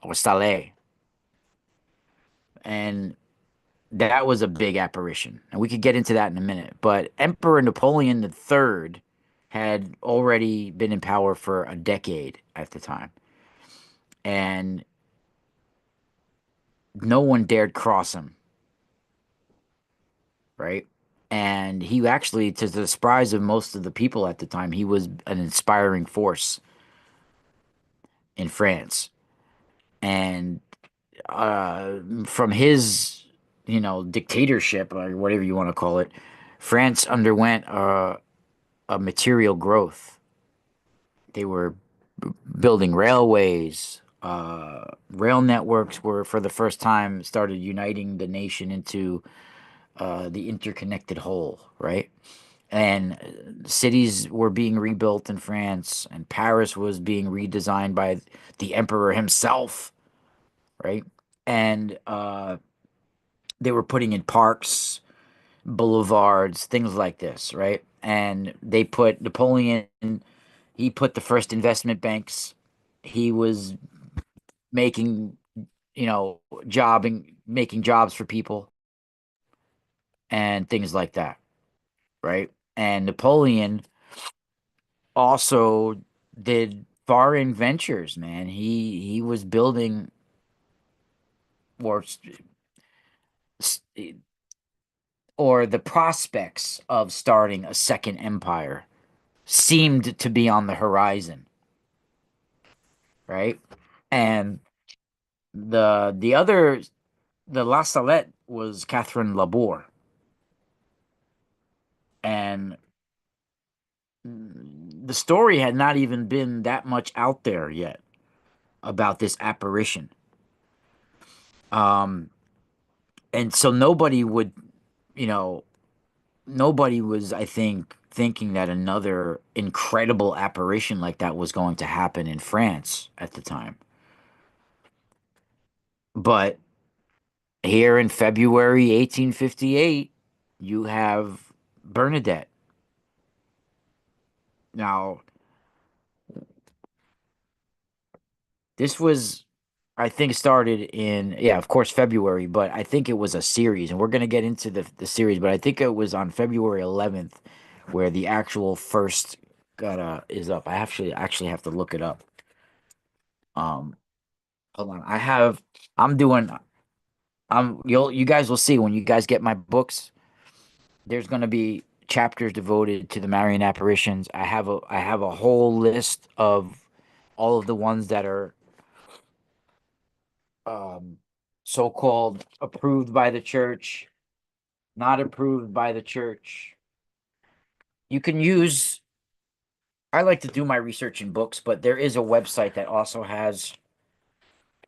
or Salé, and that was a big apparition. And we could get into that in a minute. But Emperor Napoleon III had already been in power for a decade at the time, and no one dared cross him, right? And he actually, to the surprise of most of the people at the time, he was an inspiring force in France. And from his, dictatorship or whatever you want to call it, France underwent a material growth. They were building railways. Rail networks were, for the first time, started uniting the nation into the interconnected whole, right? And cities were being rebuilt in France, and Paris was being redesigned by the emperor himself, right? And they were putting in parks, boulevards, things like this, right? And they put Napoleon, he put the first investment banks. He was making, making jobs for people and things like that, right? And Napoleon also did foreign ventures, man. He was building or or the prospects of starting a second empire seemed to be on the horizon, right? And the other the La Salette was Catherine Laborde, and the story had not even been that much out there yet about this apparition. Um, and so you know, nobody was, I think, thinking that another incredible apparition like that was going to happen in France at the time. But here in February 1858, you have Bernadette. Now, this was, I think, started in, yeah, of course, February, but I think it was a series, and we're going to get into the series, but I think it was on February 11th where the actual first is up. I actually have to look it up. Um, Hold on. I'm doing, you guys will see when you guys get my books, there's going to be chapters devoted to the Marian apparitions. I have a whole list of all of the ones that are um, so-called approved by the church, not approved by the church. You can use, I like to do my research in books, but there is a website that also has,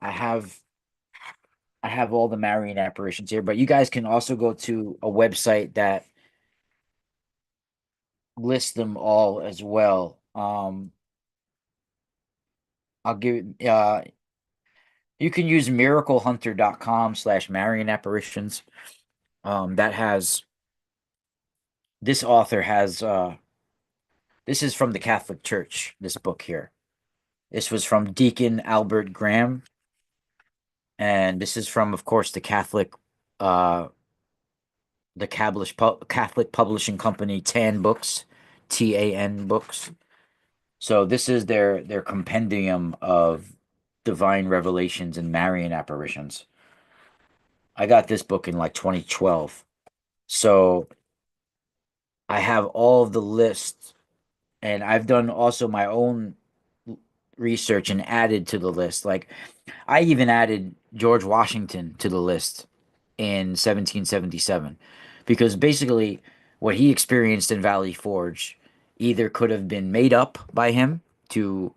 I have I have all the Marian apparitions here, but you guys can also go to a website that lists them all as well. I'll give you can use miraclehunter.com/Marian apparitions. That has this author has this is from the Catholic Church, this book here. This was from Deacon Albert Graham, and this is from, of course, uh the Catholic Publishing Company, TAN Books, TAN Books. So this is their compendium of divine revelations and Marian apparitions. I got this book in like 2012. So I have all of the lists, and I've done also my own research and added to the list. Like I even added George Washington to the list in 1777 because basically what he experienced in Valley Forge either could have been made up by him to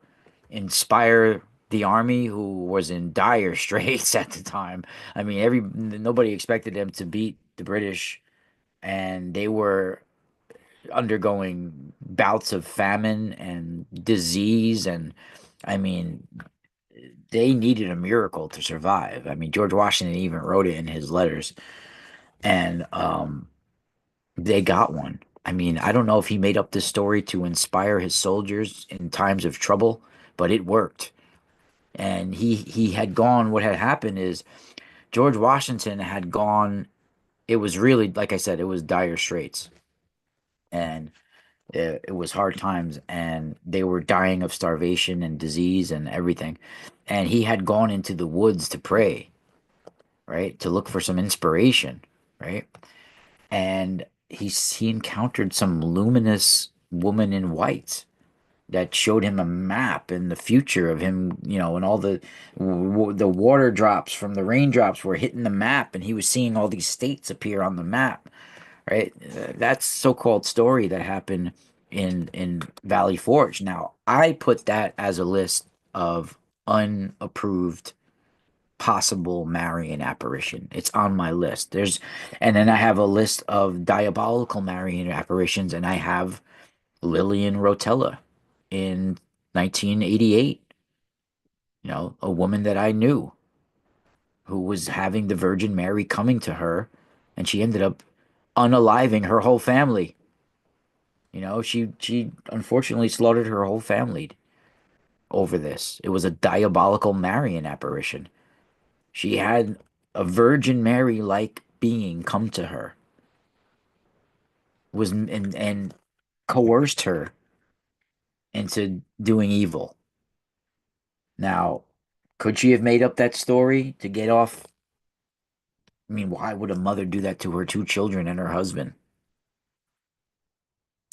inspire the army who was in dire straits at the time. I mean, every nobody expected them to beat the British, and they were undergoing bouts of famine and disease, and I mean, they needed a miracle to survive. I mean, George Washington even wrote it in his letters, and they got one. I mean, I don't know if he made up this story to inspire his soldiers in times of trouble, but it worked. And he had gone. What had happened is George Washington had gone. It was really, like I said, it was dire straits, and it was hard times, and they were dying of starvation and disease and everything. And he had gone into the woods to pray, right, to look for some inspiration, right? And he encountered some luminous woman in white that showed him a map and the future of him, and all the water drops from the raindrops were hitting the map, and he was seeing all these states appear on the map, right? That's so-called story that happened in Valley Forge. Now, I put that as a list of unapproved possible Marian apparition. It's on my list. And then I have a list of diabolical Marian apparitions, and I have Lillian Rotella in 1988. A woman that I knew who was having the Virgin Mary coming to her, and she ended up unaliving her whole family. She unfortunately slaughtered her whole family over this. It was a diabolical Marian apparition. She had a Virgin Mary like being come to her, was and coerced her into doing evil. Now, could she have made up that story to get off? I mean, why would a mother do that to her two children and her husband?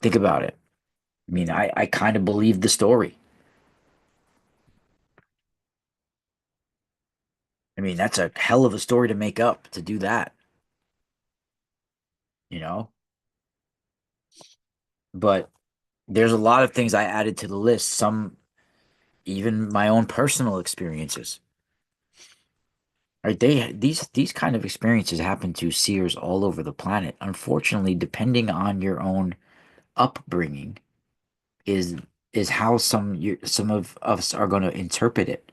Think about it. I mean, I kind of believe the story. I mean, that's a hell of a story to make up to do that, you know? But there's a lot of things I added to the list, some even my own personal experiences. Right? These kind of experiences happen to seers all over the planet. Unfortunately, depending on your own upbringing, is is how some of us are going to interpret it.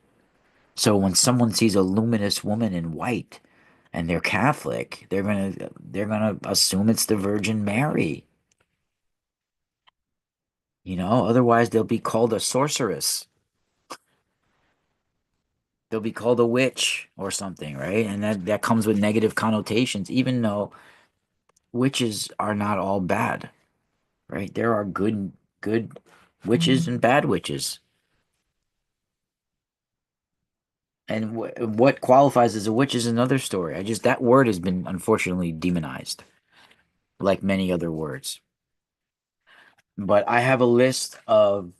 So when someone sees a luminous woman in white and they're Catholic, they're gonna assume it's the Virgin Mary. Otherwise they'll be called a sorceress. They'll be called a witch or something, right? And that comes with negative connotations, even though witches are not all bad, right? There are good witches and bad witches. And what qualifies as a witch is another story. That word has been unfortunately demonized, like many other words. But I have a list of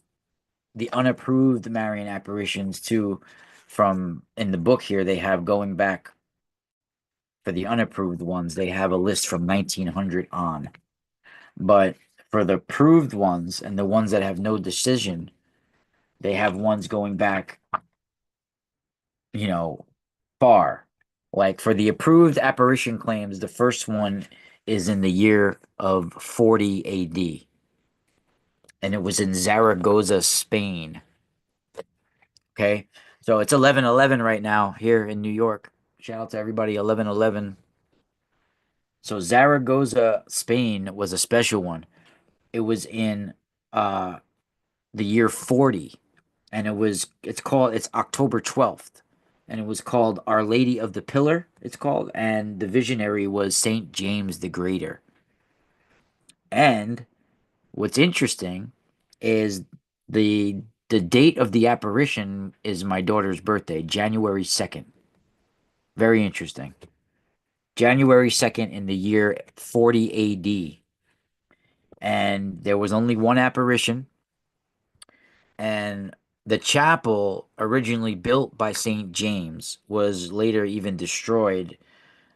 the unapproved Marian apparitions too. From in the book here, they have going back for the unapproved ones. They have a list from 1900 on. But for the approved ones and the ones that have no decision, they have ones going back, you know, far. Like for the approved apparition claims, the first one is in the year of 40 AD, and it was in Zaragoza, Spain. Okay. So it's 11/11 right now here in New York. Shout out to everybody, 11/11. So Zaragoza, Spain was a special one. It was in uh the year 40, and it's October 12th, and it was called Our Lady of the Pillar, it's called, and the visionary was Saint James the Greater. And what's interesting is the the date of the apparition is my daughter's birthday, January 2nd. Very interesting. January 2nd in the year 40 AD. And there was only one apparition. And the chapel, originally built by St. James, was later even destroyed,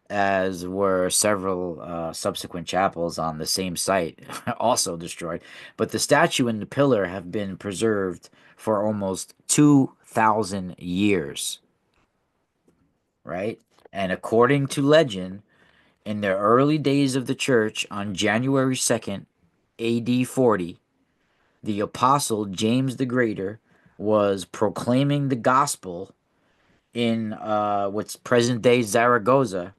as were several subsequent chapels on the same site, also destroyed. But the statue and the pillar have been preserved for almost 2,000 years, right? And according to legend, in the early days of the church, on January 2nd, AD 40, the apostle James the Greater was proclaiming the gospel in what's present day Zaragoza.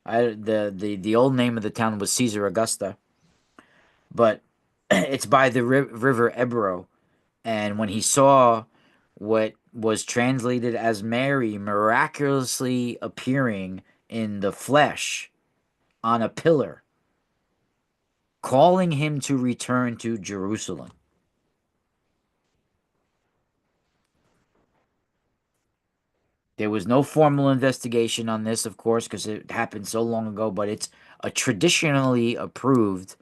The old name of the town was Caesar Augusta, but it's by the river Ebro. And when he saw what was translated as Mary miraculously appearing in the flesh on a pillar, calling him to return to Jerusalem. There was no formal investigation on this, of course, because it happened so long ago, but it's a traditionally approved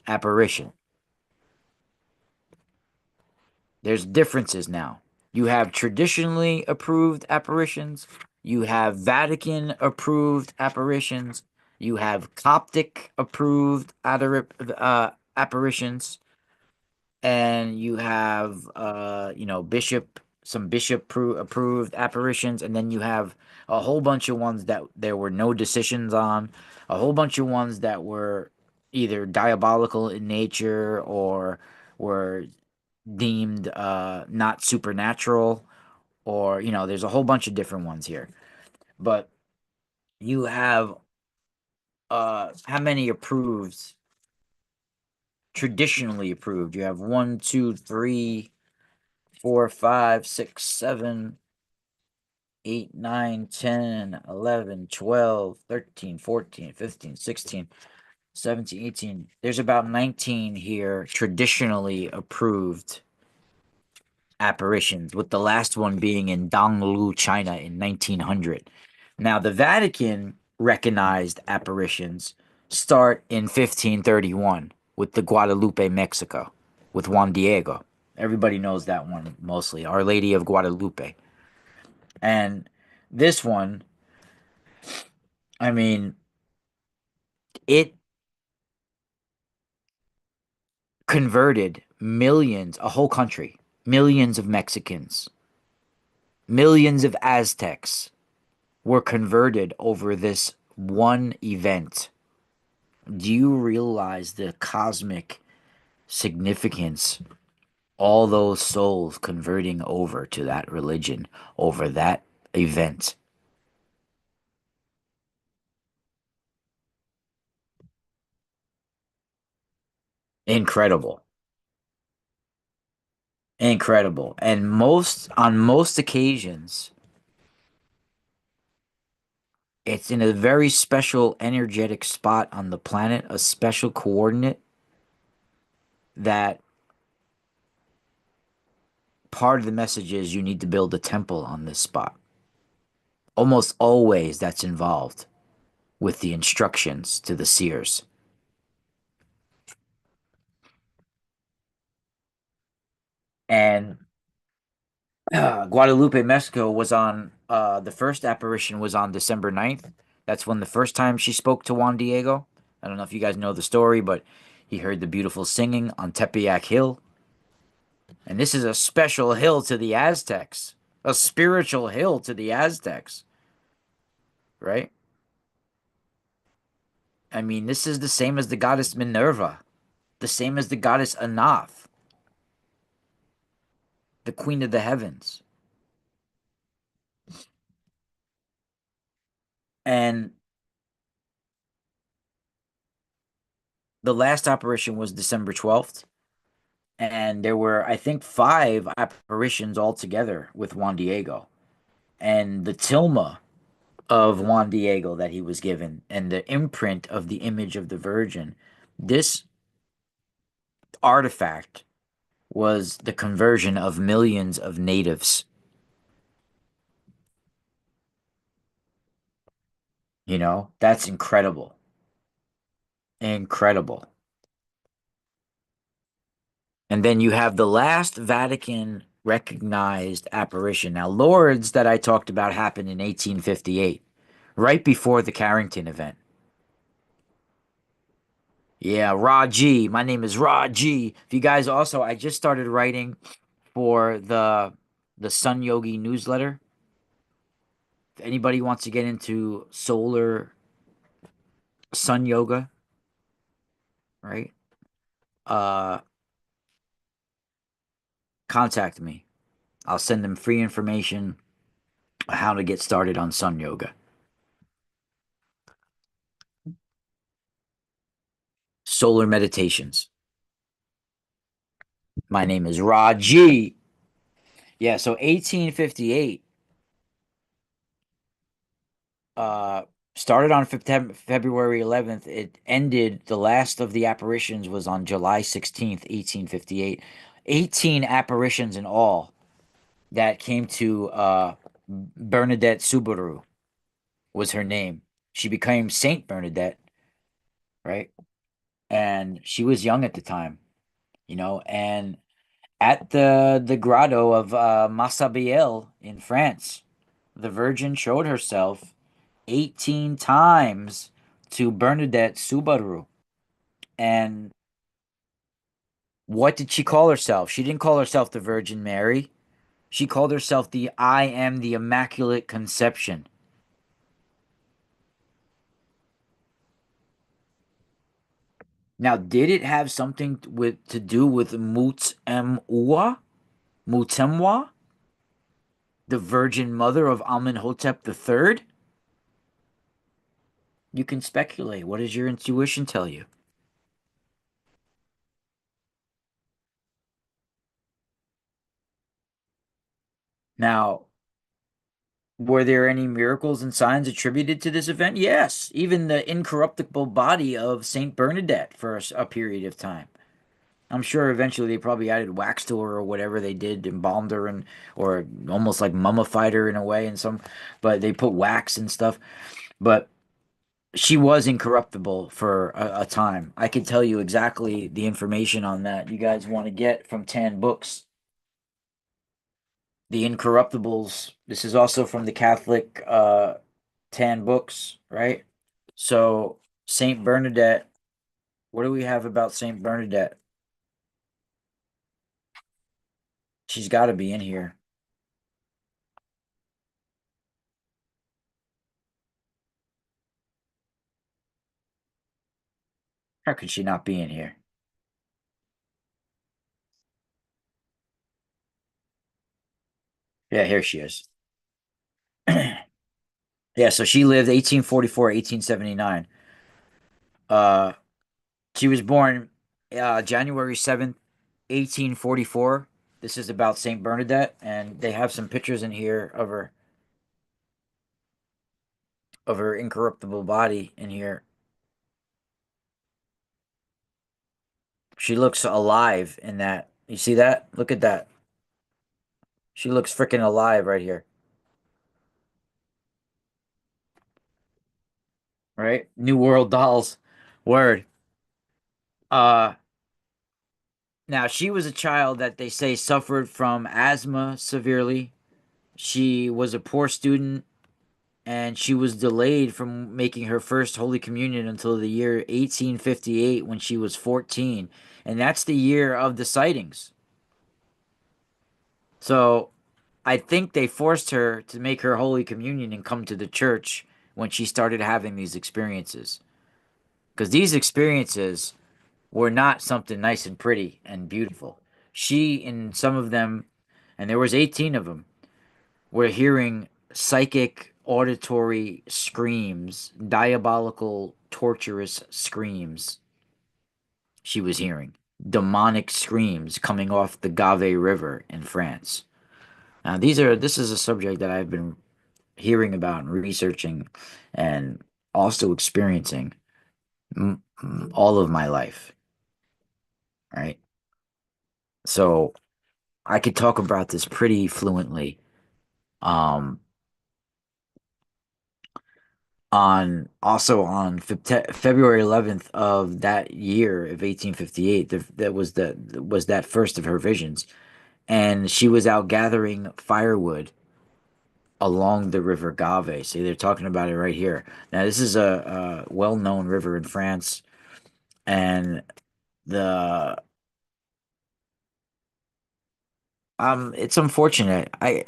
apparition. There's differences now. You have traditionally approved apparitions, you have Vatican approved apparitions, you have Coptic approved apparitions, and you have approved apparitions, and then you have a whole bunch of ones that there were no decisions on, a whole bunch of ones that were either diabolical in nature or were deemed not supernatural, or there's a whole bunch of different ones here. But you have how many approved, traditionally approved? You have one, two, three, 4, 5, 6, 7, 8, 9, 10, 11, 12, 13, 14, 15, 16, 17, 18. There's about 19 here traditionally approved apparitions, with the last one being in Donglu, China in 1900. Now, the Vatican recognized apparitions start in 1531 with the Guadalupe, Mexico, with Juan Diego. Everybody knows that one mostly, Our Lady of Guadalupe. And this one, I mean, it converted millions, a whole country, millions of Mexicans, millions of Aztecs were converted over this one event. Do you realize the cosmic significance? All those souls converting over to that religion over that event. Incredible. Incredible. And on most occasions, it's in a very special energetic spot on the planet, a special coordinate that part of the message is you need to build a temple on this spot. Almost always that's involved with the instructions to the seers. And Guadalupe, Mexico was on the first apparition was on December 9th. That's when the first time she spoke to Juan Diego. I don't know if you guys know the story, but he heard the beautiful singing on Tepeyac Hill. And this is a special hill to the Aztecs, a spiritual hill to the Aztecs. right? I mean, this is the same as the goddess Minerva, the same as the goddess Anath, the queen of the heavens. And the last apparition was December 12th. And there were, I think, five apparitions altogether with Juan Diego. And the tilma of Juan Diego that he was given and the imprint of the image of the Virgin, this artifact was the conversion of millions of natives. You know, that's incredible. Incredible. And then you have the last Vatican recognized apparition. Now, Lourdes that I talked about happened in 1858, right before the Carrington event. Yeah, Raw G. My name is Raw G. If you guys also, I just started writing for the Sun Yogi newsletter. If anybody wants to get into solar sun yoga, right? Uh, contact me. I'll send them free information on how to get started on sun yoga. Solar meditations. My name is Raji. Yeah, so 1858 uh started on February 11th. It ended, the last of the apparitions was on July 16th, 1858. 18 apparitions in all that came to Bernadette Subaru was her name. She became Saint Bernadette, right? And she was young at the time, you know, and at the grotto of Massabielle in France, the Virgin showed herself 18 times to Bernadette Subaru. And what did she call herself? She didn't call herself the Virgin Mary. She called herself the I am the Immaculate Conception. Now, did it have something with to do with Mutemwa? Mutemwa? The Virgin Mother of Amenhotep III? You can speculate. What does your intuition tell you? Now, were there any miracles and signs attributed to this event? Yes, even the incorruptible body of Saint Bernadette for a period of time. I'm sure eventually they probably added wax to her or whatever they did, embalmed her and or almost like mummified her in a way and some, but they put wax and stuff. But she was incorruptible for a time. I can tell you exactly the information on that you guys want to get from Tan Books. The Incorruptibles. This is also from the Catholic Tan Books, right? So Saint Bernadette, what do we have about Saint Bernadette? She's got to be in here. How could she not be in here? Yeah, here she is. Yeah, so she lived 1844, 1879. Uh, she was born January 7th, 1844. This is about Saint Bernadette, and they have some pictures in here of her incorruptible body in here. She looks alive in that. You see that? Look at that. She looks freaking alive right here. Right? New World Dolls. Word. Uh Now she was a child that they say suffered from asthma severely. She was a poor student and she was delayed from making her first Holy Communion until the year 1858 when she was 14. And that's the year of the sightings. So I think they forced her to make her Holy Communion and come to the church when she started having these experiences. Because these experiences were not something nice and pretty and beautiful. She, in some of them, and there was 18 of them, were hearing psychic auditory screams, diabolical, torturous screams she was hearing. Demonic screams coming off the Gave River in France. Now, this is a subject that I've been hearing about and researching and also experiencing all of my life, right? So I could talk about this pretty fluently. Um, on also on February 11th of that year of 1858, that was that first of her visions, and she was out gathering firewood along the river Gave. See, they're talking about it right here. Now, this is a well-known river in France, and the it's unfortunate. I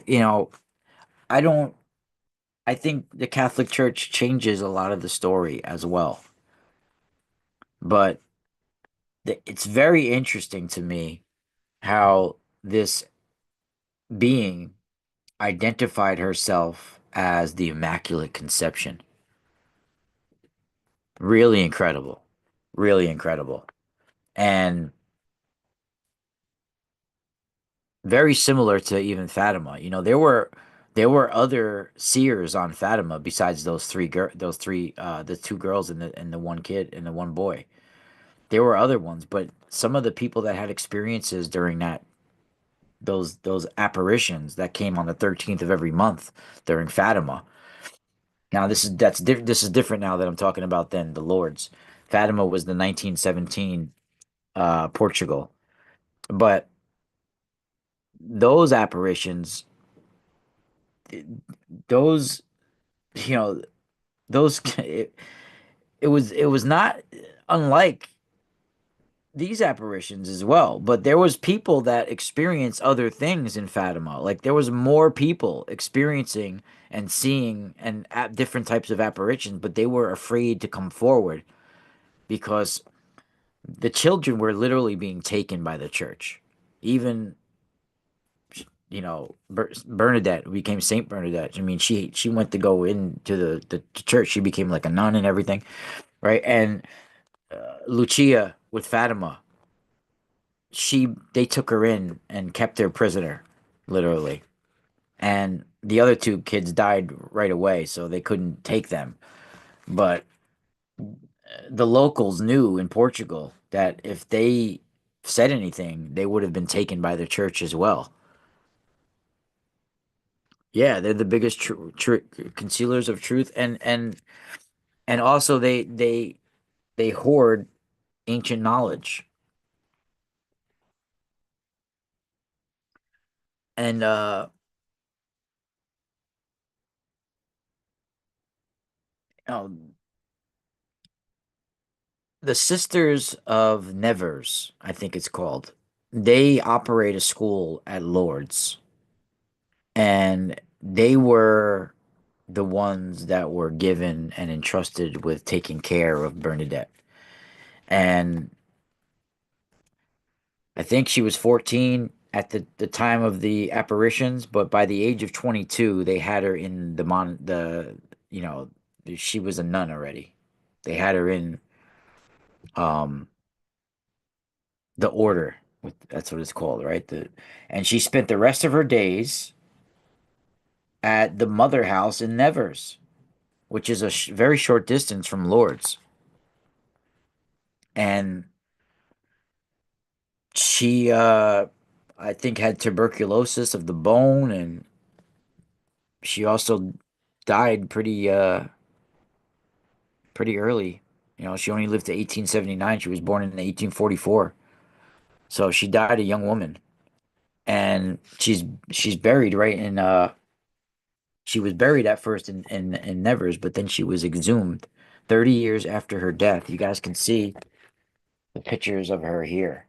don't. I think the Catholic Church changes a lot of the story as well, but it's very interesting to me how this being identified herself as the Immaculate Conception. Really incredible. Really incredible. And very similar to even Fatima. There were other seers on Fatima besides the two girls and the one kid and the one boy. There were other ones, but some of the people that had experiences during those apparitions that came on the 13th of every month during Fatima. Now this is different now that I'm talking about then the Lords. Fatima was the 1917 Portugal. But those apparitions, those you know, those it was not unlike these apparitions as well, but there was people that experienced other things in Fatima. Like there was more people experiencing and seeing and at different types of apparitions, but they were afraid to come forward because the children were literally being taken by the church. Even Bernadette became Saint Bernadette. I mean, she went to go into the church. She became like a nun and everything, right? And Lucia with Fatima, they took her in and kept her prisoner, literally. And the other two kids died right away, so they couldn't take them. But the locals knew in Portugal that if they said anything, they would have been taken by the church as well. Yeah, they're the biggest concealers of truth, and also they hoard ancient knowledge. And oh, the Sisters of Nevers, I think it's called. They operate a school at Lord's, and they were the ones that were given and entrusted with taking care of Bernadette. And I think she was 14 at the time of the apparitions, but by the age of 22, they had her in you know, she was a nun already. They had her in um the order. That's what it's called, right? And she spent the rest of her days at the mother house in Nevers, which is a very short distance from Lourdes. And she, I think, had tuberculosis of the bone, and she also died pretty early. She only lived to 1879. She was born in 1844, so she died a young woman, and she's buried right in she was buried at first in Nevers, but then she was exhumed 30 years after her death. You guys can see the pictures of her here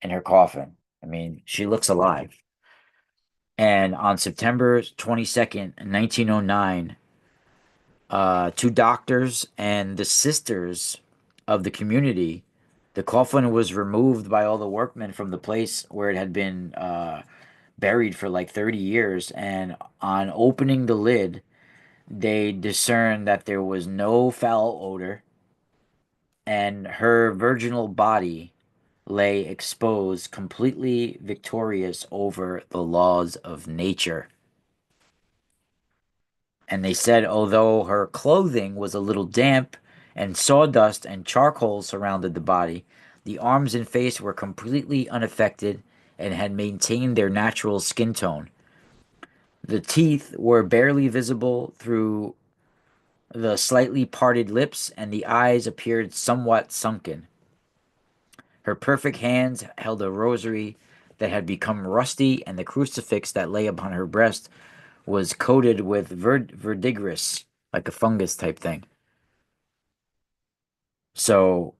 in her coffin. I mean, she looks alive. And on September 22nd, 1909, two doctors and the sisters of the community, the coffin was removed by all the workmen from the place where it had been buried for like 30 years. And on opening the lid, they discerned that there was no foul odor, and her virginal body lay exposed, completely victorious over the laws of nature. And they said, although her clothing was a little damp and sawdust and charcoal surrounded the body, the arms and face were completely unaffected and had maintained their natural skin tone. The teeth were barely visible through the slightly parted lips, and the eyes appeared somewhat sunken. Her perfect hands held a rosary that had become rusty, and the crucifix that lay upon her breast was coated with verdigris, like a fungus type thing. So,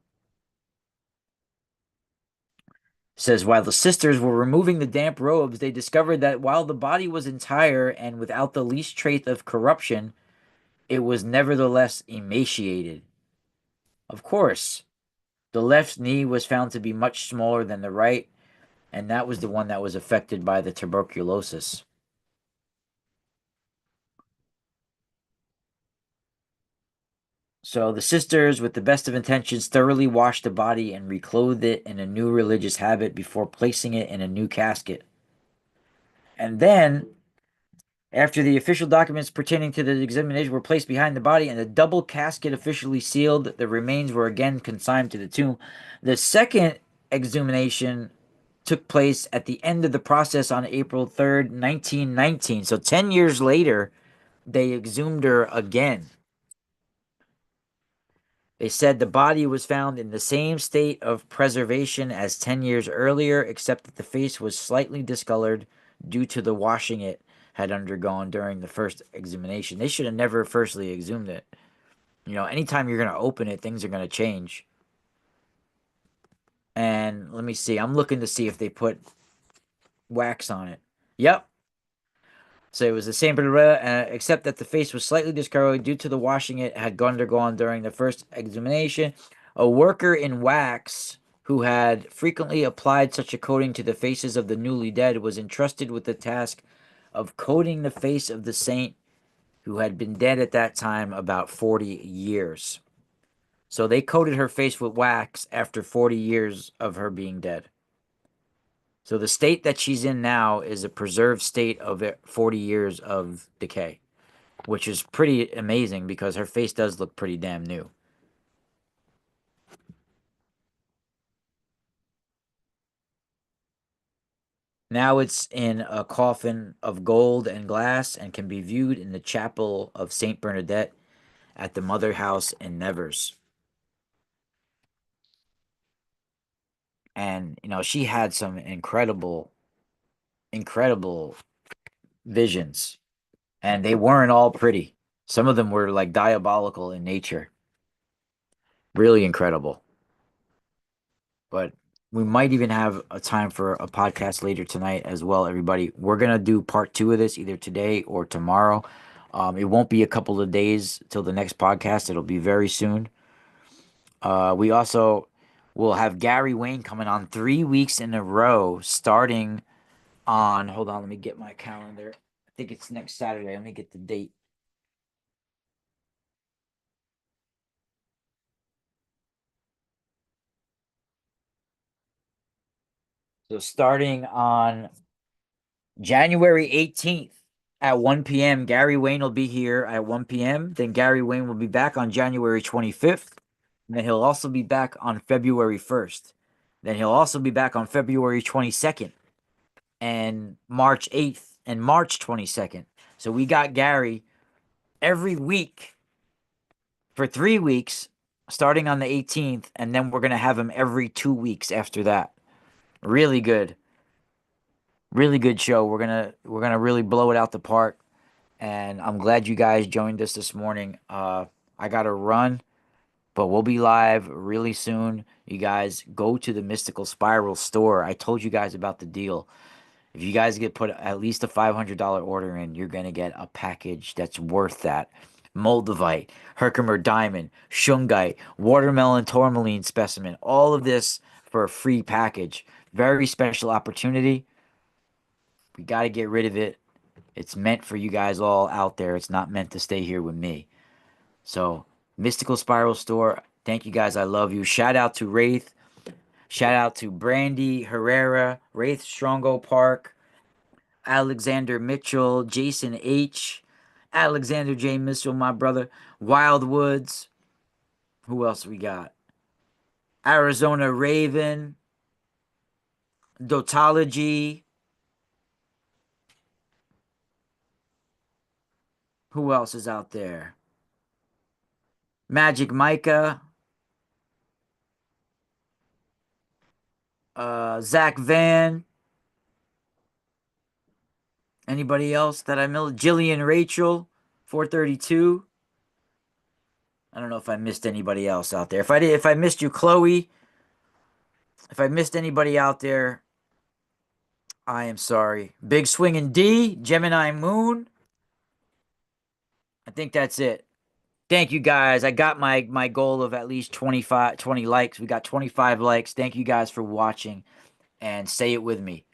says while the sisters were removing the damp robes, they discovered that while the body was entire and without the least trace of corruption, it was nevertheless emaciated. Of course, the left knee was found to be much smaller than the right, and that was the one that was affected by the tuberculosis. So the sisters, with the best of intentions, thoroughly washed the body and reclothed it in a new religious habit before placing it in a new casket. And then, after the official documents pertaining to the examination were placed behind the body and the double casket officially sealed, the remains were again consigned to the tomb. The second exhumation took place at the end of the process on April 3rd, 1919. So 10 years later, they exhumed her again. They said the body was found in the same state of preservation as 10 years earlier, except that the face was slightly discolored due to the washing it had undergone during the first examination. They should have never firstly exhumed it. You know, anytime you're going to open it, things are going to change. And let me see. I'm looking to see if they put wax on it. Yep. So it was the same, except that the face was slightly discolored due to the washing it had undergone during the first examination. A worker in wax who had frequently applied such a coating to the faces of the newly dead was entrusted with the task of coating the face of the saint who had been dead at that time about 40 years. So they coated her face with wax after 40 years of her being dead. So the state that she's in now is a preserved state of 40 years of decay, which is pretty amazing because her face does look pretty damn new. Now it's in a coffin of gold and glass and can be viewed in the chapel of St. Bernadette at the Mother House in Nevers. And, you know, she had some incredible, incredible visions, and they weren't all pretty. Some of them were like diabolical in nature. Really incredible. But we might even have a time for a podcast later tonight as well, everybody. We're gonna do part two of this either today or tomorrow. It won't be a couple of days till the next podcast. It'll be very soon. We also will have Gary Wayne coming on 3 weeks in a row, starting on. Hold on, let me get my calendar. I think it's next Saturday. Let me get the date. So starting on January 18th at 1 p.m., Gary Wayne will be here at 1 p.m. Then Gary Wayne will be back on January 25th. And then he'll also be back on February 1st. Then he'll also be back on February 22nd and March 8th and March 22nd. So we got Gary every week for 3 weeks, starting on the 18th. And then we're going to have him every 2 weeks after that. Really good. Really good show. We're gonna really blow it out the park, and I'm glad you guys joined us this morning. I gotta run, but we'll be live really soon. You guys go to the Mystical Spiral store. I told you guys about the deal. If you guys get put at least a $500 order in, you're gonna get a package that's worth that. Moldavite, Herkimer diamond, shungite, watermelon tourmaline specimen, all of this for a free package. Very special opportunity. We got to get rid of it. It's meant for you guys all out there. It's not meant to stay here with me. So, Mystical Spiral Store, thank you guys. I love you. Shout out to Wraith. Shout out to Brandy Herrera, Wraith Strongo Park, Alexander Mitchell, Jason H., Alexander J. Mitchell, my brother, Wildwoods. Who else we got? Arizona Raven, Dotology. Who else is out there? Magic Micah, Zach Van. Anybody else that I know? Jillian Rachel, 432. I don't know if I missed anybody else out there. If I did, if I missed you, Chloe, if I missed anybody out there, I am sorry. Big Swingin' D, Gemini Moon. I think that's it. Thank you guys. I got my goal of at least 25, 20 likes. We got 25 likes. Thank you guys for watching and say it with me.